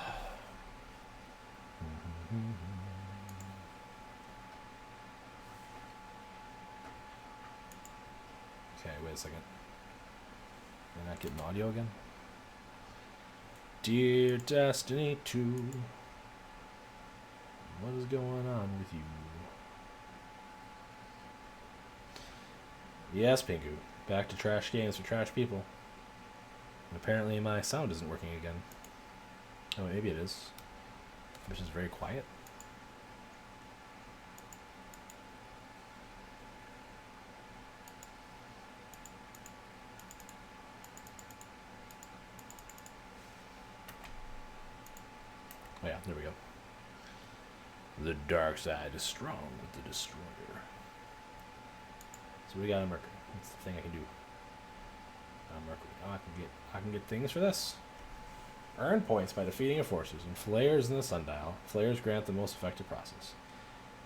Okay, wait a second. Am I not getting audio again? Dear Destiny 2, what is going on with you? Yes, Pingu. Back to trash games for trash people. And apparently my sound isn't working again. Oh, maybe it is. Which is very quiet. yeah, there we go. The dark side is strong with the destroyer. So we got on Mercury. That's the thing I can do. On Mercury. Oh, I can get things for this. Earn points by defeating a forces and flares in the sundial. Flares grant the most effective process.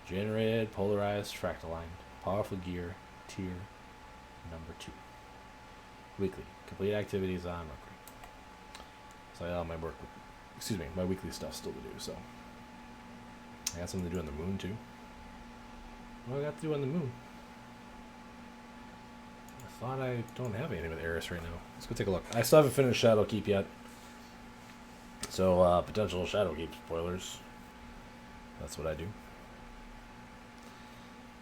Generated, polarized, fractalized, powerful gear, tier number 2. Weekly. Complete activities on Mercury. So I got all my work, my weekly stuff still to do, so. I got something to do on the moon, too. What do I got to do on the moon? I thought I don't have anything with Eris right now. Let's go take a look. I still haven't finished Shadowkeep yet. So, potential Shadowkeep spoilers. That's what I do.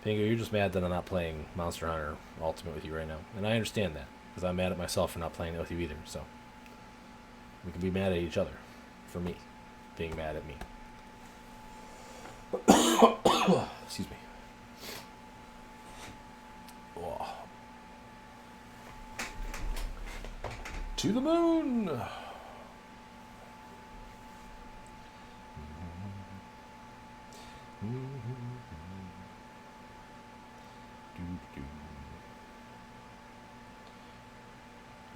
Pingu, you're just mad that I'm not playing Monster Hunter Ultimate with you right now. And I understand that, because I'm mad at myself for not playing it with you either, so. We can be mad at each other. For me. Being mad at me. Excuse me. Oh. To the moon!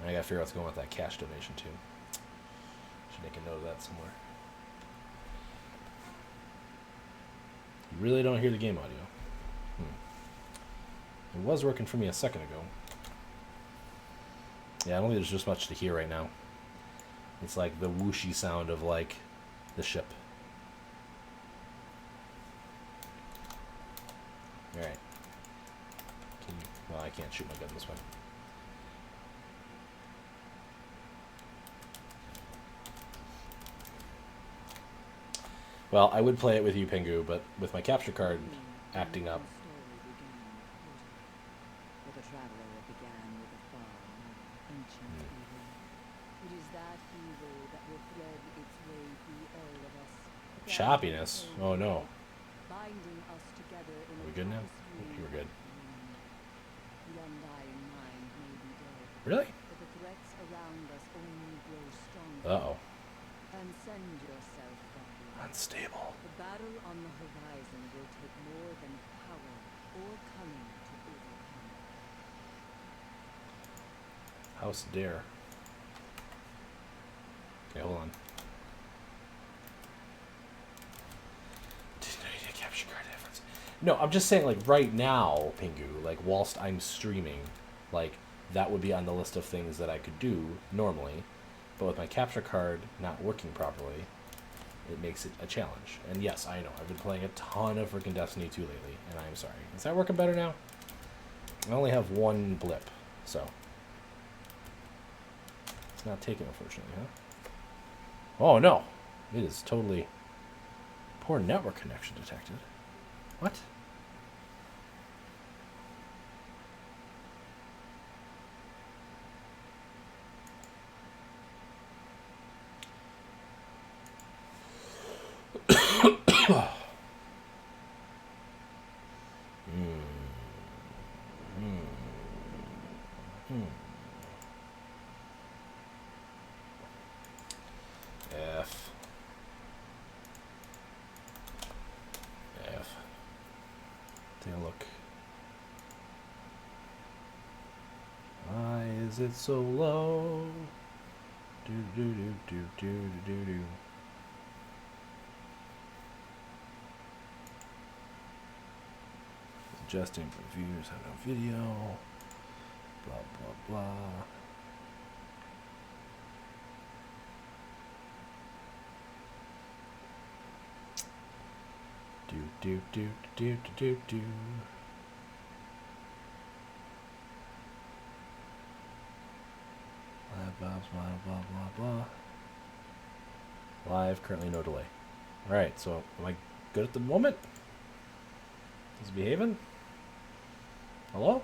I gotta figure out what's going on with that cash donation too. Should make a note of that somewhere. You really don't hear the game audio. It was working for me a second ago. Yeah, I don't think there's just much to hear right now. It's like the whooshy sound of like the ship. Alright. Well, I can't shoot my gun this way. Well, I would play it with you, Pingu, but with my capture card acting up. Choppiness? Oh no. Are we good now? You were good. Really? Uh-oh. Unstable. The battle on the horizon will take more than power or cunning to overcome. House Dare. Okay, hold on. Didn't know you did capture card difference. No, I'm just saying, like, right now, Pingu, like, whilst I'm streaming, like, that would be on the list of things that I could do normally. But with my capture card not working properly, it makes it a challenge. And yes, I know, I've been playing a ton of freaking Destiny 2 lately, and I'm sorry. Is that working better now? I only have one blip, so. It's not taken, unfortunately, huh? Oh, no. It is totally... Poor network connection detected. What? Take a look. Why is it so low? Do do do do do do do. Adjusting for viewers have no video. Blah blah blah. Do do do do do do do. Live blah blah blah blah blah. Live, currently no delay. Alright, so am I good at the moment? Is it behaving? Hello?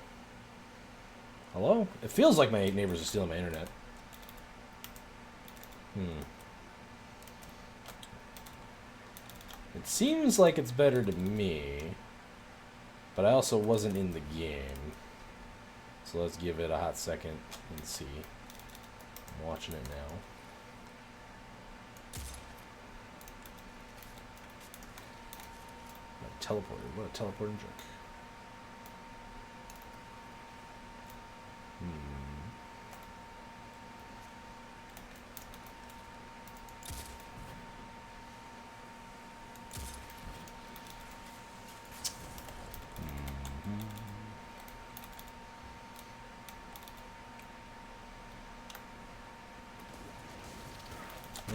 Hello? It feels like my neighbors are stealing my internet. It seems like it's better to me, but I also wasn't in the game. So let's give it a hot second and see. I'm watching it now. teleported. What a teleporting jerk.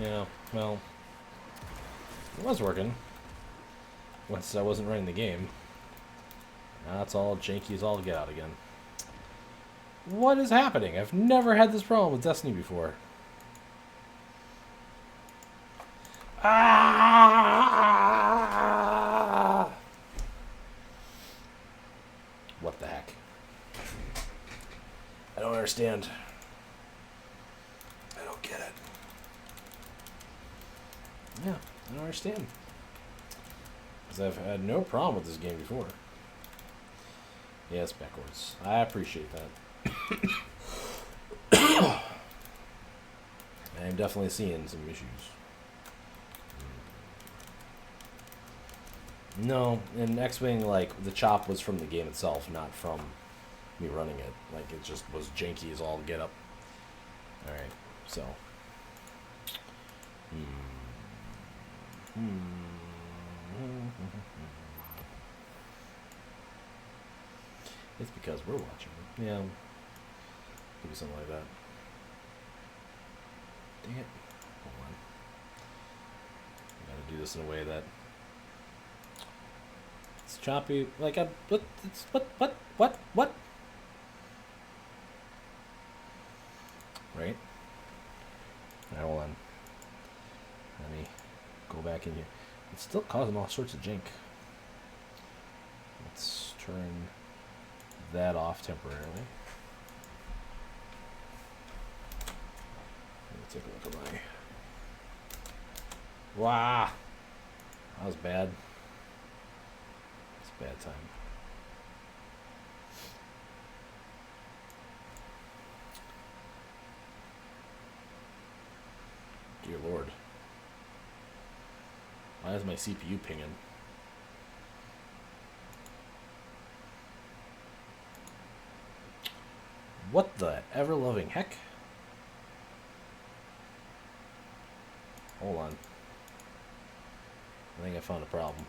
Yeah, well, it was working once I wasn't running the game. Now it's all janky as all get out again. What is happening? I've never had this problem with Destiny before. Ah! What the heck? I don't understand. I don't get it. Yeah, I don't understand. Because I've had no problem with this game before. Yeah, it's backwards. I appreciate that. I'm definitely seeing some issues. No, in X-Wing, like, the chop was from the game itself, not from me running it. Like, it just was janky as all get up. Alright, so. It's because we're watching. Yeah. Maybe something like that. Dang it. Hold on. I gotta do this in a way that it's choppy. Like a what? It's what? Right. Alright, hold on. Let me go back in here. It's still causing all sorts of jank. Let's turn that off temporarily. Let me take a look at my. Wow, that was bad. It's a bad time. Dear Lord. Why is my CPU pinging? What the ever-loving heck? Hold on. I think I found a problem.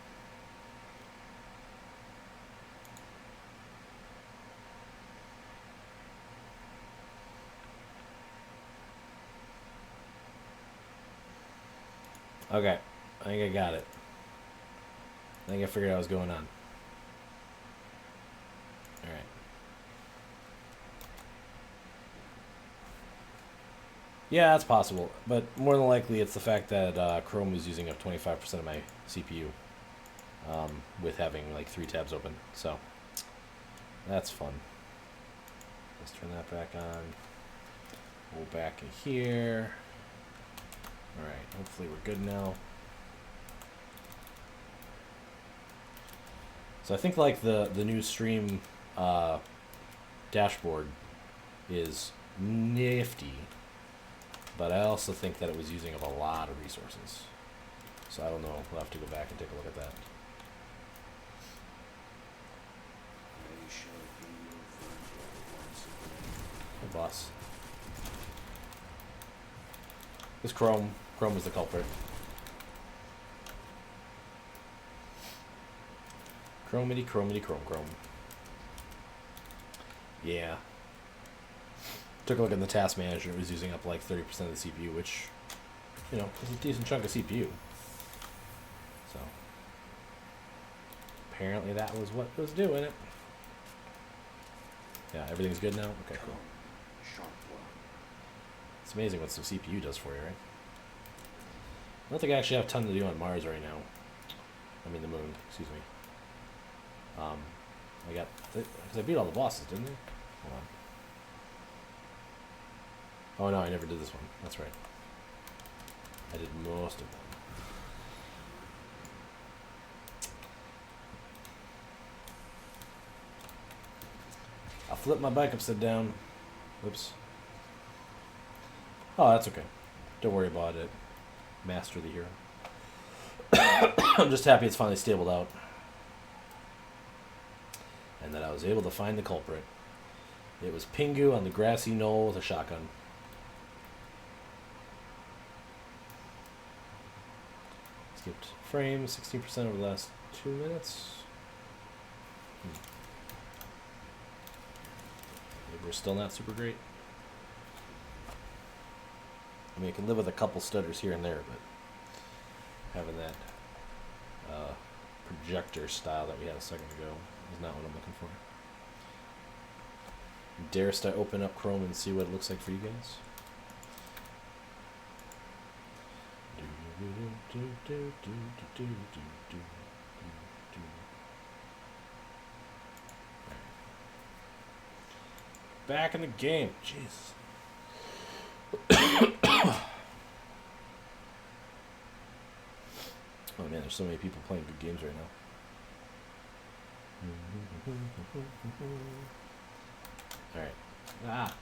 Okay, I think I got it. I think I figured out what's going on. Alright. Yeah, that's possible, but more than likely it's the fact that Chrome is using up 25% of my CPU with having like 3 tabs open, so that's fun. Let's turn that back on. Go back in here. Alright, hopefully we're good now. So I think like the new stream dashboard is nifty, but I also think that it was using up a lot of resources. So I don't know, we'll have to go back and take a look at that. Hey boss. This Chrome was the culprit. Chromity, chrome. Yeah. Took a look at the task manager. It was using up like 30% of the CPU, which, you know, is a decent chunk of CPU. So, apparently that was what was doing it. Yeah, everything's good now? Okay, cool. It's amazing what some CPU does for you, right? I don't think I actually have a ton to do on Mars right now. I mean the moon, excuse me. I got, because I beat all the bosses, didn't I? Hold on. Oh no, I never did this one. That's right. I did most of them. I'll flip my bike upside down. Whoops. Oh, that's okay. Don't worry about it. Master the hero. I'm just happy it's finally stabled out. and that I was able to find the culprit. It was Pingu on the grassy knoll with a shotgun. Skipped frames, 16% over the last 2 minutes. Maybe we're still not super great. I mean, I can live with a couple stutters here and there, but having that projector style that we had a second ago is not what I'm looking for. Darest I open up Chrome and see what it looks like for you guys? Back in the game. Jeez. Oh man, there's so many people playing good games right now. Alright. Ah.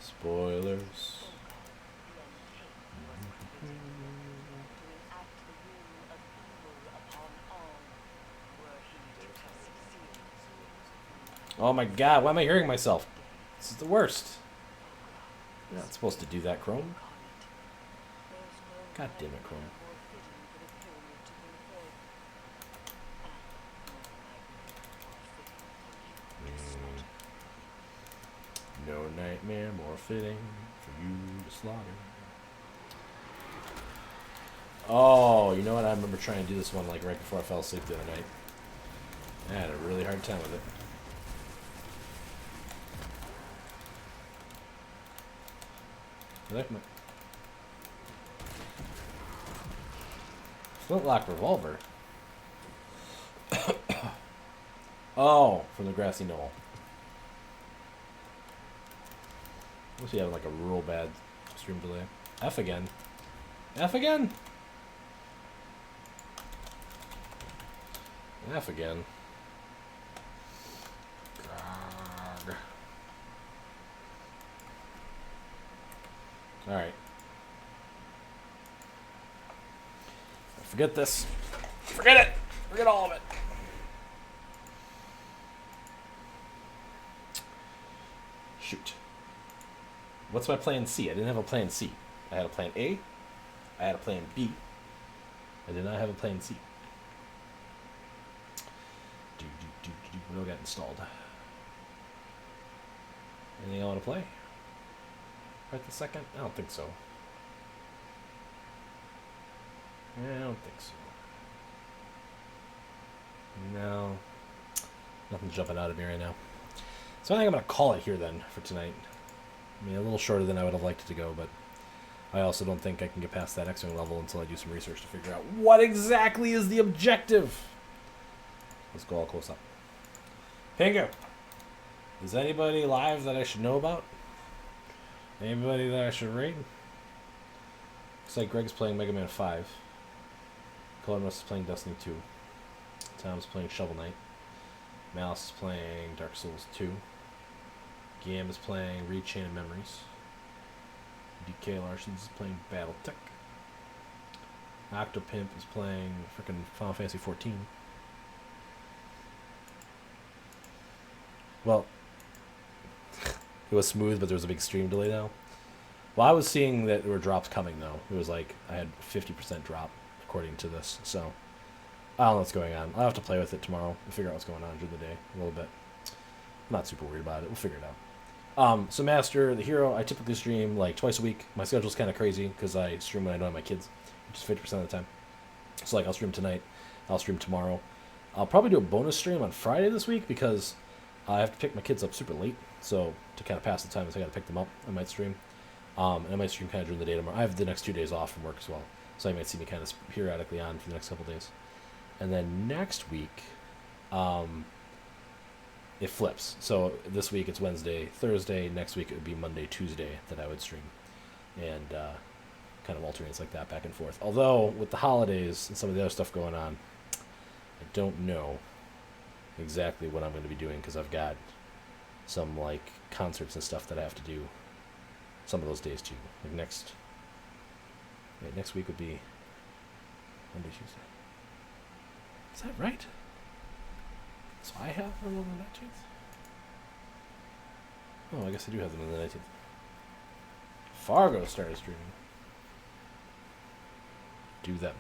Spoilers. Oh my god, why am I hearing myself? This is the worst. You're not supposed to do that, Chrome. God damn it, Chrome. No nightmare more fitting for you to slaughter. Oh, you know what? I remember trying to do this one like right before I fell asleep the other night. I had a really hard time with it. I like my flintlock revolver. Oh, from the grassy knoll. Must be having like a real bad stream delay. F again. F again. F again. God. Alright. Forget this. Forget it! Forget all of it. Shoot. What's my plan C? I didn't have a plan C. I had a plan A. I had a plan B. I did not have a plan C. What do I got installed? Anything I want to play? Right this second? I don't think so. I don't think so. No. Nothing's jumping out of me right now. So I think I'm going to call it here then for tonight. I mean, a little shorter than I would have liked it to go, but I also don't think I can get past that X-Wing level until I do some research to figure out what exactly is the objective. Let's go all close up. Pingu! Is anybody live that I should know about? Anybody that I should rate? Looks like Greg's playing Mega Man 5. Colonos is playing Destiny 2. Tom's playing Shovel Knight. Malice is playing Dark Souls 2. Gam is playing Rechain of Memories. DK Larson's is playing Battletech. Octopimp is playing frickin' Final Fantasy 14. Well, it was smooth, but there was a big stream delay now. Well, I was seeing that there were drops coming, though. It was like I had 50% drop, according to this. So, I don't know what's going on. I'll have to play with it tomorrow and figure out what's going on during the day a little bit. I'm not super worried about it. We'll figure it out. So Master, the Hero, I typically stream like twice a week. My schedule's kind of crazy because I stream when I don't have my kids, which is 50% of the time. So like I'll stream tonight, I'll stream tomorrow. I'll probably do a bonus stream on Friday this week because I have to pick my kids up super late. So to kind of pass the time, if I got to pick them up, I might stream. And I might stream kind of during the day tomorrow. I have the next 2 days off from work as well, so you might see me kind of periodically on for the next couple days. And then next week, it flips. So this week it's Wednesday, Thursday. Next week it would be Monday, Tuesday that I would stream, and kind of alternates like that back and forth. Although with the holidays and some of the other stuff going on, I don't know exactly what I'm going to be doing because I've got some like concerts and stuff that I have to do some of those days too. Like next week would be Monday, Tuesday. Is that right? So I have them on the 19th? Oh, I guess I do have them on the 19th. Fargo started streaming. Do them.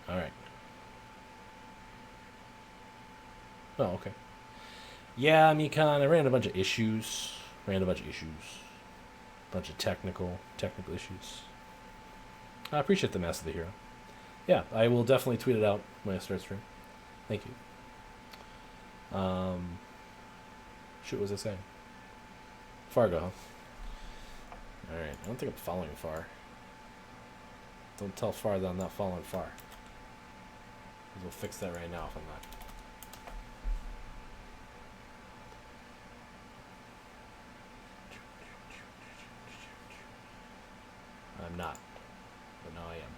Alright. Oh, okay. Yeah, Mikan, I ran into a bunch of issues. Bunch of technical issues. I appreciate the Master of the Hero. Yeah, I will definitely tweet it out when I start stream. Thank you. Shoot, what was I saying? Fargo, huh? Alright, I don't think I'm following Far. Don't tell Far that I'm not following Far. 'Cause we'll fix that right now if I'm not. I'm not. But now I am.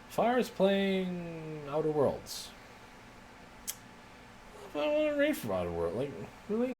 Far is playing Outer Worlds. I don't want to raid for Outer World. Like, really?